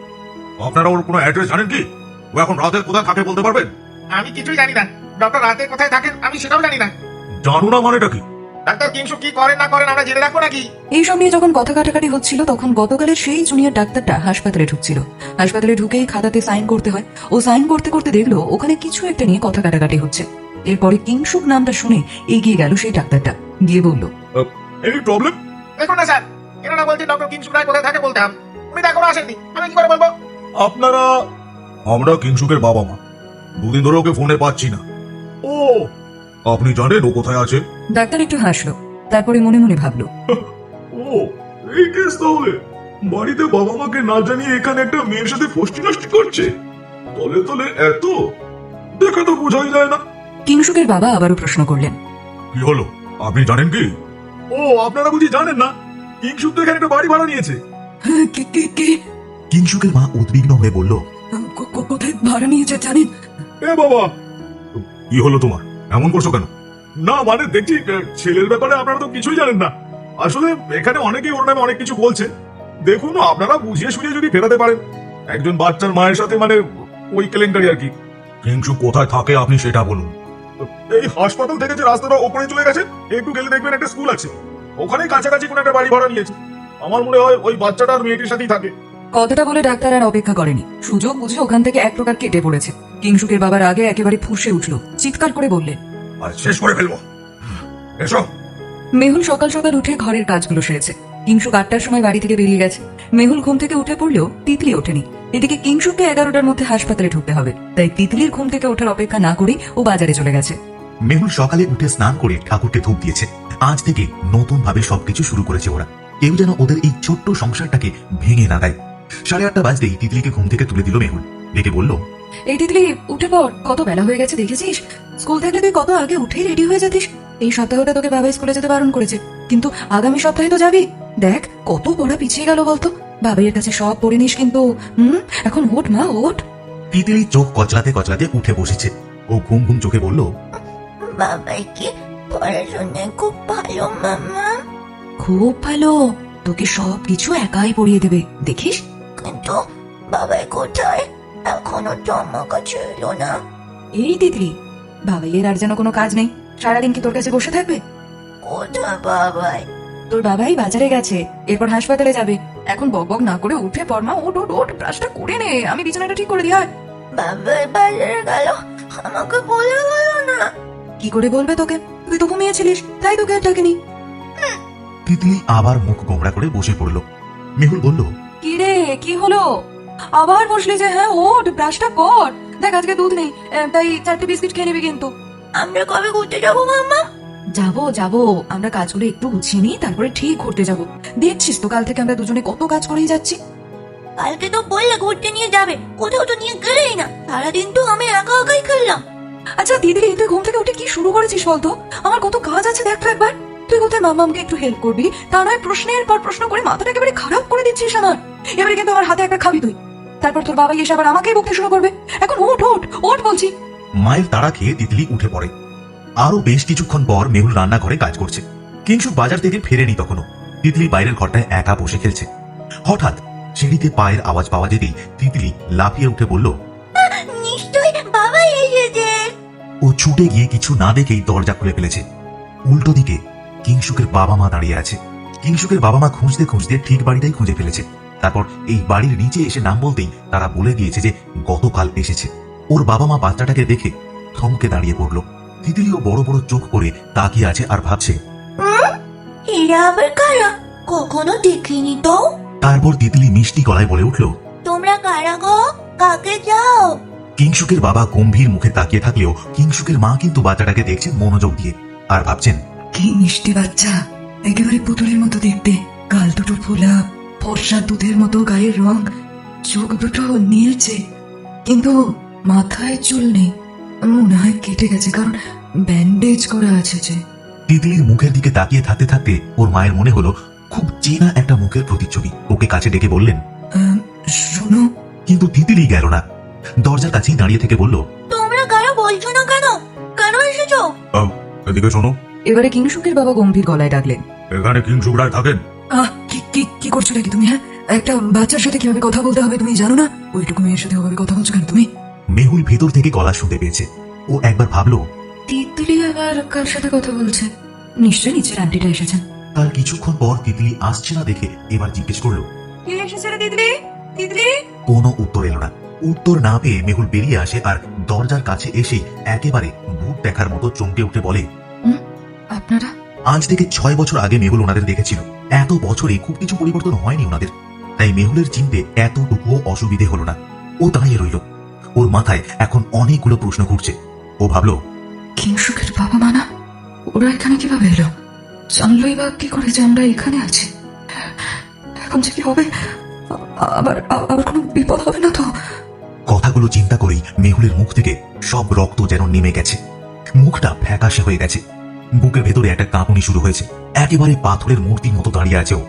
S7: আপনারা ওর কোনো অ্যাড্রেস জানেন কি? ও এখন রাতে কোথায় থাকে বলতে পারবেন?
S8: আমি কিছুই জানি না। ডক্টর রাতে কোথায় থাকেন আমি সেটাও জানি না।
S7: জানো না মানেটা কি?
S8: ডাক্তার কিংশুক কি করেন না করেন আমরা জেনে রাখবো নাকি?
S4: এইসব নিয়ে যখন কথা কাটাকাটি হচ্ছিল তখন গতকালের সেই জুনিয়র ডাক্তারটা হাসপাতালে ঢুকছিল। হাসপাতালে ঢুকেই খাতাতে সাইন করতে হয়। ও সাইন করতে করতে দেখলো ওখানে কিছু একটা নিয়ে কথা কাটাকাটি হচ্ছে। এরপরে কিংশুক নামটা শুনে এগিয়ে গেল সেই ডাক্তারটা, গিয়ে বলল,
S5: এনি প্রবলেম?
S8: দেখুন না স্যার, এনারা বলছেন ডক্টর কিংশুক রায় কোথায় থাকে বলতে হবে। উনি তো এখনো আসেননি, আমি কি করে বলবো?
S5: আপনারা?
S7: আমরা কিংশুকের বাবা মা, দুদিন ধরে ওকে ফোনে পাচ্ছি না।
S5: ও,
S7: আপনি জানেন ও কোথায় আছে?
S4: ডাক্তার একটু হাসলো, তারপরে মনে মনে ভাবলো,
S5: ও, এই কেস তাহলে। বাড়িতে বাবা মাকে না জানিয়ে এখানে একটা মেয়ের সাথে ফষ্টি নষ্টি করছে। তলে তলে এত দেখা তো বোঝাই যায় না।
S4: কিংশুকের বাবা আবারও প্রশ্ন করলেন,
S7: কি হলো, আপনি জানেন কি?
S5: ও, আপনারা বুঝি জানেন না? কিংশুক তো এখানে একটা বাড়ি ভাড়া নিয়েছে।
S4: কে
S2: কিংশুকের মা উদ্বিগ্ন হয়ে বলল,
S4: কোথায় ভাড়া নিয়েছে জানেন?
S5: এ বাবা,
S7: কি হলো তোমার, এমন করছো কেন?
S5: না মানে দেখছি ছেলের ব্যাপারে আপনারা তো কিছুই জানেন না। আসলে এখানে অনেকেই ওর নামে অনেক কিছু বলছে। দেখুন আপনারা বুঝিয়ে সুঝিয়ে যদি ফেরাতে পারেন। একজন বাচ্চার মায়ের সাথে মানে ওই কেলেঙ্কারি আর কি।
S7: কিংশুক কোথায় থাকে আপনি সেটা বলুন।
S5: এই হাসপাতাল থেকে যে রাস্তাটা ওপরে চলে গেছে, একটু গেলে দেখবেন একটা স্কুল আছে, ওখানে কাছাকাছি কোনো একটা বাড়ি ভাড়া নিয়েছে। আমার মনে হয় ওই বাচ্চাটার মেয়েটির সাথেই থাকে।
S4: কথাটা বলে ডাক্তার আর অপেক্ষা করেনি, সুযোগ বুঝে ওখান থেকে এক প্রকার কেটে পড়েছে। কিংশুকের বাবার আগে একেবারে ফুঁসে উঠলো, চিৎকার করে বললেন,
S7: আর শেষ করে ফেলবো, এসো।
S4: মেহুল সকাল সকাল উঠে ঘরের কাজগুলো সেরেছে। কিংশুক 8টার সময় বাড়ি থেকে বেরিয়ে গেছে। মেহুল ঘুম থেকে উঠে পড়লেও তিতলি ওঠেনি। এদিকে কিংশুককে 11টার মধ্যে হাসপাতালে ঢুকতে হবে, তাই তিতলির ঘুম থেকে ওঠার অপেক্ষা না করেই ও বাজারে চলে গেছে।
S2: মেহুল সকালে উঠে স্নান করে ঠাকুরকে ধূপ দিয়েছে। আজ থেকে নতুন ভাবে সবকিছু শুরু করেছে ওরা। কেউ যেন ওদের এই ছোট্ট সংসারটাকে ভেঙে না দেয়। 8:30 বাজতেই তিতলিকে ঘুম থেকে তুলে দিল মেহুল। ডেকে বলল,
S4: এই তিতলি, উঠে পড়, কত বেলা হয়ে গেছে দেখেছিস? স্কুল থাকলে তুই কত আগে উঠেই রেডি হয়ে যেতিস। এই সপ্তাহটা তোকে বাবা স্কুলে যেতে বারণ করেছে, কিন্তু আগামী সপ্তাহে তো যাবি। দেখ কত পড়া পিছিয়ে গেল বলতো। বাবাইয়ের কাছে সব পড়ে নিস কিন্তু। এখন ওঠ মা, ওঠ।
S2: তিতলি চোখ কচলাতে কচলাতে উঠে বসেছে। ও ঘুম ঘুম চোখে বলল,
S3: বাবাই কি পড়াশোনায় খুব ভালো মাম্মা?
S4: খুব ভালো, তোকে সব কিছু একাই পড়িয়ে দেবে, দেখিস।
S3: কিন্তু বাবাই কোথায়? এখনো তো আমার কাছে এলো না।
S4: এই তিতলি, বাবাইয়ের আর যেন কোনো কাজ নেই, সারাদিন কি তোর কাছে বসে থাকবে?
S3: কোথায় বাবাই?
S4: তোর বাবাই বাজারে গেছে, এরপর হাসপাতালে যাবে। এখন বক বক না করে উঠে পড়মা, ওট ওট ওট, ব্রাশটা করে নে, আমি বিছানাটা ঠিক করে দিই।
S3: বাবাই বাজারে গেল, আমাকে বলে গেল না।
S4: কি করে বলবে তোকে? তুই তো ঘুমিয়েছিলিস, তাই তোকে আর ডাকেনি।
S2: তিতলি আবার মুখ গোমড়া করে বসে পড়ল। মেহুল বলল,
S4: কি রে, কি হলো? আবার বসলি যে? হ্যাঁ ওঠ, ব্রাশটা কর। দেখ আজকে দুধ নেই, তাই 4টে বিস্কিট খেয়ে নিবি কিন্তু।
S3: আমরা কবে ঘুরতে যাবো মাম্মা?
S4: যাবো যাবো, আমরা কাজগুলো একটু গুছিয়ে নিই, তারপরে ঠিক ঘুরতে যাবো। দেখছিস তো কাল থেকে আমরা দুজনে কত কাজ করেই যাচ্ছি।
S3: কালকে তো বললে ঘুরতে নিয়ে যাবে, কোথাও তো নিয়ে গেলেই না। সারাদিন তো আমি একা একাই খেললাম।
S4: আচ্ছা দিদি, তুই ঘুম থেকে উঠে কি শুরু করেছিস বলতো? আমার কত কাজ আছে দেখ তো একবার। তুই কোথায় মামামকে একটু হেল্প করবি, তা নয় প্রশ্নের পর প্রশ্ন করে মাথাটা একেবারে খারাপ করে দিচ্ছিস আমার। এবারে কিন্তু আমার হাতে একটা খাবি তুই, তারপর তোর বাবা এসে আবার আমাকেই বকতে শুরু করবে। এখন ওঠ ওঠ ওঠ বলছি।
S2: মায়ের তাড়া খেয়ে তিতলি উঠে পড়ে। আরো বেশ কিছুক্ষণ পর মেহুল রান্নাঘরে কাজ করছে। কিংসুক বাজার থেকে ফেরেনি তখনও। তিতলি বাইরের ঘরটায় একা বসে খেলছে। হঠাৎ সিঁড়িতে পায়ের আওয়াজ পাওয়া যেতেই তিতলি লাফিয়ে উঠে বলল,
S3: নিশ্চয়ই বাবাই এসেছে।
S2: ও ছুটে গিয়ে কিছু না দেখেই দরজা খুলে ফেলেছে। উল্টো দিকে কিংসুকের বাবা মা দাঁড়িয়ে আছে। কিংসুকের বাবা মা খুঁজতে খুঁজতে ঠিক বাড়িটাই খুঁজে ফেলেছে। তারপর এই বাড়ির নিচে এসে নাম বলতেই তারা বলে দিয়েছে যে গতকাল এসেছে। ওর বাবা মা বাচ্চাটাকে দেখে থমকে দাঁড়িয়ে পড়ল। তিতলিও বড় বড় চোখ করে তাকিয়ে আছে আর ভাবছে।
S3: এরা আবার কারা? কখনো দেখিনি তো।
S2: তারপর তিতলি মিষ্টি গলায় বলে উঠল,
S3: তোমরা কারা গো? কাকে যাও?
S2: কিংসুকের বাবা গম্ভীর মুখে তাকিয়ে থাকলেও কিংসুকের মা কিন্তু বাচ্চাটাকে দেখছেন মনোযোগ দিয়ে আর ভাবছেন,
S4: কি মিষ্টি বাচ্চা, একেবারে পুতুলের মতো দেখতে। গাল দুটো ফোলা, ফর্সা দুধের মতো গায়ের রং, চোখ দুটো নীলচে, কিন্তু মাথায় চুল নেই। মনে হয় কেটে গেছে, কারণ ব্যান্ডেজ করা আছে যে।
S2: তিতলির মুখের দিকে তাকিয়ে থাকতে থাকতে ওর মায়ের মনে হলো খুব চেনা একটা মুখের প্রতিচ্ছবি। ওকে কাছে ডেকে বললেন,
S4: শোনো।
S2: কিন্তু তিতলি গেল না। দরজার কাছেই দাঁড়িয়ে থেকে বলল,
S3: তোমরা কারা বলছো না কেন? কেন এসেছো?
S7: এদিকে শোনো,
S4: এবারে কিংসুকের বাবা গম্ভীর গলায় ডাকলেন,
S7: এখানে কিংসুক রায় থাকেন।
S4: কি করছো নাকি তুমি? হ্যাঁ, একটা বাচ্চার সাথে কিভাবে কথা বলতে হবে তুমি জানো না? ওইটুকু মেয়ের সাথে ওভাবে কথা বলছো কেন তুমি?
S2: মেহুল ভেতর থেকে গলা শুনতে পেয়েছে। ও একবার ভাবলো,
S4: তিতলি আবার কার সাথে কথা বলছে? নিশ্চয়ই নিচের আন্টিটা এসেছেন।
S2: তার কিছুক্ষণ পর তিতলি আসছে না দেখে এবার জিজ্ঞেস করলো।
S4: কে এসেছে রে তিতলি? তিতলি?
S2: কোনো উত্তর এলো না। উত্তর না পেয়ে মেহুল বেরিয়ে আসে আর দরজার কাছে এসেই একেবারে ভূত দেখার মতো চমকে উঠে বলে,
S4: আপনারা?
S2: আজ থেকে 6 বছর আগে মেহুল ওনাদের দেখেছিল। এত বছরে খুব কিছু পরিবর্তন হয়নি ওনাদের, তাই মেহুলের চিনতে এতটুকুও অসুবিধে হলো না। ও দাঁড়িয়ে রইল। ওর মাথায় এখন অনেকগুলো প্রশ্ন ঘুরছে। ও ভাবলো,
S4: কিংসুকের বাবা মা না? ওরা এখানে কিভাবে এলো? জানলোই বা কি করে যে আমরা এখানে আছি? এখন যে কি হবে? আবার আবার কোনো বিপদ হবে না তো?
S2: কথাগুলো চিন্তা করেই মেহুলের মুখ থেকে সব রক্ত যেন নেমে গেছে। মুখটা ফ্যাকাশে হয়ে গেছে। বুকের ভেতরে একটা কাঁপুনি শুরু হয়েছে। একেবারে পাথরের মূর্তির মতো দাঁড়িয়ে আছে ও।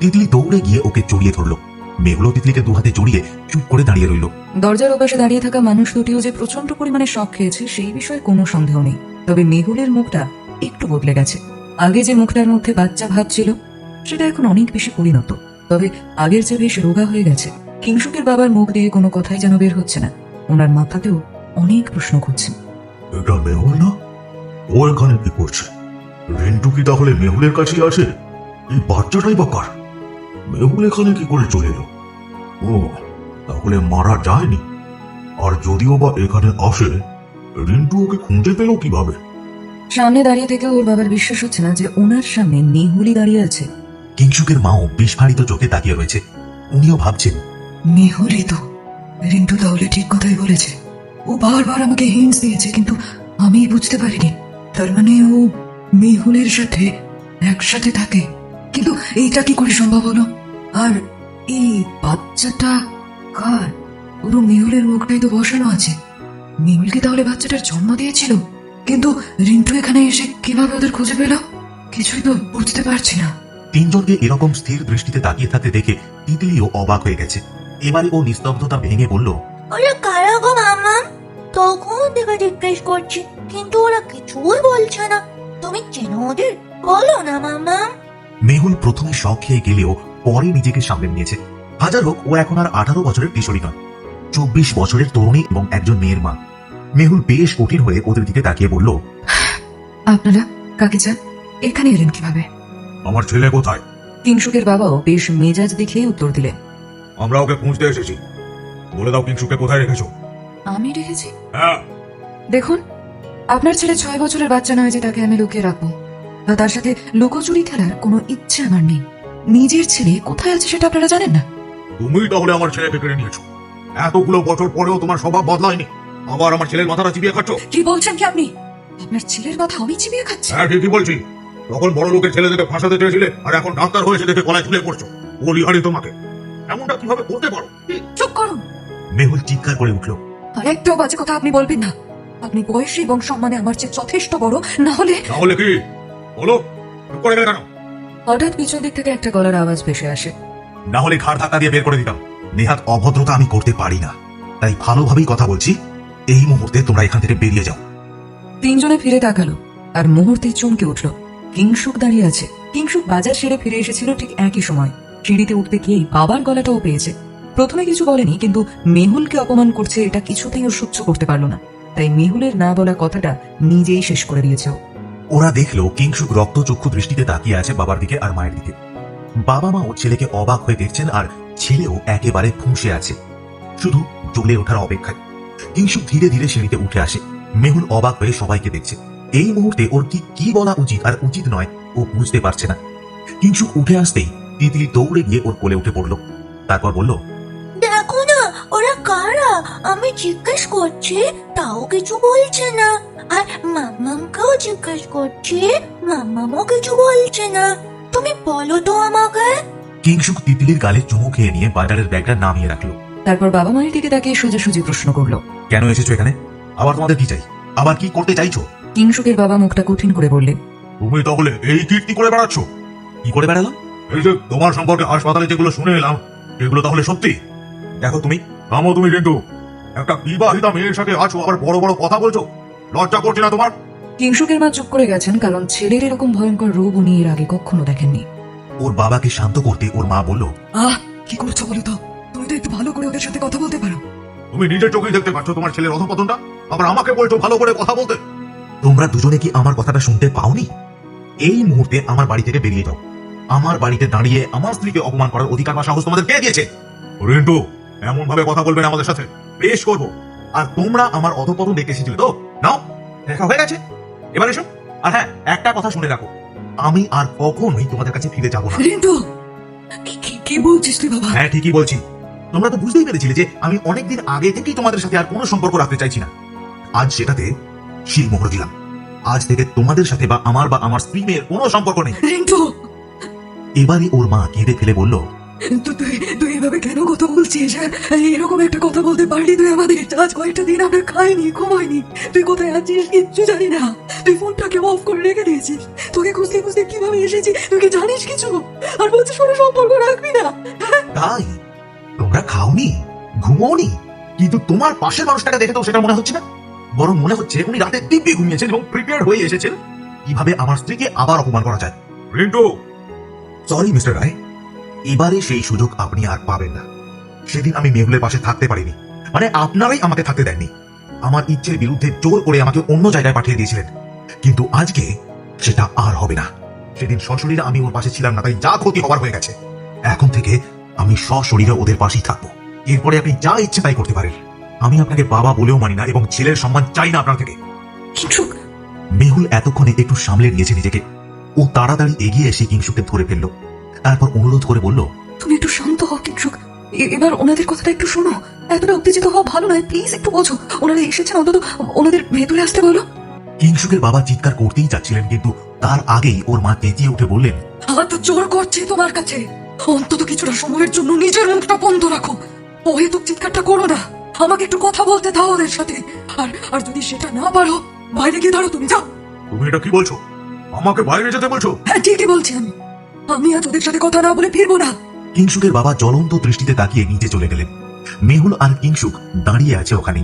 S2: তিতলি দৌড়ে গিয়ে ওকে জড়িয়ে ধরলো। মেহুলও তিতলিকে দুহাতে জড়িয়ে চুপ করে দাঁড়িয়ে রইল।
S4: দরজার ওপাশে দাঁড়িয়ে থাকা মানুষ দুটিও যে প্রচন্ড পরিমাণে শক খেয়েছে সেই বিষয়ে কোনো সন্দেহ নেই। তবে মেহুলের মুখটা একটু বদলে গেছে। আগে যে মুখটার মধ্যে বাচ্চা ভাব ছিল সেটা এখন অনেক বেশি পরিণত। তবে আগের চেয়ে বেশ রোগা হয়ে গেছে। কিংসুকের বাবার মুখ দিয়ে কোনো কথাই যেন বের হচ্ছে না। ওনার মাথাতেও অনেক প্রশ্ন ঘুরছে।
S7: এটা মেহুল না? ও এখানে কি করছে? রিন্টু কি তাহলে মেহুলের কাছে আছে? এই বাচ্চাটাই বা কার? মেহুল এখানে কি করে চলে এলো? ও, তাহলে মারা যায়নি। আর যদিও বা এখানে আসে, রিন্টু ওকে খুঁজে পেল কিভাবে?
S4: সামনে দাঁড়িয়ে থেকে ওর বাবার বিশ্বাস হচ্ছে না যে ওনার সামনে মেহুলি দাঁড়িয়ে আছে।
S2: কিংসুকের মাও বিস্ফারিত চোখে তাকিয়ে রয়েছে। উনিও ভাবছেন,
S4: মেহুলি তো। রিন্টু তাহলে ঠিক কথাই বলেছে। ও বারবার আমাকে হিন্টস দিয়েছে, কিন্তু আমি বুঝতে পারিনি। তার মানে ও মেহুলের সাথে একসাথে থাকে। কিন্তু এইটা কি করে সম্ভব হলো? আর এই বাচ্চাটা কার? পুরো মেহুলের মুখটাই তো বসানো আছে। মেহুলকে তাহলে বাচ্চাটার জন্ম দিয়েছিল? কিন্তু রিন্টু এখানে এসে কিভাবে ওদের খুঁজে পেল? কিছুই তো বুঝতে পারছি না।
S2: তিনজনকে এরকম স্থির দৃষ্টিতে তাকিয়ে থাকতে দেখে তিতলিও অবাক হয়ে গেছে। এবারে ও নিস্তব্ধতা ভেঙে বলল,
S3: ওরা কারা গো মামা? তখন থেকে জিজ্ঞেস করছি, কিন্তু ওরা কিছুই বলছে না। তুমি চেনো ওদের? বলো না মামা।
S2: মেহুল প্রথমে শক খেয়ে গেলেও পরে নিজেকে সামলে নিয়েছে। হাজার হোক, ও এখন আর 18 বছরের কিশোরী নয়, 24 বছরের তরুণী এবং একজন মেয়ের মা। মেহুল বেশ কঠিন হয়ে ওদের দিকে তাকিয়ে বলল,
S4: আপনারা কাকে চান? এখানে এলেন কিভাবে?
S7: আমার ছেলে কোথায়?
S4: কিংসুকের বাবাও বেশ মেজাজ দেখিয়ে উত্তর দিলেন।
S7: আমরা ওকে খুঁজতে এসেছি। বলে দাও কিংসুককে কোথায় রেখেছো?
S4: আমি রেখেছি?
S7: হ্যাঁ।
S4: দেখুন, আপনার ছেলে 6 বছরের বাচ্চা নয় যে তাকে আমি লুকিয়ে রাখবো, বা তার সাথে লুকোচুরি খেলার কোনো ইচ্ছে আমার নেই। নিজের ছেলে কোথায় আছে সেটা আপনারা জানেন না?
S7: তুমি তাহলে আমার ছেলেকে কেড়ে নিয়েছো। এতগুলো বছর পরেও তোমার স্বভাব বদলায়নি, আবার আমার ছেলের মাথাটা চিবিয়ে খাচ্ছ।
S4: কি বলছেন কি আপনি? আপনার ছেলের মাথা আমি চিবিয়ে খাচ্ছি?
S7: হ্যাঁ, ঠিকই বলছি। তখন বড় লোকের ছেলে দেখে ফাঁসাতে চেয়েছিলে, আর এখন ডাক্তার হয়েছে দেখে গলায় ঝুলে পড়ছো। বলিহারি তোমাকে, এমনটা কিভাবে করতে পারো?
S4: চুপ করুন।
S2: মেহুল চিৎকার করে উঠল,
S4: আর একটাও বাজে কথা আপনি বলবেন না। আপনি বয়সে এবং সম্মানে আমার চেয়ে যথেষ্ট বড়, না হলে।
S7: তাহলে কি বলো, চুপ করে গেলে কেন?
S4: হঠাৎ পিছন দিক থেকে একটা গলার আওয়াজ ভেসে আসে।
S2: না হলে ঘাড় ধাক্কা দিয়ে বের করে দিতাম। নেহাত অভদ্রতা আমি করতে পারি না, তাই ভালোভাবেই কথা বলছি। এই মুহূর্তে তোমরা এখান থেকে বেরিয়ে যাও।
S4: তিনজনে ফিরে তাকালো, আর মুহূর্তেই চমকে উঠল। কিংসুক দাঁড়িয়ে আছে। কিংসুক বাজার সেরে ফিরে এসেছিল ঠিক একই সময়। সিঁড়িতে উঠতে গিয়েই বাবার গলাটাও পেয়েছে। প্রথমে কিছু বলেনি, কিন্তু মেহুলকে অপমান করছে এটা কিছুতেই ও সহ্য করতে পারল না। তাই মেহুলের না বলা কথাটা নিজেই শেষ করে দিয়েছে ও।
S2: ওরা দেখলো কিংসুক রক্তচক্ষু দৃষ্টিতে তাকিয়ে আছে বাবার দিকে আর মায়ের দিকে। বাবা মা ও ছেলেকে অবাক হয়ে দেখছেন, আর ছেলেও একেবারে ফুঁসে আছে, শুধু জ্বলে ওঠার অপেক্ষায়। কিংসুক ধীরে ধীরে সিঁড়িতে উঠে আসে। মেহুল অবাক হয়ে সবাইকে দেখছে। এই মুহূর্তে ওর কি বলা উচিত আর উচিত নয় ও বুঝতে পারছে না। কিংসুক উঠে আসতেই তিতলি দৌড়ে গিয়ে ওর কোলে উঠে পড়ল। তারপর বলল,
S3: দেখো না ওরা কারা, আমি জিজ্ঞেস করছি তাও কিছু বলছে না, আর মাম্মামকেও জিজ্ঞেস করছি, মাম্মামও কিছু বলছে না। তুমি বলো তো আমাকে।
S2: কিংসুক তিতলির গালে চুমু খেয়ে নিয়ে বাজারের ব্যাগটা নামিয়ে রাখলো।
S4: তারপর বাবা মায়ের দিকে তাকিয়ে সোজাসুজি প্রশ্ন করলো,
S2: কেন এসেছো এখানে? আবার তোমাদের কি চাই? আবার কি করতে চাইছো?
S4: কিংসুকের বাবা মুখটা কঠিন করে বললেন,
S7: তুমি তাহলে এই কীর্তি করে বেড়াচ্ছ?
S2: কি করে বেড়ালাম?
S7: এই যে তোমার সম্পর্কে হাসপাতালে যেগুলো শুনে এলাম, এগুলো তাহলে সত্যি?
S2: দেখো তুমি,
S7: থামো তুমি, কিন্তু একটা বিবাহিতা মেয়ের সাথে আছো, আবার বড় বড় কথা বলছো। লজ্জা করছে না তোমার?
S4: কিংসুকের মা চুপ করে গেছেন, কারণ ছেলের এরকম ভয়ঙ্কর রূপ উনি এর আগে কখনো দেখেননি।
S2: ওর বাবাকে শান্ত করতে ওর মা বলল,
S4: কি করছো বলো তো? তুমি তো একটু ভালো করে ওদের সাথে কথা বলতে পারো।
S7: তুমি নিজের চোখেই দেখতে পাচ্ছ তোমার ছেলের অধঃপতনটা, আবার আমাকে বলছো ভালো করে কথা বলতে।
S2: তোমরা দুজনে কি আমার কথাটা শুনতে পাওনি? এই মুহূর্তে আমার বাড়ি থেকে বেরিয়ে যাও। আমার বাড়িতে দাঁড়িয়ে আমার স্ত্রীকে অপমান করার অধিকার বা সাহস তোমাদের কে দিয়েছে?
S7: রিন্টু, এমন ভাবে কথা বলবেন আমাদের সাথে,
S2: বেশ করবো। আর তোমরা আমার অধপতন দেখে এসেছিলে তো, নাও দেখা হয়ে গেছে, এবার এসো। আর হ্যাঁ, একটা কথা শুনে রাখো, আমি আর কখনোই তোমাদের কাছে ফিরে যাবো না।
S4: রিন্টু, কি বলছিস তুই বাবা?
S2: হ্যাঁ, ঠিকই বলছি। তোমরা তো বুঝতেই পেরেছিলে যে আমি অনেকদিন আগে থেকেই তোমাদের সাথে আর কোনো সম্পর্ক রাখতে চাইছি না। আজ সেটাতে শিলমোহর দিলাম। আজ থেকে তোমাদের সাথে বা আমার স্ত্রী মেয়ের কোনো সম্পর্ক নেই।
S4: রিন্টু,
S2: এবারে ওর মা কেঁদে ফেলে বলল,
S4: তুই এভাবে কেন কথা বলছিস? এরকম একটা কথা বলতে পারলি তুই আমাদের? আজ কয়েকটা দিন আমরা খাইনি, ঘুমাইনি। তুই কোথায় আছিস কিচ্ছু জানি না। তুই ফোনটাকে অফ করে রেখে দিয়েছিস। তোকে খুঁজতে খুঁজতে কিভাবে এসেছি তুই কি জানিস কিছু? আর বলছিস কোনো সম্পর্ক রাখবি না?
S2: তাই তোমরা খাওনি, ঘুমোনি, কিন্তু তোমার পাশের মানুষটাকে দেখে তো সেটা মনে হচ্ছে না। বরং মনে হচ্ছে উনি রাতে দিব্যি ঘুমিয়েছেন এবং প্রিপেয়ার হয়ে এসেছেন কিভাবে আমার স্ত্রীকে আবার অপমান করা যায়।
S7: রিন্টু,
S2: সরি মিস্টার রায়, এবারে সেই সুযোগ আপনি আর পাবেন না। সেদিন আমি মেহুলের পাশে থাকতে পারিনি, মানে আপনারাই আমাকে থাকতে দেননি। আমার ইচ্ছের বিরুদ্ধে জোর করে আমাকে অন্য জায়গায় পাঠিয়ে দিয়েছিলেন, কিন্তু আজকে সেটা আর হবে না। সেদিন সশরীরে আমি ওর পাশে ছিলাম না, তাই যা ক্ষতি হবার হয়ে গেছে। এখন থেকে আমি সশরীরে ওদের পাশেই থাকবো। এরপরে আপনি যা ইচ্ছে তাই করতে পারেন। আমি আপনাকে বাবা বলেও মানি না এবং ছেলের সম্মান চাই না আপনার থেকে।
S4: কিংসুক,
S2: মেহুল এতক্ষণে একটু সামলে নিয়েছে নিজেকে। ও তাড়াতাড়ি এগিয়ে এসে কিংসুককে ধরে ফেললো। তারপর অনুরোধ করে বলল,
S4: তুমি একটু শান্ত হও কিংসুক। এবার ওনাদের কথাটা একটু শোনো। এতটা উত্তেজিত হওয়া ভালো নয়, প্লিজ একটু বোঝো। ওনারা এসেছেন, অন্তত ওনাদের ভেতরে আসতে বলো।
S2: কিংসুকের বাবা চিৎকার করতেই যাচ্ছিলেন, কিন্তু তার আগেই ওর মা চেঁচিয়ে উঠে বললেন,
S4: আমার তো জোর করছে তোমার কাছে। অন্তত কিছুটা সময়ের জন্য নিজের মুখটা বন্ধ রাখো। অহেতুক চিৎকারটা করো না। আমাকে একটু কথা বলতে দাও ওদের সাথে। আর যদি সেটা না পারো, বাইরে গিয়ে দাঁড়ো। তুমি যাও।
S7: তুমি এটা কি বলছো? আমাকে বাইরে যেতে বলছো?
S4: হ্যাঁ, ঠিকই বলছি আমি আজ ওদের সাথে কথা না বলে ফিরবো না।
S2: কিংসুকের বাবা জ্বলন্ত দৃষ্টিতে তাকিয়ে নিচে চলে গেলেন। মেহুল আর কিংসুক দাঁড়িয়ে আছে ওখানে।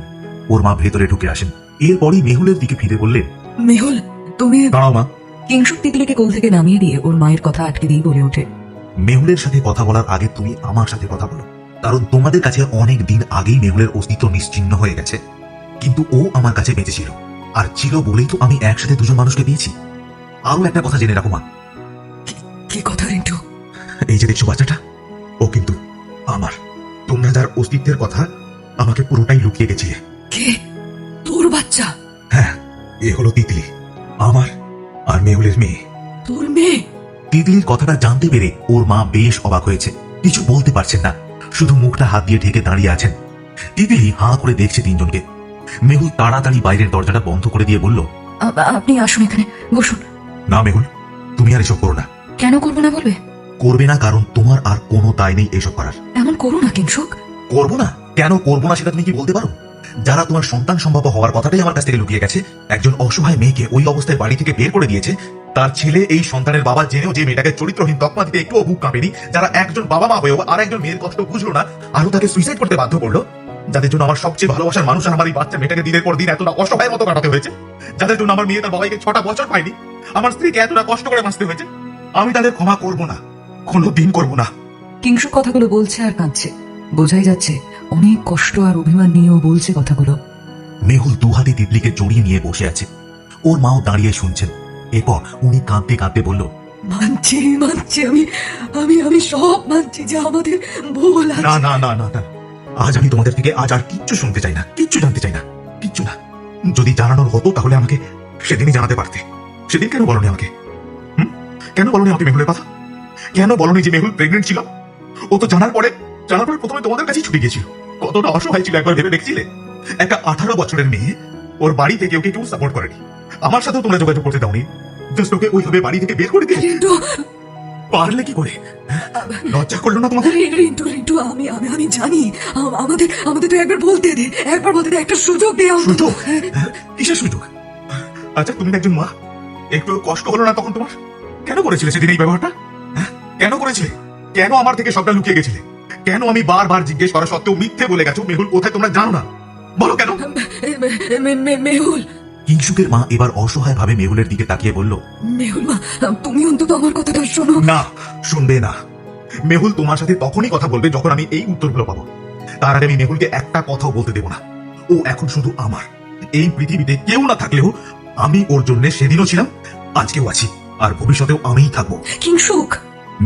S2: ওর মা ভেতরে ঢুকে আসেন। এরপরই মেহুলের দিকে ফিরে বললেন,
S4: মেহুল, তুমি।
S2: দাঁড়াও মা।
S4: কিংসুক তিতলিকে কোল থেকে নামিয়ে দিয়ে ওর মায়ের কথা আটকে দিয়ে বলে ওঠে,
S2: মেহুলের সাথে কথা বলার আগে তুমি আমার সাথে কথা বলো, কারণ তোমাদের কাছে অনেক দিন আগেই মেহুলের অস্তিত্ব নিশ্চিহ্ন হয়ে গেছে। কিন্তু ও আমার কাছে বেঁচে ছিল, আর ছিল বলেই তো আমি একসাথে দুজন মানুষকে পেয়েছি। আরো একটা কথা জেনে রাখো মা,
S4: কি কথা রিন্টু?
S2: এই যে দেখছো বাচ্চাটা, ও কিন্তু আমার। তোমরা যার অস্তিত্বের কথা আমাকে পুরোটাই লুকিয়ে গেছিলে।
S4: কে? তোর বাচ্চা?
S2: হ্যাঁ, এ হলো তিতলি, আমার আর মেহুলের মেয়ে।
S4: তোর মেয়ে?
S2: তিতলির কথাটা জানতে পেরে ওর মা বেশ অবাক হয়েছে, কিছু বলতে পারছেন না, শুধু মুখটা হাত দিয়ে ঢেকে দাঁড়িয়ে আছেন। তিতলি হাঁ করে দেখছে তিনজনকে। মেহুল তাড়াতাড়ি বাইরের দরজাটা বন্ধ করে দিয়ে বলল,
S4: আপনি আসুন, এখানে বসুন।
S2: না মেহুল, তুমি আর এসব করো না।
S4: কেন করবো না বলবে?
S2: করবে না, কারণ তোমার আর কোনো দায় নেই এসব করার।
S4: এমন করো না কিংসুক।
S2: করবো না? কেন করবো না সেটা তুমি কি বলতে পারো? যারা তোমার সন্তান সম্ভব হওয়ার কথাটাই আমার কাছ থেকে লুকিয়ে গেছে, একজন অসহায় মেয়েকে ওই অবস্থায় বাড়ি থেকে বের করে দিয়েছে, তার ছেলে এই সন্তানের বাবা জেনেও যে মেয়েটাকে চরিত্রহীন তকমা দিতে একটুও বুক কাঁপেনি, যারা একজন বাবা মা হয়েও আর একজন মেয়ের কষ্ট বুঝলো না, আরো তাকে সুইসাইড করতে বাধ্য করলো, যাদের জন্য আমার সবচেয়ে ভালোবাসার মানুষ আর আমার এই বাচ্চা মেয়েটাকে দিনের পর দিন এতটা অসহায়ের মতো কাটাতে হয়েছে, যাদের জন্য আমার মেয়ে তার বাবাকে 6টা বছর পায়নি, আমার স্ত্রীকে এতটা কষ্ট করে বাঁচতে হয়েছে, আমি তাদের ক্ষমা করবো না, কোনোদিন করবো না।
S4: কিংসুক কথাগুলো বলছে আর কাঁদছে, বোঝাই যাচ্ছে অনেক কষ্ট আর অভিমান নিয়েও বলছে কথাগুলো।
S2: মেহুল দুহাতে তিতলিকে জড়িয়ে নিয়ে বসে আছে, ওর মাও দাঁড়িয়ে শুনছেন। এরপর উনি কাঁদতে কাঁদতে বলল,
S4: মানছি মানছি, আমি আমি আমি সব মানছি যে আমাদের ভুল আছে।
S2: না না না না না, আজ আমি তোমাদের থেকে আজ আর কিচ্ছু শুনতে চাই না, কিচ্ছু জানতে চাই না, কিচ্ছু না। যদি জানানোর হতো তাহলে আমাকে সেদিনই জানাতে পারতে। সেদিন কেন বলনি আমাকে? কেন বলনি আমাকে মেহুলের কথা? কেন বলনি যে মেহুল প্রেগনেন্ট ছিল? ও তো জানার পরে প্রথমে তোমাদের কাছেই ছুটে গিয়েছিল। কতটা অসহায় ছিল একবার ভেবে দেখছিলে? একটা 18 বছরের মেয়ে, ওর বাড়ি থেকে ওকে কেউ সাপোর্ট করেনি, আমার সাথেও তোমরা যোগাযোগ করতে দাওনি, জাস্ট ওকে ওইভাবে বাড়ি থেকে বের করে দিয়ে
S4: রিন্টু,
S2: পারলে কি করে? লজ্জা করলো না তোমাদের?
S4: রিন্টু রিন্টু, আমি আমি আমি জানি, আমাদের আমাদের তো একবার বলতে দে, একটা সুযোগ দে।
S2: সুযোগ? কিসের সুযোগ? আচ্ছা, তুমি একজন মা, একটু কষ্ট হলো না তখন তোমার? কেন করেছিলে সেদিন এই ব্যবহারটা? কেন করেছিলে? কেন আমার থেকে সবটা লুকিয়ে গেছিলে? কেন আমি বারবার জিজ্ঞেস করা সত্ত্বেও মিথ্যে বলে গেছো মেহুল কোথায় তোমরা জানো না? বলো কেন?
S4: মেহুল,
S2: কিংসুকের মা এবার অসহায় ভাবে মেহুলের দিকে তাকিয়ে বলল,
S4: মেহুল মা, তুমি অন্তত আমার কথাটা শোনো।
S2: না, শুনবে না। মেহুল তোমার সাথে তখনই কথা বলবে যখন আমি এই উত্তরগুলো পাবো। তার আগে আমি মেহুলকে একটা কথাও বলতে দেব না। ও এখন শুধু আমার। এই পৃথিবীতে কেউ না থাকলেও আমি ওর জন্য সেদিনও ছিলাম, আজকেও আছি, আর ভবিষ্যতেও আমিই থাকবো।
S4: কিংসুক,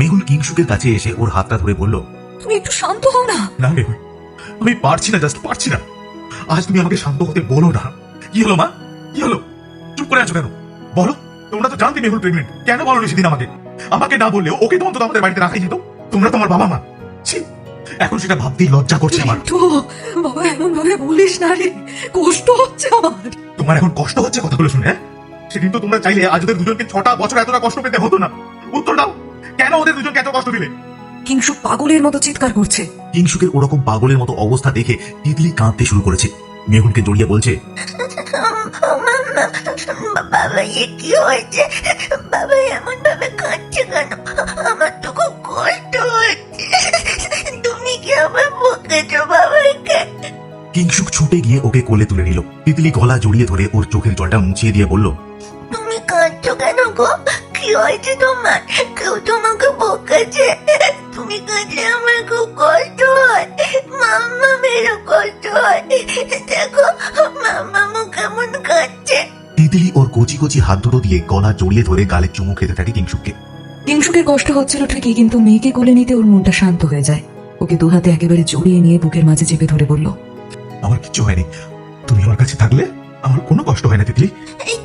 S2: মেহুল কিংসুকের কাছে এসে ওর হাতটা ধরে বলল,
S4: তুমি একটু শান্ত হও না।
S2: না মেহুল, আমি পারছি না, জাস্ট পারছি না। আজ তুমি আমাকে শান্ত হতে বলো না। কি হলো মা, কি হলো? চুপ করে আছো কেন? বলো। তোমরা তো জানতে মেহুল প্রেগনেন্ট, কেন বলোনি সেদিন আমাকে? আমাকে না বললেও ওকে তো অন্তত আমাদের বাড়িতে রাখাই যেত। তোমরা তোমার বাবা মা। ছি, এখন সেটা ভাবতেই লজ্জা করছে আমার।
S4: রিন্টু, বাবা এমন ভাবে বলিস না রে, কষ্ট হচ্ছে আমার।
S2: তোমার এখন কষ্ট হচ্ছে কথাগুলো শুনে? সেদিন তো তোমরা চাইলে আজ ওদের দুজনকে 6টা বছর এতটা কষ্ট পেতে হতো না। উত্তর দাও, কেন ওদের দুজনকে এত কষ্ট দিলে?
S4: কিংসুক পাগলের মতো চিৎকার করছে।
S2: কিংসুকের ওরকম পাগলের মতো অবস্থা দেখে তিতলি কাঁদতে শুরু করেছে। মেহুলকে জড়িয়ে বলছে,
S3: বাবা এ কি হয়েছে? বাবা এমন ভাবে কাঁদছে কেন? আমার তো খুব কষ্ট হচ্ছে। তুমি কি আমার বকেছো বাবাকে?
S2: কিংসুক ছুটে গিয়ে ওকে কোলে তুলে নিল। তিতলি গলা জড়িয়ে ধরে ওর চোখের জলটা মুছিয়ে দিয়ে বলল,
S3: তুমি কাঁদছো কেন গো? কি হয়েছে তোমার? কেউ তোমাকে বকেছে? তুমি কাঁদলে আমার খুব কষ্ট হয়, মাম্মা মেরো কষ্ট হয়। দেখো মাম্মা কেমন কাঁদছে।
S2: তিতলি ওর কচি কচি হাত দুটো দিয়ে গলা জড়িয়ে ধরে গালে চুমু খেতে থাকে কিংসুককে।
S4: কিংসুকের কষ্ট হচ্ছিল ঠিকই, কিন্তু মেয়েকে কোলে নিতে ওর মনটা শান্ত হয়ে যায়। ওকে দুহাতে একেবারে জড়িয়ে নিয়ে বুকের মাঝে চেপে ধরে বলল,
S2: আমার কিচ্ছু হয়নি, তুমি আমার কাছে থাকলে আমার কোনো কষ্ট হয় না তিতলি।
S3: এই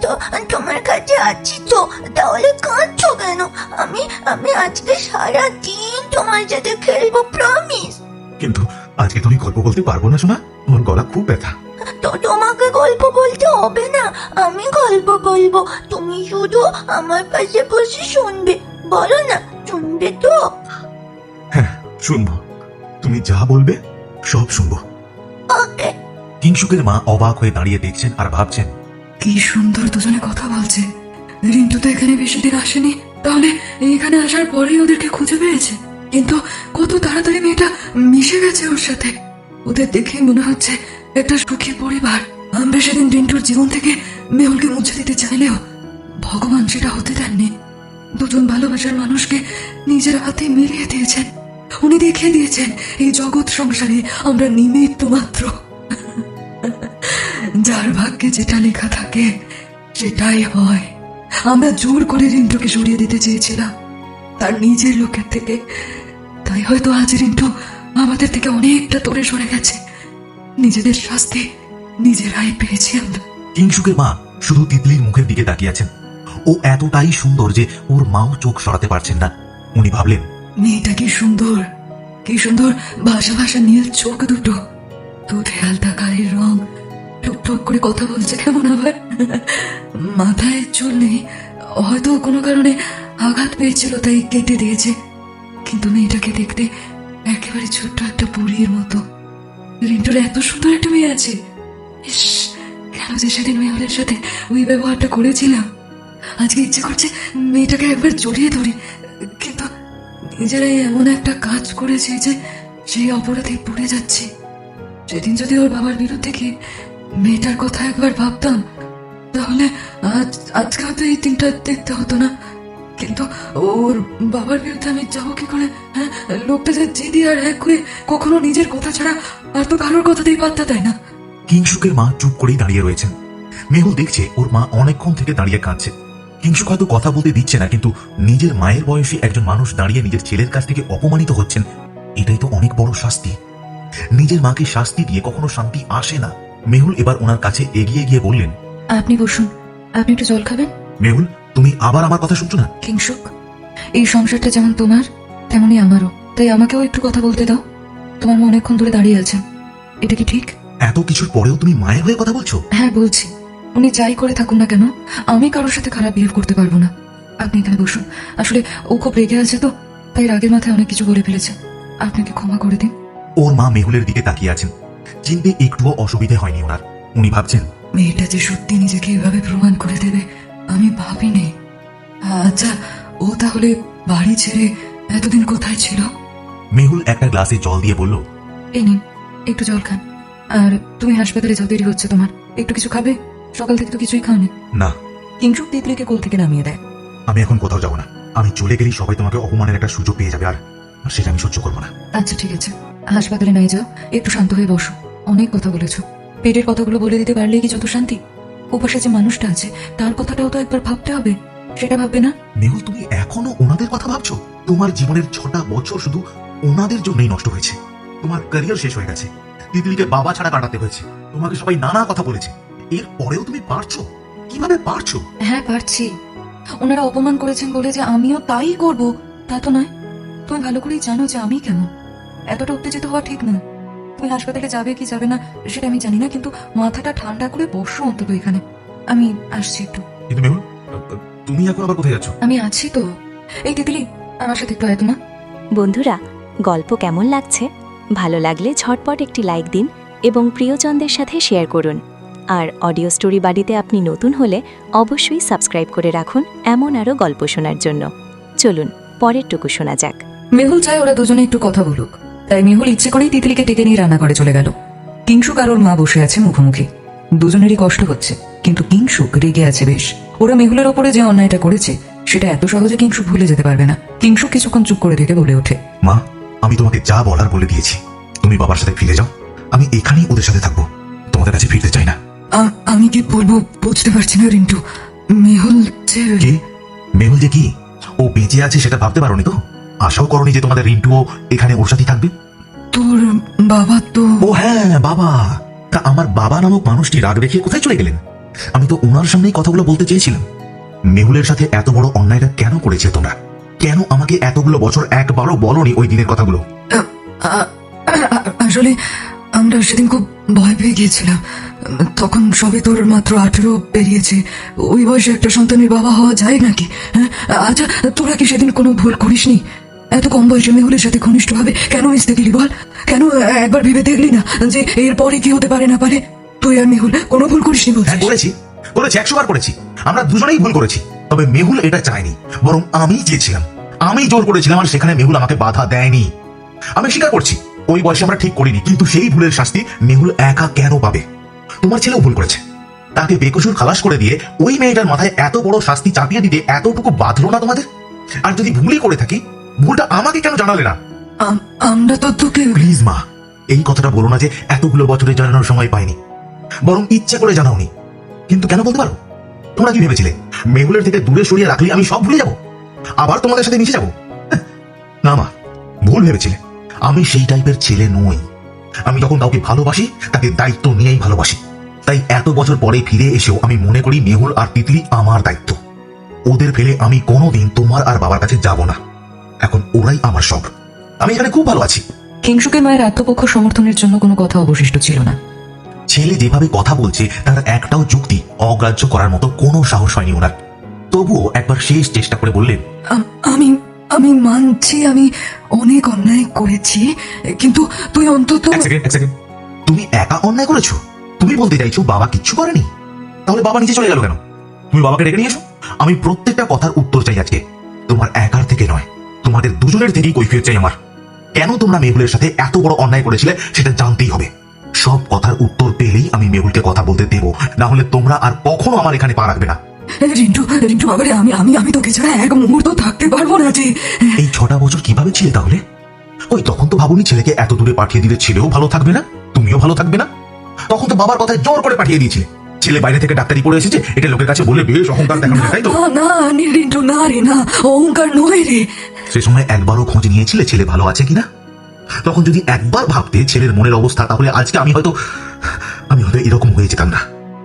S3: তো তোমার কাছে আছি তো, তাহলে কাঁদছো কেন? আমি আমি আজকে সারা দিন তোমার সাথে খেলবো, প্রমিস।
S2: কিন্তু আজকে তুমি গল্প বলতে পারবো না শোনা, তোমার গলা খুব ব্যথা।
S3: তো তোমাকে গল্প বলতে হবে না, আমি গল্প বলবো, তুমি শুধু আমার পাশে বসে শুনবে। বলো না, শুনবে তো?
S2: হ্যাঁ, শুনবো, তুমি যা বলবে সব শুনবো।
S3: ওকে।
S2: কিংসুকের মা অবাক হয়ে দাঁড়িয়ে দেখছেন আর ভাবছেন,
S4: কি সুন্দর দুজনে কথা বলছে। রিন্টু তো এখানে বেশি দিন আসেনি, তাহলে এখানে আসার পরেই ওদেরকে খুঁজে পেয়েছে। কিন্তু কত তাড়াতাড়ি মেয়েটা মিশে গেছে ওর সাথে। ওদের দেখে মনে হচ্ছে একটা সুখী পরিবার। আমরা সেদিন রিন্টুর জীবন থেকে মেহুলকে মুছে দিতে চাইলেও ভগবান সেটা হতে দেননি। দুজন ভালোবাসার মানুষকে নিজের হাতে মিলিয়ে দিয়েছেন। উনি দেখিয়ে দিয়েছেন এই জগৎ সংসারে আমরা নিমিত্ত মাত্র। যার ভাগ্যে যেটা লেখা থাকে সেটাই হয়। আমরা জোর করে রিন্টুকে সরিয়ে দিতে চেয়েছিলাম তার নিজের লোকের থেকে, তাই হয়তো আজ রিন্টু আমাদের থেকে অনেকটা দূরে সরে গেছে। নিজেদের শাস্তি নিজেরাই পেয়েছি আমরা।
S2: কিংসুকের মা শুধু তিতলির মুখের দিকে তাকিয়ে আছেন। ও এতটাই সুন্দর যে ওর মাও চোখ সরাতে পারছেন না। উনি ভাবলেন,
S4: মেয়েটা কি সুন্দর, কি সুন্দর ভাষা ভাষা নীল চোখ দুটো, দুধে আলতা গায়ের রং, টুক টুক করে কথা বলছে কেমন আবার। মাথায় চুল নেই, হয়তো কোনো কারণে আঘাত পেয়েছিল তাই কেটে দিয়েছে, কিন্তু মেয়েটাকে দেখতে একেবারে ছোট্ট একটা বুড়ির মতো। রিন্টুর এত সুন্দর একটা মেয়ে আছে। ইস, কেন যে সেদিন মেয়েদের সাথে ওই ব্যবহারটা করেছিলাম। আজকে ইচ্ছে করছে মেয়েটাকে একবার জড়িয়ে ধরি, কিন্তু নিজেরাই এমন একটা কাজ করেছে যে সেই অপরাধে পড়ে যাচ্ছে। সেদিন যদি ওর বাবার বিরুদ্ধে গিয়ে মেয়েটার কথা একবার ভাবতাম, তাহলে আজকে হয়তো এই দিনটা দেখতে হতো না। কিন্তু ওর বাবার বিরুদ্ধে আমি যাবো কি করে? হ্যাঁ, লোকটা যে জিদি আর এক হয়ে কখনো নিজের কথা ছাড়া আর তো কারোর কথাতেই পাত্তা দেয় না।
S2: কিংসুকের মা চুপ করেই দাঁড়িয়ে রয়েছেন। মেহুল দেখছে ওর মা অনেকক্ষণ থেকে দাঁড়িয়ে কাঁদছে। কিংসুক হয়তো কথা বলতে দিচ্ছে না, কিন্তু নিজের মায়ের বয়সী একজন মানুষ দাঁড়িয়ে নিজের ছেলের কাছ থেকে অপমানিত হচ্ছেন, এটাই তো অনেক বড় শাস্তি। নিজের মাকে শাস্তি দিয়ে কখনো শান্তি আসে না। মেহুল এবার ওনার কাছে এগিয়ে গিয়ে বললেন,
S4: আপনি বসুন, আপনি একটু জল খাবেন?
S2: মেহুল, তুমি আবার আমার কথা শুনছো না?
S4: কিংসুক, এই সংসারটা যেমন তোমার তেমনই আমারও, তাই আমাকেও একটু কথা বলতে দাও। তোমার মা অনেকক্ষণ ধরে দাঁড়িয়ে আছেন, এটা কি ঠিক?
S2: এত কিছুর পরেও তুমি মায়ের হয়ে কথা বলছো?
S4: হ্যাঁ বলছি। উনি যাই করে থাকুন না কেন, আমি কারোর সাথে খারাপ বিহেভ করতে পারবো না। আপনি এখানে বসুন। আসলে ও খুব রেগে আছে তো, তাই রাগের মাথায় অনেক কিছু বলে ফেলেছে। আপনাকে ক্ষমা করে দিন।
S2: ওর মা মেহুলের দিকে তাকিয়ে আছেন। চিনতে একটুও অসুবিধে হয়নি ওনার। উনি ভাবছেন,
S4: মেয়েটা যে সত্যি নিজেকে এভাবে প্রমাণ করে দেবে আমি ভাবিনি। আচ্ছা, ও তাহলে বাড়ি ছেড়ে এতদিন কোথায় ছিল?
S2: মেহুল একটা গ্লাসে জল দিয়ে বলল,
S4: এই নিন, একটু জল খান। আর তুমি হাসপাতালে যাও, দেরি হচ্ছে তোমার। একটু কিছু খাবে? সকাল থেকে তো কিছুই খাওনি।
S2: না,
S4: কিংসুক তিতলিকে কোল থেকে নামিয়ে দেয়।
S2: আমি এখন কোথাও যাব না। আমি চলে গেলেই সবাই তোমাকে অপমানের একটা সুযোগ পেয়ে যাবে, আর সেটা আমি সহ্য করবো না।
S4: আচ্ছা ঠিক আছে, হাসপাতালে নাই যাও, একটু শান্ত হয়ে বসো। অনেক কথা বলেছো, পেটের কথাগুলো বলে দিতে পারলেই কি যত শান্তি? ওপাশে যে মানুষটা আছে তার কথাটাও তো একবার ভাবতে হবে, সেটা ভাববে না?
S2: মেহুল, তুমি এখনো ওনাদের কথা ভাবছো? তোমার জীবনের 6টা বছর শুধু ওনাদের জন্যই নষ্ট হয়েছে। তোমার ক্যারিয়ার শেষ হয়ে গেছে, তিতলিকে বাবা ছাড়া কাটাতে হয়েছে, তোমাকে সবাই নানা কথা বলেছে, এর পরেও তুমি পারছো? কিভাবে পারছো?
S4: হ্যাঁ পারছি। ওনারা অপমান করেছেন বলে যে আমিও তাই করব তা তো নয়। তুমি ভালো করেই জানো যে আমি কেমন। এতটা উত্তেজিত হওয়া ঠিক না। তুমি হাসপাতালে যাবে কি যাবে না সেটা আমি জানি না, কিন্তু মাথাটা ঠান্ডা করে বসো অন্তত এখানে। আমি আসছি একটু।
S2: কিন্তু মেহুল, তুমি এখন আবার কোথায় যাচ্ছ?
S4: আমি আছি তো। এই তিতলি, আমার সাথে একটু আয় তো মা।
S1: বন্ধুরা, গল্প কেমন লাগছে? ভালো লাগলে ঝটপট একটি লাইক দিন এবং প্রিয়জনদের সাথে শেয়ার করুন। আর অডিও স্টোরি বাড়িতে আপনি নতুন হলে অবশ্যই সাবস্ক্রাইব করে রাখুন এমন আরও গল্প শোনার জন্য। চলুন পরেরটুকু শোনা যাক।
S4: মেহুল চায় ওরা দুজনে একটু কথা বলুক, তাই মেহুল ইচ্ছে করেই তিতলিকে ডেকে নিয়ে রান্না করে চলে গেল। কিংসুক আর ওর মা বসে আছে মুখোমুখি। দুজনেরই কষ্ট হচ্ছে, কিন্তু কিংসুক রেগে আছে বেশ। ওরা মেহুলের ওপরে যে অন্যায়টা করেছে সেটা এত সহজে কিংসুক ভুলে যেতে পারবে না। কিংসুক কিছুক্ষণ চুপ করে থেকে বলে ওঠে,
S2: মা, আমি তোমাকে যা বলার বলে দিয়েছি। তুমি বাবার সাথে ফিরে যাও, আমি এখানেই ওদের সাথে থাকবো, তোমাদের কাছে ফিরতে চাই না।
S4: আমি কি বলবো বুঝতে পারছি না রিন্টু। মেহুল যে
S2: কি? মেহুল যে কি? ও বেঁচে আছে সেটা ভাবতে পারোনি তো? আশাও করনি যে তোমাদের রিন্টুও এখানে ওর সাথেই থাকবে?
S4: তোর বাবা তো...
S2: ও হ্যাঁ, বাবা। তা আমার বাবা নামক মানুষটি রাগ রেখে কোথায় চলে গেলেন? আমি তো ওনার সামনেই কথাগুলো বলতে চেয়েছিলাম। মেহুলের সাথে এত বড় অন্যায়টা কেন করেছে তোমরা? কেন আমাকে এতগুলো বছর একবারও বলনি ওই দিনের কথাগুলো?
S4: আসলে আমরা সেদিন খুব ভয় পেয়ে গিয়েছিলাম। তখন সবে তোর মাত্র 18 পেরিয়েছে। ওই বয়সে একটা সন্তানের বাবা হওয়া যায় নাকি? হ্যাঁ, আচ্ছা তোরা কি সেদিন কোনো ভুল করিসনি? এত কম বয়সে মেহুলের সাথে ঘনিষ্ঠভাবে কেন মিশতে গেলি বল? কেন একবার ভেবে দেখলি না যে এরপরে কি হতে পারে না পারে? তুই আর মেহুল কোনো ভুল করিসনি
S2: হ্যাঁ,
S4: বলছিস?
S2: করেছি, 100 বার করেছি। আমরা দুজনেই ভুল করেছি। তবে মেহুল এটা চায়নি, বরং আমি চেয়েছিলাম। আমি জোর করেছিলাম, আর সেখানে মেহুল আমাকে বাধা দেয়নি। আমি স্বীকার করছি, ওই বয়সে আমরা ঠিক করিনি, কিন্তু সেই ভুলের শাস্তি মেহুল একা কেন পাবে? তোমার ছেলেও ভুল করেছে। তাকে বেকসুর খালাস করে দিয়ে ওই মেয়েটার মাথায় এত বড় শাস্তি চাপিয়ে দিতে এতটুকু বাঁধলো না তোমাদের? আর যদি ভুলই করে থাকি, ভুলটা আমাকে কেন জানালে না?
S4: আমরা তো তোকে
S2: প্লিজ মা, এই কথাটা বলো না যে এতগুলো বছরে জানানোর সময় পাইনি, বরং ইচ্ছে করে জানাওনি। কিন্তু কেন বলতে পারো? তোমরা কি ভেবেছিলে মেহুলের থেকে দূরে সরিয়ে রাখলে আমি সব ভুলে যাব, আবার তোমাদের সাথে মিশে যাব? না মা, ভুল ভেবেছিলে। আমি সেই টাইপের ছেলে নই। আমি যখন কাউকে ভালোবাসি তাকে দায়িত্ব নিয়েই ভালোবাসি। তাই এত বছর পরে ফিরে এসেও আমি মনে করি মেহুল আর তিতলি আমার দায়িত্ব। ওদের ফেলে আমি কোনোদিন তোমার আর বাবার কাছে যাব না। এখন ওরাই আমার সব। আমি এখানে খুব ভালো আছি।
S4: কিংশুকের মায়ের আত্মপক্ষ সমর্থনের জন্য কোনো কথা অবশিষ্ট ছিল না।
S2: ছেলে যেভাবে কথা বলছে তার একটাও যুক্তি অগ্রাহ্য করার মতো কোনো সাহস হয়নি ওনার। তবুও একবার শেষ চেষ্টা করে বললেন,
S4: আমি আমি মানছি আমি অনেক অন্যায় করেছি, কিন্তু তুই অন্তত
S2: এক সেকেন্ড। তুমি একা অন্যায় করেছো? তুমি বলতে চাইছো বাবা কিচ্ছু করেনি? তাহলে বাবা নিচে চলে গেল কেন? তুমি বাবাকে ডেকে নিয়ে এসো। আমি প্রত্যেকটা কথার উত্তর চাই আজকে। তোমার একার থেকে নয়, তোমাদের দুজনের থেকেই কৈফিয়ত চাই আমার। কেন তোমরা মেহুলের সাথে এত বড় অন্যায় করেছিলে সেটা জানতেই হবে। সব কথার উত্তর পেলেই আমি মেহুলকে কথা বলতে দেবো, না হলে তোমরা আর কখনো আমার এখানে পা রাখবে না।
S4: রিন্টু বাবারে, আমি তোকে ছাড়া এক মুহূর্ত থাকতে পারবো না যে।
S2: এই 6টা বছর কিভাবে ছিলে তাহলে? ওই তখন তো ভাবুনি ছেলেকে এত দূরে পাঠিয়ে দিলে ছেলেও ভালো থাকবে না, তুমিও ভালো থাকবে না। তখন তো বাবার কথায় জোর করে পাঠিয়ে দিয়েছিলে। ছেলে বাইরে থেকে ডাক্তারি পড়ে এসেছে, এটা লোকের কাছে বলে বেশ অহংকার দেখানো, তাই তো?
S4: না রিন্টু, না রে, না, অহংকার নয় রে।
S2: সে সময় একবারও খোঁজ নিয়েছিলে ছেলে ভালো আছে কিনা? তখন যদি একবার ভাবতে ছেলের মনের অবস্থা, তাহলে আজকে আমি হয়তো এরকম হয়ে যেতাম না।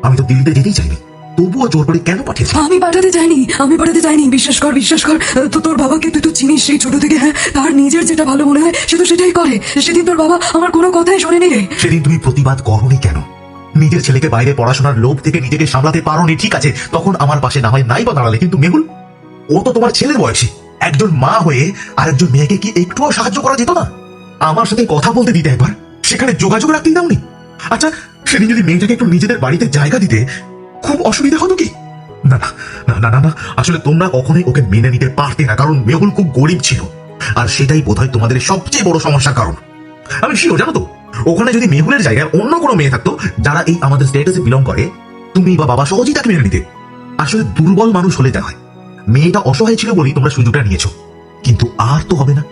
S2: আমি তো দিল্লিতে যেতেই চাইনি, তবুও জোর করে কেন পাঠিয়েছি?
S4: আমি পাঠাতে চাইনি। বিশ্বাস কর। তো তোর বাবাকে তুই তো চিনিস সেই ছোট থেকে। হ্যাঁ, তার নিজের যেটা ভালো মনে হয় সে তো সেটাই করে। সেদিন তোর বাবা আমার কোনো কথাই শোনেনি রে।
S2: সেদিন তুমি প্রতিবাদ করোনি কেন? নিজের ছেলেকে বাইরে পড়াশোনার লোভ থেকে নিজেকে সামলাতে পারোনি, ঠিক আছে, তখন আমার পাশে না হয় নাই বা দাঁড়ালে। কিন্তু মেহুল, ও তো তোমার ছেলের বয়সী। একজন মা হয়ে আর একজন মেয়েকে কি একটুও সাহায্য করা যেত না? আমার সাথে কথা বলতে দিতে একবার, সেখানে যোগাযোগ রাখতেই দাওনি। আচ্ছা, সেদিন যদি মেয়েটাকে একটু নিজেদের বাড়িতে জায়গা দিতে, খুব অসুবিধা হতো কি? না না না না না, আসলে তোমরা কখনোই ওকে মেনে নিতে পারতে না, কারণ মেহুল খুব গরিব ছিল। আর সেটাই বোধহয় তোমাদের সবচেয়ে বড় সমস্যার কারণ। আমি শিওর, জানো তো, ওখানে যদি মেহুলের জায়গায় অন্য কোনো মেয়ে থাকতো যারা এই আমাদের স্টেটাসে বিলং করে, তুমি বা বাবা সহজেই তাকে মেনে নিতে। আসলে দুর্বল মানুষ হলে যা হয়, মেয়েটা অসহায় ছিল বলেই তোমরা সুযোগটা নিয়েছো। কিন্তু আর তো হবে না,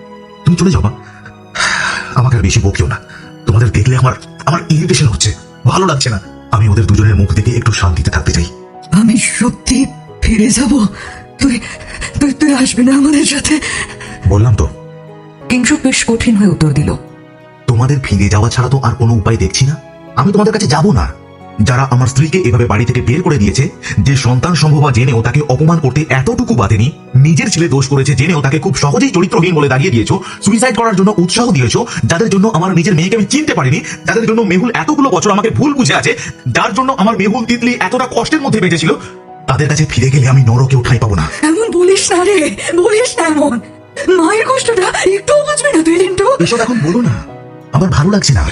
S2: তুমি চলে যাও। আমাকে আর বেশি বকিও না। তোমাদের দেখলে আমার ইরিটেশন হচ্ছে, ভালো লাগছে না। আমি ওদের দুজনের মুখ দেখে একটু শান্তিতে থাকতে চাই।
S4: আমি সত্যি ফিরে যাব? তুই আসবি না আমাদের সাথে?
S2: বললাম তো।
S4: কিংশুক বেশ কঠিন হয়ে উত্তর দিল।
S2: তোমাদের ফিরে যাওয়া ছাড়া তো আর কোনো উপায় দেখছি না। আমি তোমাদের কাছে যাব না। যারা আমার স্ত্রীকে এভাবে বাড়ি থেকে বের করে দিয়েছে, যে সন্তান সম্ভব জেনেও তাকে অপমান করতে এতটুকু বাঁধেনি, নিজের ছেলে দোষ করেছে জেনেও তাকে খুব সহজেই চরিত্রহীন বলে দাঁড়িয়ে দিয়েছো, সুইসাইড করার জন্য উৎসাহ দিয়েছো, যাদের জন্য আমার নিজের মেয়েকে আমি চিনতে পারিনি, যাদের জন্য মেহুল এতগুলো বছর আমাকে ভুল বুঝে আছে, যার জন্য আমার মেহুল তিতলি এতটা কষ্টের মধ্যে বেঁচেছিল, তাদের কাছে ফিরে গেলে আমি নরকেও ঠাঁই পাবো না।
S4: এমন বলিস না রে, বলিস না এমন। মায়ের কষ্টটা একটু বুঝবি না তুই রিন্টু?
S2: এসব এখন বলো না, আমার ভালো লাগছে না।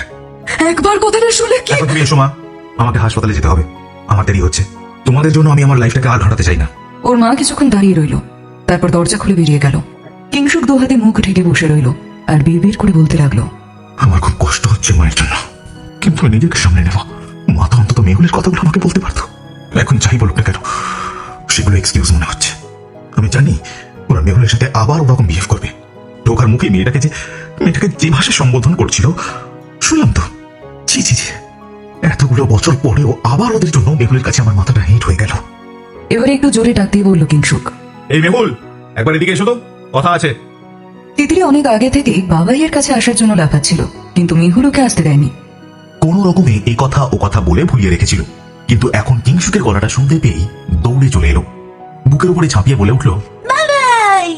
S4: একবার কথাটা শুনে কি?
S2: এখন তুমি এসো মা, আমাকে হাসপাতালে যেতে হবে, আমার দেরি হচ্ছে। তোমাদের জন্য আমি আমার লাইফটাকে আর ঘাটাতে চাই না।
S4: ওর মা কিছুক্ষণ দাঁড়িয়ে রইল, তারপর দরজা খুলে বেরিয়ে গেল। কিংশুক দু হাতে মুখ ঢেকে বসে রইল আর বিড়বিড় করে বলতে লাগলো,
S2: আমার খুব কষ্ট হচ্ছে মায়ের জন্য, কিন্তু আমি নিজেকে সামনে নেব। মা তো অন্তত মেহুলের কথাগুলো আমাকে বলতে পারতো। এখন যাই বলুক না কেন, সেগুলো এক্সকিউজ মনে হচ্ছে। আমি জানি ওরা মেহুলের সাথে আবার ওরকম বিহেভ করবে। ঢোকার মুখে মেয়েটাকে যে ভাষায় সম্বোধন করছিল শুনলাম তো। ছি ছি ছি, এতগুলো বছর পরেও আবার ওদের জন্য মেহুলের কাছে আমার মাথাটা হিট হয়ে গেল।
S4: এবারে একটু জোরে ডাক দিয়ে বলল কিংশুক,
S5: এই মেহুল, একবার এদিকে এসো তো, কথা আছে।
S4: তিতলি অনেক আগে থেকেই বাবাইয়ের কাছে আসার জন্য লাফাচ্ছিল, কিন্তু মেহুল ওকে আসতে দেয়নি।
S2: কোন রকমে এই কথা ও কথা বলে ভুলিয়ে রেখেছিল, কিন্তু এখন কিংশুকের গলাটা শুনতে পেয়েই দৌড়ে চলে এলো। বুকের উপরে ঝাঁপিয়ে বলে উঠলো,
S3: বাবাই।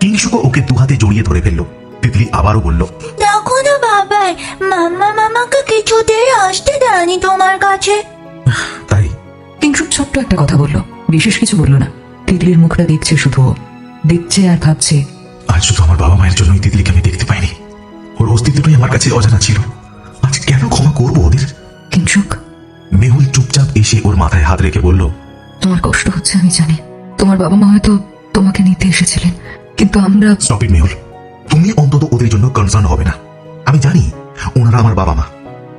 S2: কিংশুকও ওকে দুহাতে জড়িয়ে ধরে ফেললো। তিতলি আবারও বলল,
S3: দেখো না বাবাই, মামাকে কিছুতেই আসতে দেয়নি তোমার কাছে।
S2: তাই?
S4: কিংশুক ছোট্ট একটা কথা বলল, বিশেষ কিছু বলল না। তিতলির মুখটা দেখছে, শুধু দেখছে আর ভাবছে,
S2: আজ শুধু আমার বাবা মায়ের জন্যই তিতলিকে আমি দেখতে পাইনি। ওর অস্তিত্বটাই আমার কাছে অজানা ছিল। আজ কেন ক্ষমা করবো ওদের?
S4: কিংশুক।
S2: মেহুল চুপচাপ এসে ওর মাথায় হাত রেখে বলল,
S4: তোমার কষ্ট হচ্ছে আমি জানি। তোমার বাবা মা হয়তো তোমাকে নিতে এসেছিলেন, কিন্তু আমরা।
S2: স্টপ ইট মেহুল, তুমি অন্তত ওদের জন্য কনসার্ন হবে না। আমি জানি ওনারা আমার বাবা মা,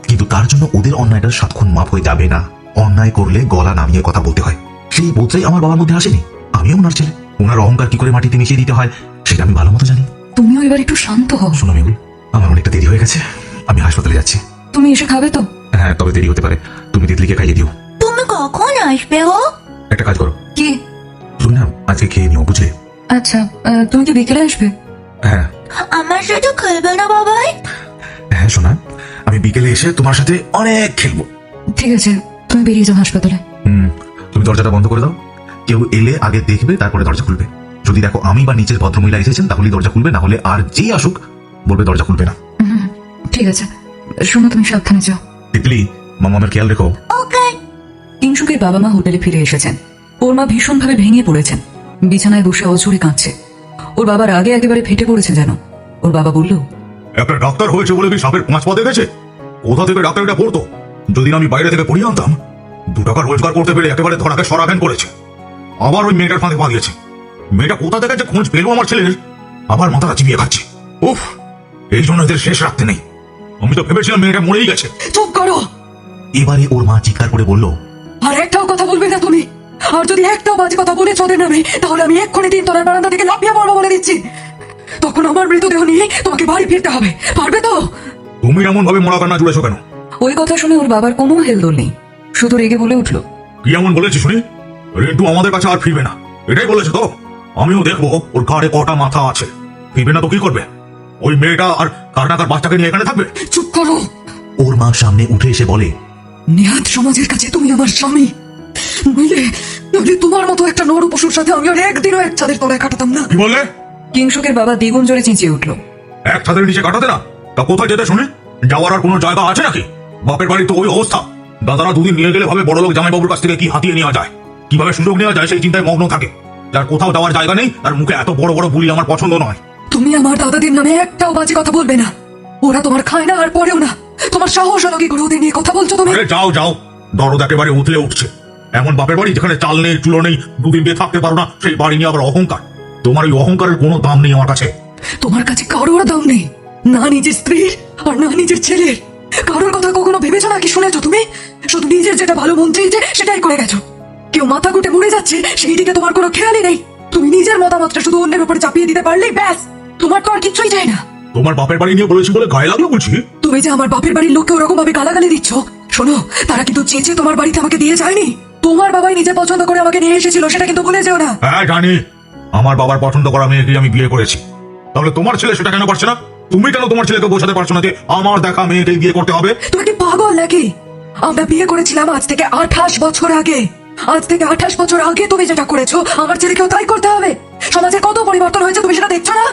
S2: কিন্তু তার জন্য ওদের অন্যায়টা 7 খুন মাফ হয়ে যাবে না। অন্যায় করলে গলা নামিয়ে কথা বলতে হয়, সেই বোধটাই আমার বাবার মধ্যে আসেনি। আমিও ওনার ছেলে, ওনার অহংকার কি করে মাটিতে মিশিয়ে দিতে হয় সেটা আমি ভালো মতো জানি।
S4: তুমিও এবার একটু শান্ত হও।
S2: শোনো মেহুল, আমার অনেকটা দেরি হয়ে গেছে, আমি হাসপাতালে যাচ্ছি।
S4: তুমি এসে খাবে তো?
S2: হ্যাঁ, তবে দেরি হতে পারে। তুমি তিতলিকে খাইয়ে দিও।
S3: তুমি কখন আসবে গো?
S2: একটা কাজ করো,
S4: কি?
S2: তুমি না আজকে খেয়ে নিও, বুঝলে?
S4: আচ্ছা, তুমি কি বিকেলে আসবে?
S2: হ্যাঁ
S3: আমার সাথে খেলবে না বাবাই?
S2: হ্যাঁ সোনা, আমি বিকেলে এসে তোমার সাথে অনেক খেলবো।
S4: ঠিক আছে, তুমি বেরিয়ে যাও হাসপাতালে।
S2: তুমি দরজাটা বন্ধ করে দাও। কেউ এলে আগে দেখবে, তারপরে দরজা খুলবে। যদি দেখো আমি বা নিচের ভদ্রমহিলা এসেছেন তাহলে দরজা খুলবে, না হলে আর যেই আসুক বলবে দরজা খুলবে না।
S4: ঠিক আছে, শোনো তুমি সাবধানে যাও।
S2: তিতলি, মামামের খেয়াল রেখো।
S3: ওকে।
S4: কিংশুকের বাবা মা হোটেলে ফিরে এসেছেন। ওর মা ভীষণভাবে ভেঙে পড়েছেন, বিছানায় বসে অঝরে কাঁদছে। ওর বাবার আগে একেবারে ফেটে পড়েছে যেন। ওর বাবা বলল,
S7: একটা ডাক্তার হয়েছে বলে কি সাপের 5 পা দেখেছে? কোথা থেকে ডাক্তার এটা পড়তো? যদি আমি বাইরে থেকে পড়িয়ে আনতাম, 2 টাকা রোজগার করতে পেরে একেবারে ধরাকে সরাঘান করেছে। আবার ওই মেয়েটার ফাঁদে পা দিয়েছে। মেয়েটা কোথা থেকে যে খোঁজ পেলো আমার ছেলের, আবার মাথাটা চিবিয়ে খাচ্ছে। উফ, এই জন্য এদের শেষ রাখতে নেই। আমি তো ভেবেছিলাম মেয়েটা মরেই গেছে।
S4: চুপ করো।
S2: এবারে ওর মা চিৎকার করে বলল,
S4: আর একটাও কথা বলবে না তুমি। আর যদি একটাও বাজে কথা বলে চোদের নামে, তাহলে আমি এক্ষুনি 3 তলার বারান্দা থেকে লাফিয়ে পড়বো বলে দিচ্ছি। তখন আমার মৃতদেহ নিয়ে তোমাকে বাড়ি ফিরতে হবে, পারবে তো?
S7: তুমি এমন ভাবে মরা কান্না জুড়েছো কেন?
S4: ওই কথা শুনে ওর বাবার কোনো হেলদোল নেই, শুধু রেগে বলে উঠলো,
S7: কি এমন বলেছি শুনি? রিন্টু আমাদের কাছে আর ফিরবে না, এটাই বলেছে তো? আমিও দেখবো ওর ঘাড়ে কটা মাথা আছে। ফিরবে না তো কি করবে? ওই মেয়েটা আর কার বাচ্চাকে নিয়ে এখানে থাকবে?
S4: চুপ করো।
S2: ওর মা সামনে উঠে এসে বলে,
S4: নেহাত সমাজের কাছে তুমি আমার স্বামী, নইলে নইলে তোমার মতো একটা নর পশুর সাথে আমি আর একদিনও এক ছাদের তলায় কাটাতাম না।
S7: কি বললে?
S4: কিংশুকের বাবা দ্বিগুণ জোরে চেঁচিয়ে উঠলো,
S7: এক ছাদের নিচে কাটাতে না? তা কোথায় যেতে শুনি? যাওয়ার আর কোনো জায়গা আছে নাকি? বাপের বাড়ি তো ওই অবস্থা। দাদারা দুদিন নিয়ে গেলে ভাবে বড়লোক জামাইবাবুর কাছ থেকে কি হাতিয়ে নেওয়া যায়, কিভাবে সুযোগ নেওয়া যায় সেই চিন্তায় মগ্ন থাকে। যার কোথাও যাওয়ার জায়গা নেই তার মুখে এত বড় বড় বুলি আমার পছন্দ নয়।
S4: তুমি আমার দাদাদের নামে একটাও বাজে কথা বলবে না। ওরা তোমার খায় না আর পরেও না। তোমার সাহস হলো কি করে ওদের নিয়ে কথা বলছো তুমি?
S7: আরে যাও যাও, দরদ একেবারে উতলে উঠছে। এমন বাপের বাড়ি যেখানে চাল নেই চুলো নেই, দুদিন দিয়ে থাকতে পারো না, সেই বাড়ি নিয়ে আবার অহংকার। তোমার ওই অহংকারের কোনো দাম নেই আমার কাছে।
S4: তোমার কাছে কারোর দাম নেই, না নিজের স্ত্রীর আর না নিজের ছেলের। কারোর কথা কখনো ভেবেছো নাকি শুনেছো তুমি? শুধু নিজের যেটা ভালো মন চেয়েছে সেটাই করে গেছো। কেউ মাথা গুটে মরে যাচ্ছে সেই দিকে তোমার কোনো খেয়ালই নেই। তুমি নিজের মতামতটা শুধু অন্যের উপরে চাপিয়ে দিতে পারলেই ব্যাস, তোমার তো আর কিছুই চাই না।
S7: তোমার বাপের বাড়ি নিয়ে বলেছি বলে গায়ে লাগলো বলছি?
S4: তুমি যে আমার বাপের বাড়ির লোককে ওরকম ভাবে গালাগালি দিচ্ছ, শোনো, তারা কিন্তু চেঁচে তোমার বাড়িতে আমাকে দিয়ে যায়নি। তোমার বাবাই নিজে পছন্দ করে আমাকে নিয়ে এসেছিল, সেটা কিন্তু ভুলে যেও না।
S7: হ্যাঁ জানি, আমার বাবার পছন্দ করা মেয়েকে আমি বিয়ে করেছি। তাহলে তোমার ছেলে সেটা কেন পারছে না? তুমি কেন তোমার ছেলেকে বোঝাতে পারছো না যে আমার দেখা মেয়েকে বিয়ে করতে হবে?
S4: তুমি কি পাগল নাকি? আমরা বিয়ে করেছিলাম আজ থেকে 28 বছর আগে। আজ থেকে 28 বছর আগে তুমি যেটা করেছো আমার ছেলেকেও তাই করতে হবে। সমাজে কত পরিবর্তন হয়েছে তুমি সেটা দেখছো না?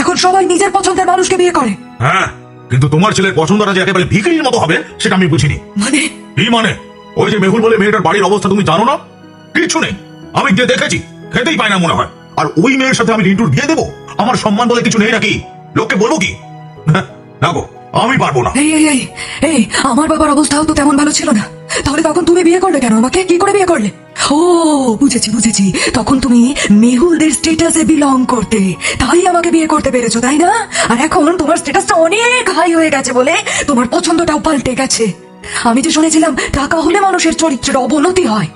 S4: এখন সবাই নিজের পছন্দের মানুষকে বিয়ে করে।
S7: হ্যাঁ, কিন্তু তোমার ছেলের পছন্দটা যে একেবারে ভিখারির মতো হবে সেটা আমি বুঝিনি।
S4: মানে
S7: কি মানে? ওই যে মেহুল বলে মেয়েটার বাড়ির অবস্থা তুমি জানো না? কিছু নেই, আমি গিয়ে দেখেছি, খেতেই পাই না মনে হয়। আর ওই মেয়ের সাথে আমি রিন্টুর বিয়ে দেবো? আমার সম্মান বলে কিছু নেই নাকি? লোককে বলবো কি? না গো, আমি পারবো না।
S4: এই এই এই এই আমার বাবার অবস্থাও তো তেমন ভালো ছিল না। তাহলে তখন তুমি বিয়ে করলে কেন? আমাকে কি করে বিয়ে করলে? ও বুঝেছি বুঝেছি, তখন তুমি মেহুলদের স্ট্যাটাসে বিলং করতে, তাই আমাকে বিয়ে করতে পেরেছো, তাই না? আর এখন তোমার স্ট্যাটাসটা অনেক হাই হয়ে গেছে বলে তোমার পছন্দটাও পাল্টে গেছে। আমি যে শুনেছিলাম টাকা হলে মানুষের চরিত্রের অবনতি হয়,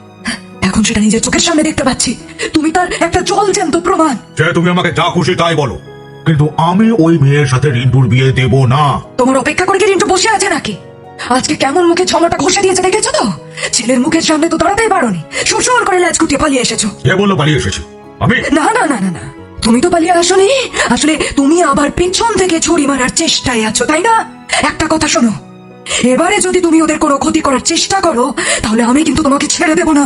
S4: এখন সেটা নিজের চোখের সামনে দেখতে পাচ্ছি। তুমি তার একটা জলজ্যান্ত প্রমাণ।
S7: সে তুমি আমাকে যা খুশি তাই বলো, কিন্তু আমি ওই মেয়ের সাথে রিন্টুর বিয়ে দেব না।
S4: তোমার অপেক্ষা করে কি রিন্টু বসে আছে নাকি? আজকে কেমন মুখে ছমাটা ঘষে দিয়েছে দেখেছো তো? ছেলের মুখের সামনে তো দাঁড়াতেই পারোনি, সুসুর করে ল্যাজ গুটিয়ে পালিয়ে এসেছো।
S7: কে বললো পালিয়ে এসেছি আমি?
S4: না না না না না, তুমি তো পালিয়ে আসোনি। আসলে তুমি আবার পেছন থেকে ছুরি মারার চেষ্টায় আছো, তাই না? একটা কথা শোনো, এবারে যদি তুমি ওদের কোনো ক্ষতি করার চেষ্টা করো তাহলে আমি কিন্তু তোমাকে ছেড়ে দেব না।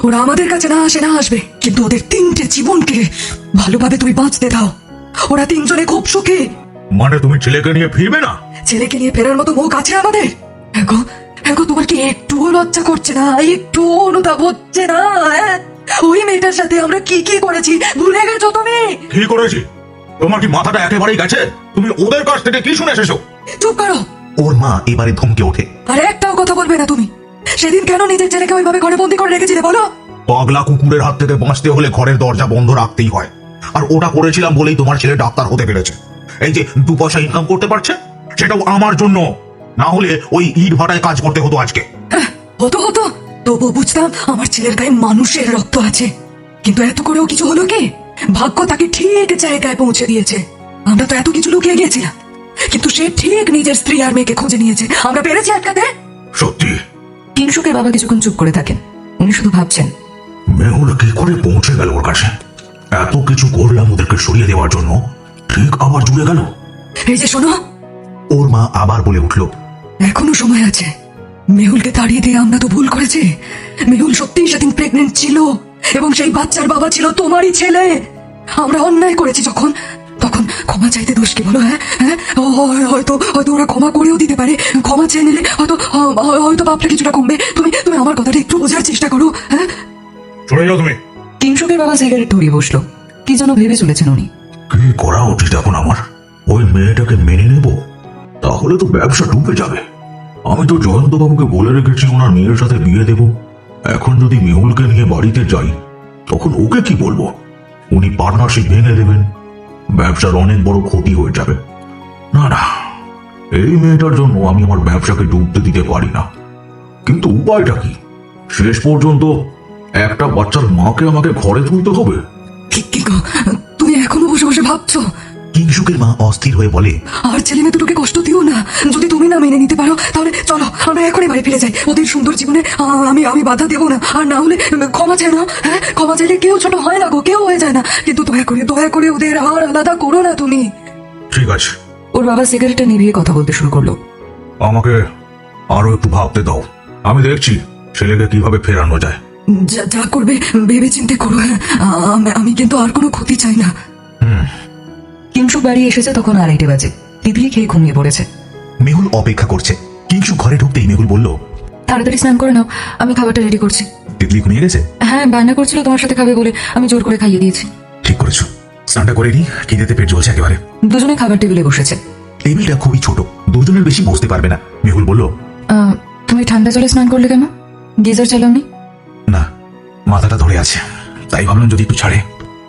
S4: ওরা আমাদের কাছে না আসে না আসবে, কিন্তু ওদের 3টে জীবনকে ভালোভাবে তুমি বাঁচতে দাও। ওরা 3 জনে খুব সুখী।
S7: মানে তুমি ছেলেকে নিয়ে ফিরবে না?
S4: ছেলেকে নিয়ে ফেরার মতো মুখ আছে আমাদের? এগো এগো, তোমার কি একটু লজ্জা করছে না? একটু অনুতাপ হচ্ছে না? ওই মেয়েটার সাথে আমরা কি কি করেছি ভুলে গেছো তুমি?
S7: কি করেছি? তোমার কি মাথাটা একেবারেই গেছে? তুমি ওদের কাছ থেকে কি শুনে এসেছো?
S4: চুপ করো।
S2: ওর মা এবারে ধমকে ওঠে,
S4: আর একটাও কথা বলবে না তুমি। সেদিন কেন নিজের ছেলেকে ওইভাবে ঘরে বন্দি করে রেখেছিলে বলো?
S7: পাগলা কুকুরের হাত থেকে বাঁচতে হলে ঘরের দরজা বন্ধ রাখতেই হয়। আর ওটা করেছিলাম বলেই তোমার ছেলে ডাক্তার হতে পেরেছে। এই যে 2 পয়সা ইনকাম করতে পারছে, সেটাও আমার জন্য। না হলে ওই ইট ভাটায় কাজ করতে হতো আজকে।
S4: হতো হতো, তবু বুঝতাম আমার ছেলের গায়ে মানুষের রক্ত আছে। কিন্তু এত করেও কিছু হলো কি? ভাগ্য তাকে ঠিক জায়গায় পৌঁছে দিয়েছে। আমরা তো এত কিছু লুকিয়ে গিয়েছিলাম, কিন্তু সে ঠিক নিজের স্ত্রী আর মেয়েকে খুঁজে নিয়েছে। আমরা পেরেছি আটকাতে।
S7: সত্যি
S4: কিংশুকের বাবা কিছুক্ষণ চুপ করে থাকেন। উনি শুধু ভাবছেন,
S7: মেহুল কি করে পৌঁছে গেল ওর কাছে? এত কিছু করলাম ওদেরকে সরিয়ে দেওয়ার জন্য, ঠিক আবার জুড়ে গেল।
S4: এই যে শোনো,
S2: ওর মা আবার বলে উঠল,
S4: এখনো সময় আছে। মেহুলকে তাড়িয়ে দিয়ে আমরা তো ভুল করেছি। মেহুল সত্যিই সেদিন প্রেগনেন্ট ছিল, এবং সেই বাচ্চার বাবা ছিল তোমারই ছেলে। আমরা অন্যায় করেছি যখন, তখন ক্ষমা চাইতে দোষ কি বলো? হ্যাঁ হ্যাঁ, হয়তো হয়তো ওরা ক্ষমা করেও দিতে পারে। ক্ষমা চেয়ে নিলে হয়তো হয়তো পাপটা কিছুটা কমবে। তুমি তুমি আমার কথাটা একটু বোঝার চেষ্টা করো। হ্যাঁ,
S5: চলে যাও তুমি।
S4: কিংশুকের বাবা সিগারেট ধরিয়ে বসলো। কি যেন ভেবে চলেছেন উনি।
S7: কি করা উচিত এখন আমার? ওই মেয়েটাকে মেনে নেব? তাহলে তো ব্যবসা ডুবে যাবে। আমি তো জয়ন্ত বাবুকে বলে রেখেছি ওনার মেয়ের সাথে বিয়ে দেব। এখন যদি মেহুলকে নিয়ে বাড়িতে যাই, তখন ওকে কি বলবো? উনি পার্টনারশিপ ভেঙে দেবেন, ব্যবসার অনেক বড় ক্ষতি হয়ে যাবে। না না, এই মেয়েটার জন্য আমি আমার ব্যবসাকে ডুবতে দিতে পারি না। কিন্তু উপায়টা কি? শেষ পর্যন্ত একটা বাচ্চার মাকে আমাকে ঘরে তুলতে হবে।
S4: কি গো, তুমি এখনো বসে বসে ভাবছো?
S2: কিংসুকের মা অস্থির হয়ে বলে,
S4: আর ছেলে মেয়ে দুটোকে কষ্ট দিও না। যদি তুমি না মেনে নিতে পারো, তাহলে চলো আমরা এখনই বাড়ি ফিরে যাই। ওদের সুন্দর জীবনে আমি বাধা দেবো না। আর না হলে ক্ষমা চাই না। হ্যাঁ, ক্ষমা চাইলে কেউ ছোট হয় না গো, কেউ হয়ে যায় না। কিন্তু দয়া করে ওদের আর আলাদা করো না তুমি।
S7: ঠিক আছে,
S4: ওর বাবা সিগারেটটা নিভিয়ে কথা বলতে শুরু করলো।
S7: আমাকে আরো একটু ভাবতে দাও। আমি দেখছি ছেলেকে কিভাবে ফেরানো যায়।
S4: যা করবে ভেবে চিন্তে করো। হ্যাঁ, আমি কিন্তু আর কোনো ক্ষতি চাই না। কিংশুক বাড়ি এসেছে তখন 2:30 বাজে। তিতলি খেয়ে ঘুমিয়ে পড়েছে।
S2: মেহুল অপেক্ষা করছে। কিংসুক ঘরে ঢুকতেই মেহুল বলল,
S4: তাড়াতাড়ি স্নান করে নাও, আমি খাবারটা রেডি করছি।
S2: তিতলি ঘুমিয়ে গেছে?
S4: হ্যাঁ, বায়না করছিল তোমার সাথে খাবে বলে, আমি জোর করে খাইয়ে দিয়েছি।
S2: ঠিক করেছো। স্নানটা করে নি, খিদেতে পেট জ্বলছে একেবারে।
S4: দুজনে খাবার টেবিলে বসেছে।
S2: টেবিলটা খুবই ছোট, দুজনের বেশি বসতে পারবে না। মেহুল বলল,
S4: তুমি ঠান্ডা জলে স্নান করলে কেন? গিজার চালাওনি?
S2: না, মাথাটা ধরে আছে, তাই ভাবলাম যদি একটু ছাড়ে।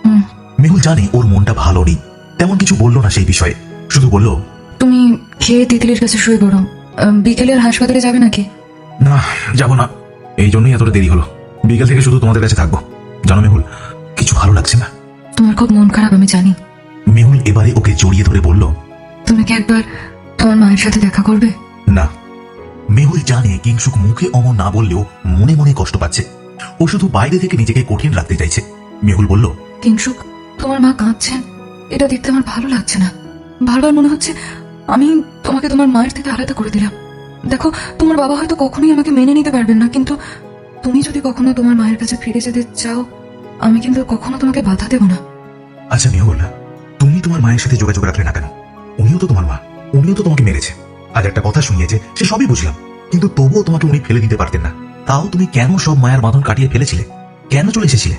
S4: হুম।
S2: মেহুল জানে ওর মনটা ভালো নেই, তেমন কিছু বললো না সেই বিষয়ে, শুধু বলল,
S4: তুমি খেয়ে তিতলির কাছে শুয়ে পড়ো। বিকেলে আর হাসপাতালে যাবে নাকি?
S2: না, যাব না। এই জন্যই এতটা দেরি হলো। বিকেল থেকে শুধু তোমাদের কাছে থাকবো। জানো মেহুল, কিছু ভালো লাগছে না।
S4: তোমার খুব মন খারাপ আমি জানি।
S2: মেহুল এবারে ওকে জড়িয়ে ধরে বলল,
S4: তুমি কি একবার তোমার মায়ের সাথে দেখা করবে?
S2: না। মেহুল জানে কিংসুক মুখে অমর না বললেও মনে মনে কষ্ট পাচ্ছে। ও শুধু বাইরে থেকে নিজেকে কঠিন রাখতে চাইছে। মেহুল বলল,
S4: কিংশুক, তোমার মা কাঁদছেন, এটা দেখতে আমার ভালো লাগছে না। বারবার মনে হচ্ছে আমি তোমাকে তোমার মায়ের থেকে আলাদা করে দিলাম। দেখো, তোমার বাবা হয়তো কখনোই আমাকে মেনে নিতে পারবেন না, কিন্তু তুমি যদি কখনো তোমার মায়ের কাছে ফিরে যেতে চাও, আমি কিন্তু কখনো তোমাকে বাধা দেব না।
S2: আচ্ছা মেহুল, তুমি তোমার মায়ের সাথে যোগাযোগ রাখলে না কেন? উনিও তো তোমার মা, উনিও তো তোমাকে মেরেছে। আজ একটা কথা শুনিয়েছে, সে সবই বুঝলাম, কিন্তু তবুও তোমাকে উনি ফেলে দিতে পারতেন না। তাও তুমি কেন সব মায়ের বাঁধন কাটিয়ে ফেলেছিলে? কেন চলে এসেছিলে?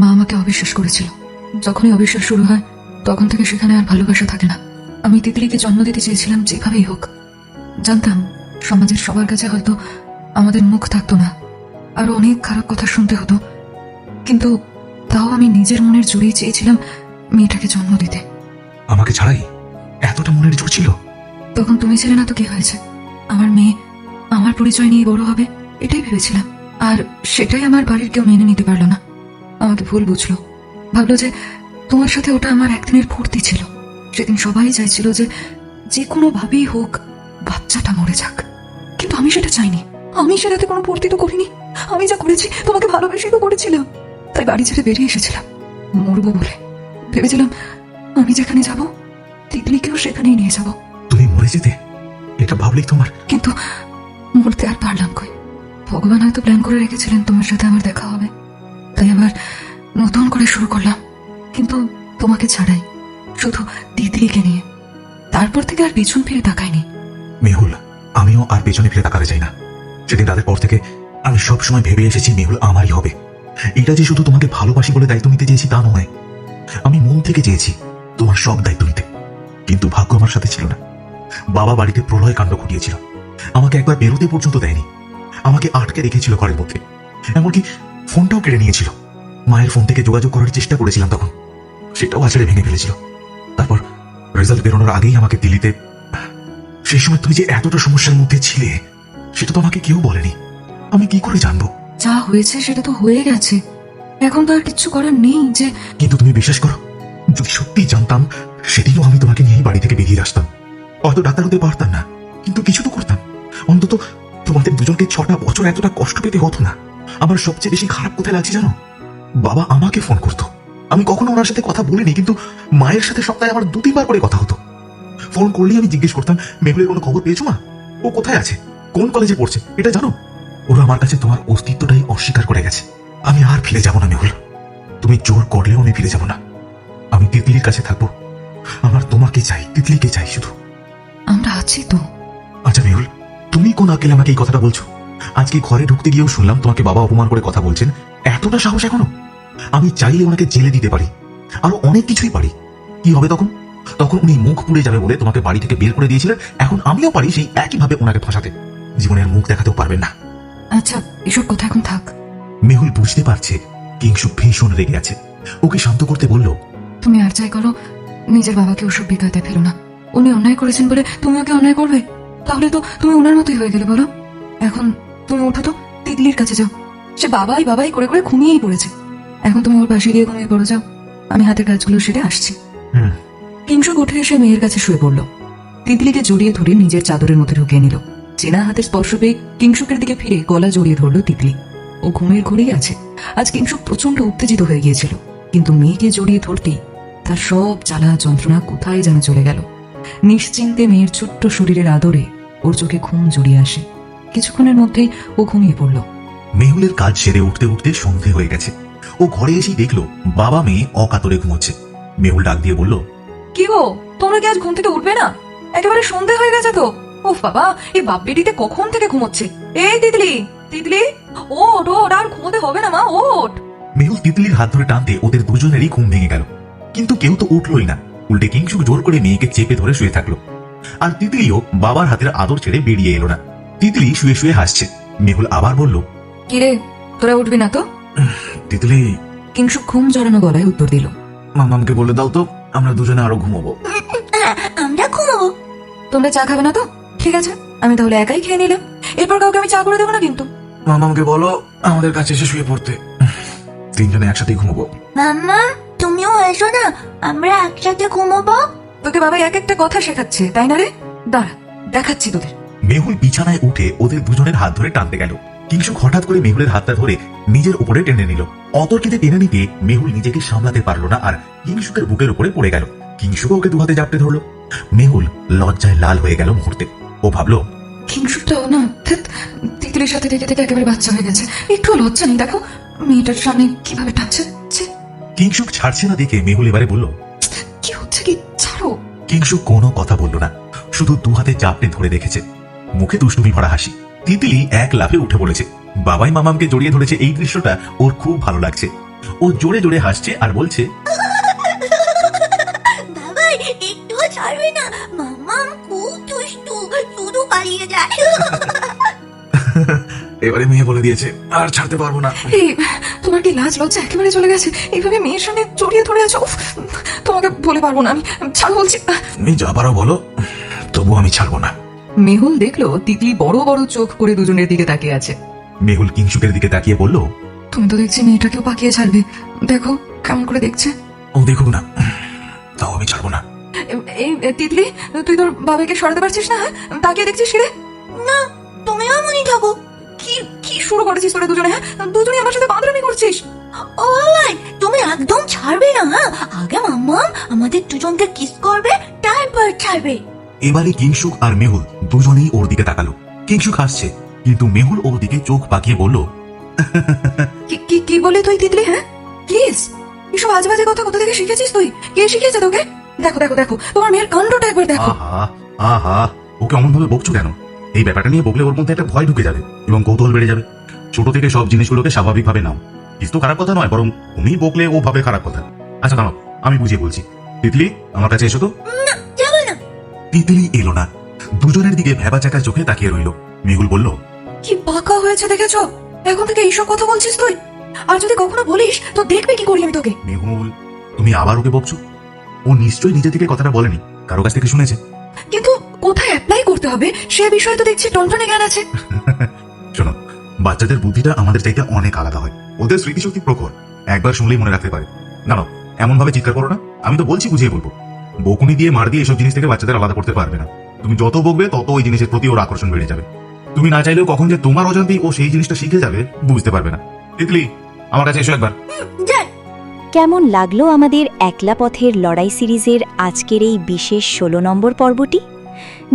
S4: মা আমাকে অবিশ্বাস করেছিল। যখনই অবিশ্বাস শুরু হয়, তখন থেকে সেখানে আর ভালোবাসা থাকে না। আমি তিতলিকে জন্ম দিতে চেয়েছিলাম যেভাবেই হোক। জানতাম সমাজের সবার কাছে হয়তো আমাদের মুখ থাকতো না, আরো অনেক খারাপ কথা শুনতে হতো, কিন্তু তাও আমি নিজের মনের জোরেই চেয়েছিলাম মেয়েটাকে জন্ম দিতে।
S2: আমাকে ছাড়াই এতটা মনের জোর ছিল?
S4: তখন তুমি ছিলে না তো কি হয়েছে? আমার মেয়ে আমার পরিচয় নিয়ে বড় হবে, এটাই ভেবেছিলাম। আর সেটাই আমার বাড়ির কেউ মেনে নিতে পারলো না। আমাকে ভুল বুঝলো, ভাবলো যে তোমার সাথে ওটা আমার একদিনের ফুর্তি ছিল। সেদিন সবাই চাইছিল যে যে কোনো ভাবেই হোক বাচ্চাটা মরে যাক, কিন্তু আমি সেটা চাইনি। আমি সেটাতে কোনো ফুর্তি তো করিনি। আমি যা করেছি তোমাকে ভালোবেসেই তো করেছিলাম। তাই বাড়ি ছেড়ে বেরিয়ে এসেছিলাম মরবো বলে। ভেবেছিলাম আমি যেখানে যাব, তিতলিকেও সেখানেই নিয়ে যাব।
S2: তুমি মরে যেতে এটা ভাবলেই তোমার?
S4: কিন্তু মরতে আর পারলাম কই। ভগবান হয়তো প্ল্যান করে রেখেছিলেন তোমার সাথে আমার দেখা হবে, তাই আবার নতুন করে শুরু করলাম, কিন্তু তোমাকে ছাড়াই, শুধু তিতলিকে নিয়ে। তারপর থেকে আর পিছন ফিরে তাকাইনি।
S2: মেহুল, আমিও আর পেছনে ফিরে তাকাতে চাই না। সেদিন রাতের পর থেকে আমি সব সময় ভেবে এসেছি মেহুল আমারই হবে। এটা যে শুধু তোমাকে ভালোবাসি বলে দায়িত্ব নিতে চেয়েছি তা নয়, আমি মন থেকে চেয়েছি তোমার সব দায়িত্ব নিতে। কিন্তু ভাগ্য আমার সাথে ছিল না। বাবা বাড়িতে প্রলয় কাণ্ড ঘটিয়েছিল, আমাকে একবার বেরোতে পর্যন্ত দেয়নি, আমাকে আটকে রেখেছিল ঘরের মধ্যে, এমনকি ফোনটাও কেড়ে নিয়েছিল। মায়ের ফোন থেকে যোগাযোগ করার চেষ্টা করেছিলাম তখন, সেটাও আছড়ে ভেঙে ফেলেছিল। তারপর রেজাল্ট বেরোনোর আগেই আমাকে দিল্লিতে। সেই সময় তুমি যে এতটা সমস্যার মধ্যে ছিলে সেটা তো আমাকে কেউ বলেনি। আমি কি করে জানবো?
S4: যা হয়েছে সেটা তো হয়ে গেছে। এখন তো আর কিচ্ছু করার নেই যে
S2: কিন্তু তুমি বিশ্বাস করো, যদি সত্যি জানতাম সেদিনও আমি তোমাকে নিয়ে বাড়ি থেকে বেরিয়ে আসতাম। হয়তো ডাক্তার হতে পারতাম না, কিন্তু কিছু তো করতাম। অন্তত তোমাদের দুজনকে 6টা বছর এতটা কষ্ট পেতে হতো না। আমার সবচেয়ে বেশি খারাপ কোথায় লাগছে জানো? বাবা আমাকে ফোন করতো, আমি কখনো ওনার সাথে কথা বলিনি, কিন্তু মায়ের সাথে সপ্তাহে আমার 2-3 বার করে কথা হতো। ফোন করলেই আমি জিজ্ঞেস করতাম, মেহুলের কোনো খবর পেয়েছো মা? ও কোথায় আছে, কোন কলেজে পড়ছে, এটা জানো? ওরা আমার কাছে তোমার অস্তিত্বটাই অস্বীকার করে গেছে। আমি আর ফিরে যাব না মেহুল, তুমি জোর করলেও আমি ফিরে যাব না। আমি তিতলির কাছে থাকবো। আমার তোমাকে চাই, তিতলিকে চাই শুধু।
S4: আমরা আছি তো।
S2: আচ্ছা মেহুল, তুমি কোন আকেলে আমাকে এই কথাটা বলছো? আজকে ঘরে ঢুকতে গিয়েও শুনলাম তোমাকে বাবা অপমান করে কথা বলছেন। এতটা সাহস এখনো? আমি চাইলে ওনাকে জেলে দিতে পারি, আরো অনেক কিছুই পারি। কি হবে তখন? তখন উনি মুখ পুড়ে যাবে বলে তোমাকে বাড়ি থেকে বের করে দিয়েছিলেন। এখন আমিও পারি সেই একইভাবে ওনাকে ফাঁসাতে। জীবনের মুখ দেখাতেও পারবেন না।
S4: আচ্ছা, এসব কথা এখন থাক।
S2: মেহুল বুঝতে পারছে কিংশুক ভীষণ রেগে আছে। ওকে শান্ত করতে বলল,
S4: তুমি আর যাই করো, নিজের বাবাকে ওসব বিকাতে ফেলো না। উনি অন্যায় করেছেন বলে তুমি ওকে অন্যায় করবে? তাহলে তো তুমি ওনার মতোই হয়ে গেলে। বলো, এখন তুমি ওঠো তো, তিতলির কাছে যাও। সে বাবাই বাবাই করে করে ঘুমিয়েই পড়েছে। এখন তুমি ওর পাশে গিয়ে ঘুমিয়ে পড়ো, যাও। আমি হাতের কাজগুলো সেরে আসছি।
S2: হুম।
S4: কিংশুক উঠে এসে মেয়ের কাছে শুয়ে পড়ল। তিতলিকে জড়িয়ে ধরে নিজের চাদরের মধ্যে ঢুকিয়ে নিল। চেনা হাতের স্পর্শ পেয়ে কিংশুকের দিকে ফিরে গলা জড়িয়ে ধরল তিতলি। ও ঘুমের ঘরেই আছে। আজ কিংশুক প্রচন্ড উত্তেজিত হয়ে গিয়েছিল, কিন্তু মেয়েকে জড়িয়ে ধরতেই তার সব জ্বালা যন্ত্রণা কোথায় যেন চলে গেল। নিশ্চিন্তে মেয়ের ছোট্ট শরীরের আদরে ওর চোখে ঘুম জড়িয়ে আসে। কিছুক্ষণের মধ্যেই ও ঘুমিয়ে পড়ল।
S2: মেহুলের কাজ সেরে উঠতে উঠতে সন্ধে হয়ে গেছে। ও ঘরে এসেই দেখলো বাবা মেয়ে অকাতরে ঘুমোচ্ছে। মেহুল ডাক দিয়ে বলল,
S4: কি গো, তোমরা কি আজ ঘুম থেকে উঠবে না? একেবারে সন্ধে হয়ে গেছে তো। ও বাবা, এই বাপ বেটিতে কখন থেকে ঘুমোচ্ছে। এই তিতলি, তিতলি, ওঠ ওঠ, আর ঘুমোতে হবে না মা, ওঠ।
S2: মেহুল তিতলির হাত ধরে টানতে ওদের দুজনেরই ঘুম ভেঙে গেল। কিন্তু কেউ তো উঠলই না। উল্টে কিংশুক জোর করে মেয়েকে চেপে ধরে শুয়ে থাকলো। আর তিতলিও বাবার হাতের আদর ছেড়ে বেরিয়ে এলো না। তিতলি শুয়ে শুয়ে হাসছে। মেহুল আবার বলল,
S4: কিরে, তোরা উঠবি না তো?
S2: তিতলি,
S4: কিংশুক ঘুম জড়ানো গলায় উত্তর দিল,
S2: মামামকে বলে দাও তো, আমরা দুজনে আরো ঘুমাবো।
S3: আমরা ঘুমাবো।
S4: তোমরা চা খাবে না তো? ঠিক আছে, আমি তাহলে একাই খেয়ে নিলাম। এরপর কাউকে আমি চা করে দেবো না কিন্তু।
S2: মামামকে বলো আমাদের কাছে এসে শুয়ে পড়তে। তিনজনে একসাথে ঘুমাবো।
S3: মাম্মা, তুমিও এসো না, আমরা একসাথে ঘুমাবো।
S4: তোকে বাবা এক একটা কথা শেখাচ্ছে, তাই না রে? দাঁড়া, দেখাচ্ছি তোদের।
S2: মেহুল বিছানায় উঠে ওদের দুজনের হাত ধরে টানতে গেল। কিংশুক হঠাৎ করে মেহুলের হাতটা ধরে নিজের উপরে টেনে নিল। অতর্কিতে টেনে নিতে মেহুল নিজেকে সামলাতে পারলো না, আর কিংশুকের বুকের উপরে পড়ে গেল। কিংশুক ওকে দুহাতে জাপটে ধরলো। মেহুল লজ্জায় লাল হয়ে গেল মুহূর্তে। ও ভাবলো,
S4: কিংশুকটাও না, ধ্যাৎ, তিতলির সাথে থেকে থেকে একেবারে বাচ্চা হয়ে গেছে। একটু লজ্জা নেই, দেখো মেয়েটার সামনে কিভাবে টানছে। ছি,
S2: কিংশুক ছাড়ছে না দেখে মেহুল এবারে বলল,
S4: কি হচ্ছে কি, ছাড়ো।
S2: কিংশুক কোনো কথা বলল না, শুধু দুহাতে চাপটে ধরে রেখেছে। মুখে দুষ্টুমি ভরা হাসি। তিতলি এক লাফে উঠে পড়েছে। বাবাই মামামকে জড়িয়ে ধরেছে। এই দৃশ্যটা ওর খুব ভালো লাগছে। ও জোরে জোরে হাসছে আর বলছে,
S3: বাবাই, একটুও ছাড়বে না। মাম্মা খুব দুষ্টু, শুধু পালিয়ে যায়।
S2: এবারে মেয়ে বলে দিয়েছে, আর ছাড়তে পারবো না।
S4: এই, তোমার কি লাজ লজ্জা একেবারে চলে গেছে? এইভাবে মেয়ের সামনে জড়িয়ে ধরে আছো। উফ, তোমাকে বলে পারবো না, আমি ছাড়ো বলছি।
S2: তুমি যা পারো বলো, তবু আমি ছাড়বো না।
S4: মেহুল দেখলো তিতলি বড় বড় চোখ করে দুজনের দিকে তাকিয়ে আছে।
S2: মেহুল কিংশুকের দিকে তাকিয়ে বলল,
S4: তুমি তো দেখছি মেয়েটাকেও পাকিয়ে ছাড়বে। দেখো কেমন করে দেখছে।
S2: ও দেখুক না, তাও আমি ছাড়বো না।
S4: এই তিতলি, তুই তোর বাবাকে সরাতে পারছিস না? হ্যাঁ, তাকিয়ে দেখছিস রে?
S3: না, তুমিও মনে থাকো।
S4: কি কি শুরু করেছিস তোরা দুজনে? হ্যাঁ, দুজনেই আমার সাথে বাঁদরামি করছিস।
S3: ও বাবাই, তুমি একদম ছাড়বে না। হ্যাঁ, আগে মাম্মা আমাদের দুজনকে কিস করবে, তারপর ছাড়বে।
S2: এবারে কিংশুক আর মেহুল দুজনেই ওর দিকে তাকালো। কিংশুক হাসছে, কিন্তু মেহুল ওর দিকে চোখ পাকিয়ে বলল,
S4: কি বলে তুই তিতলি? হ্যাঁ, প্লিজ, এসব আজেবাজে কথা কোথা থেকে শিখেছিস তুই? কে শিখিয়েছে তোকে? দেখো দেখো দেখো, তোমার মেয়ের কাণ্ডটা একবার দেখো।
S2: আহা আহা, ওকে অমন ভাবে বকছো কেন? এই ব্যাপারটা নিয়ে বকলে ওর মধ্যে একটা ভয় ঢুকে যাবে এবং কৌতূহল বেড়ে যাবে। ছোট থেকে সব জিনিসগুলোকে স্বাভাবিকভাবে নাও। কিছু তো খারাপ কথা নয়, বরং তুমি বকলে ও ভাবে খারাপ কথা। আচ্ছা দাঁড়াও, আমি বুঝিয়ে বলছি। তিতলি, আমার কাছে এসো তো।
S3: না, যাবো না।
S2: তিতলি এলো না। দুজনের দিকে ভেবা চাকার চোখে তাকিয়ে রইল। মেহুল বলল,
S4: কি বাঁকা হয়েছে দেখেছো? এখন থেকে এইসব কথা বলছিস তুই? আর যদি কখনো বলিস তো দেখবে কি করি আমি তোকে।
S2: মেহুল, তুমি আবার ওকে বকছো? ও নিশ্চয়ই নিজে থেকে কথাটা বলেনি, কারো কাছ থেকে শুনেছে।
S4: কিন্তু কোথায় অ্যাপ্লাই করতে হবে সে বিষয়ে তো দেখছি টনটনে জ্ঞান আছে।
S2: শোনো, বাচ্চাদের বুদ্ধিটা আমাদের চাইতে অনেক আলাদা হয়। ওদের স্মৃতিশক্তি প্রখর। একবার শুনলেই মনে রাখতে পারে। না না, এমন ভাবে চিৎকার করো না, আমি তো বলছি বুঝিয়ে বলবো। বকুনি দিয়ে মার দিয়ে এসব জিনিস থেকে বাচ্চাদের আলাদা করতে পারবে না। তুমি যত বকবে তত ওই জিনিসের প্রতি ওর আকর্ষণ বেড়ে যাবে। তুমি না চাইলেও কখন যে তোমার অজান্তেই ও সেই জিনিসটা শিখে যাবে বুঝতে পারবে না। তিতলি, আমার কাছে এসো একবার।
S3: যান।
S1: কেমন লাগলো আমাদের একলা পথের লড়াই সিরিজের আজকের এই বিশেষ 16 নম্বর পর্বটি?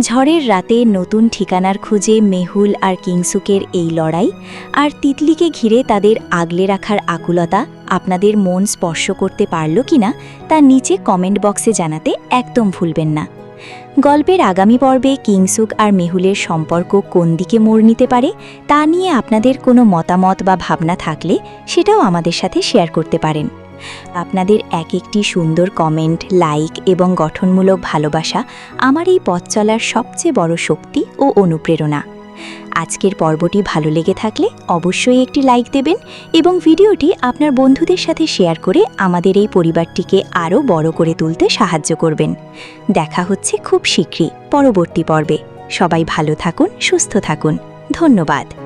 S1: ঝড়ের রাতে নতুন ঠিকানার খুঁজে মেহুল আর কিংসুকের এই লড়াই আর তিতলিকে ঘিরে তাদের আগলে রাখার আকুলতা আপনাদের মন স্পর্শ করতে পারল কিনা তা নিচে কমেন্ট বক্সে জানাতে একদম ভুলবেন না। গল্পের আগামী পর্বে কিংসুক আর মেহুলের সম্পর্ক কোন দিকে মোড় নিতে পারে তা নিয়ে আপনাদের কোনো মতামত বা ভাবনা থাকলে সেটাও আমাদের সাথে শেয়ার করতে পারেন। আপনাদের এক একটি সুন্দর কমেন্ট, লাইক এবং গঠনমূলক ভালোবাসা আমার এই পথ চলার সবচেয়ে বড় শক্তি ও অনুপ্রেরণা। আজকের পর্বটি ভালো লেগে থাকলে অবশ্যই একটি লাইক দেবেন এবং ভিডিওটি আপনার বন্ধুদের সাথে শেয়ার করে আমাদের এই পরিবারটিকে আরও বড় করে তুলতে সাহায্য করবেন। দেখা হচ্ছে খুব শীঘ্রই পরবর্তী পর্বে। সবাই ভালো থাকুন, সুস্থ থাকুন। ধন্যবাদ।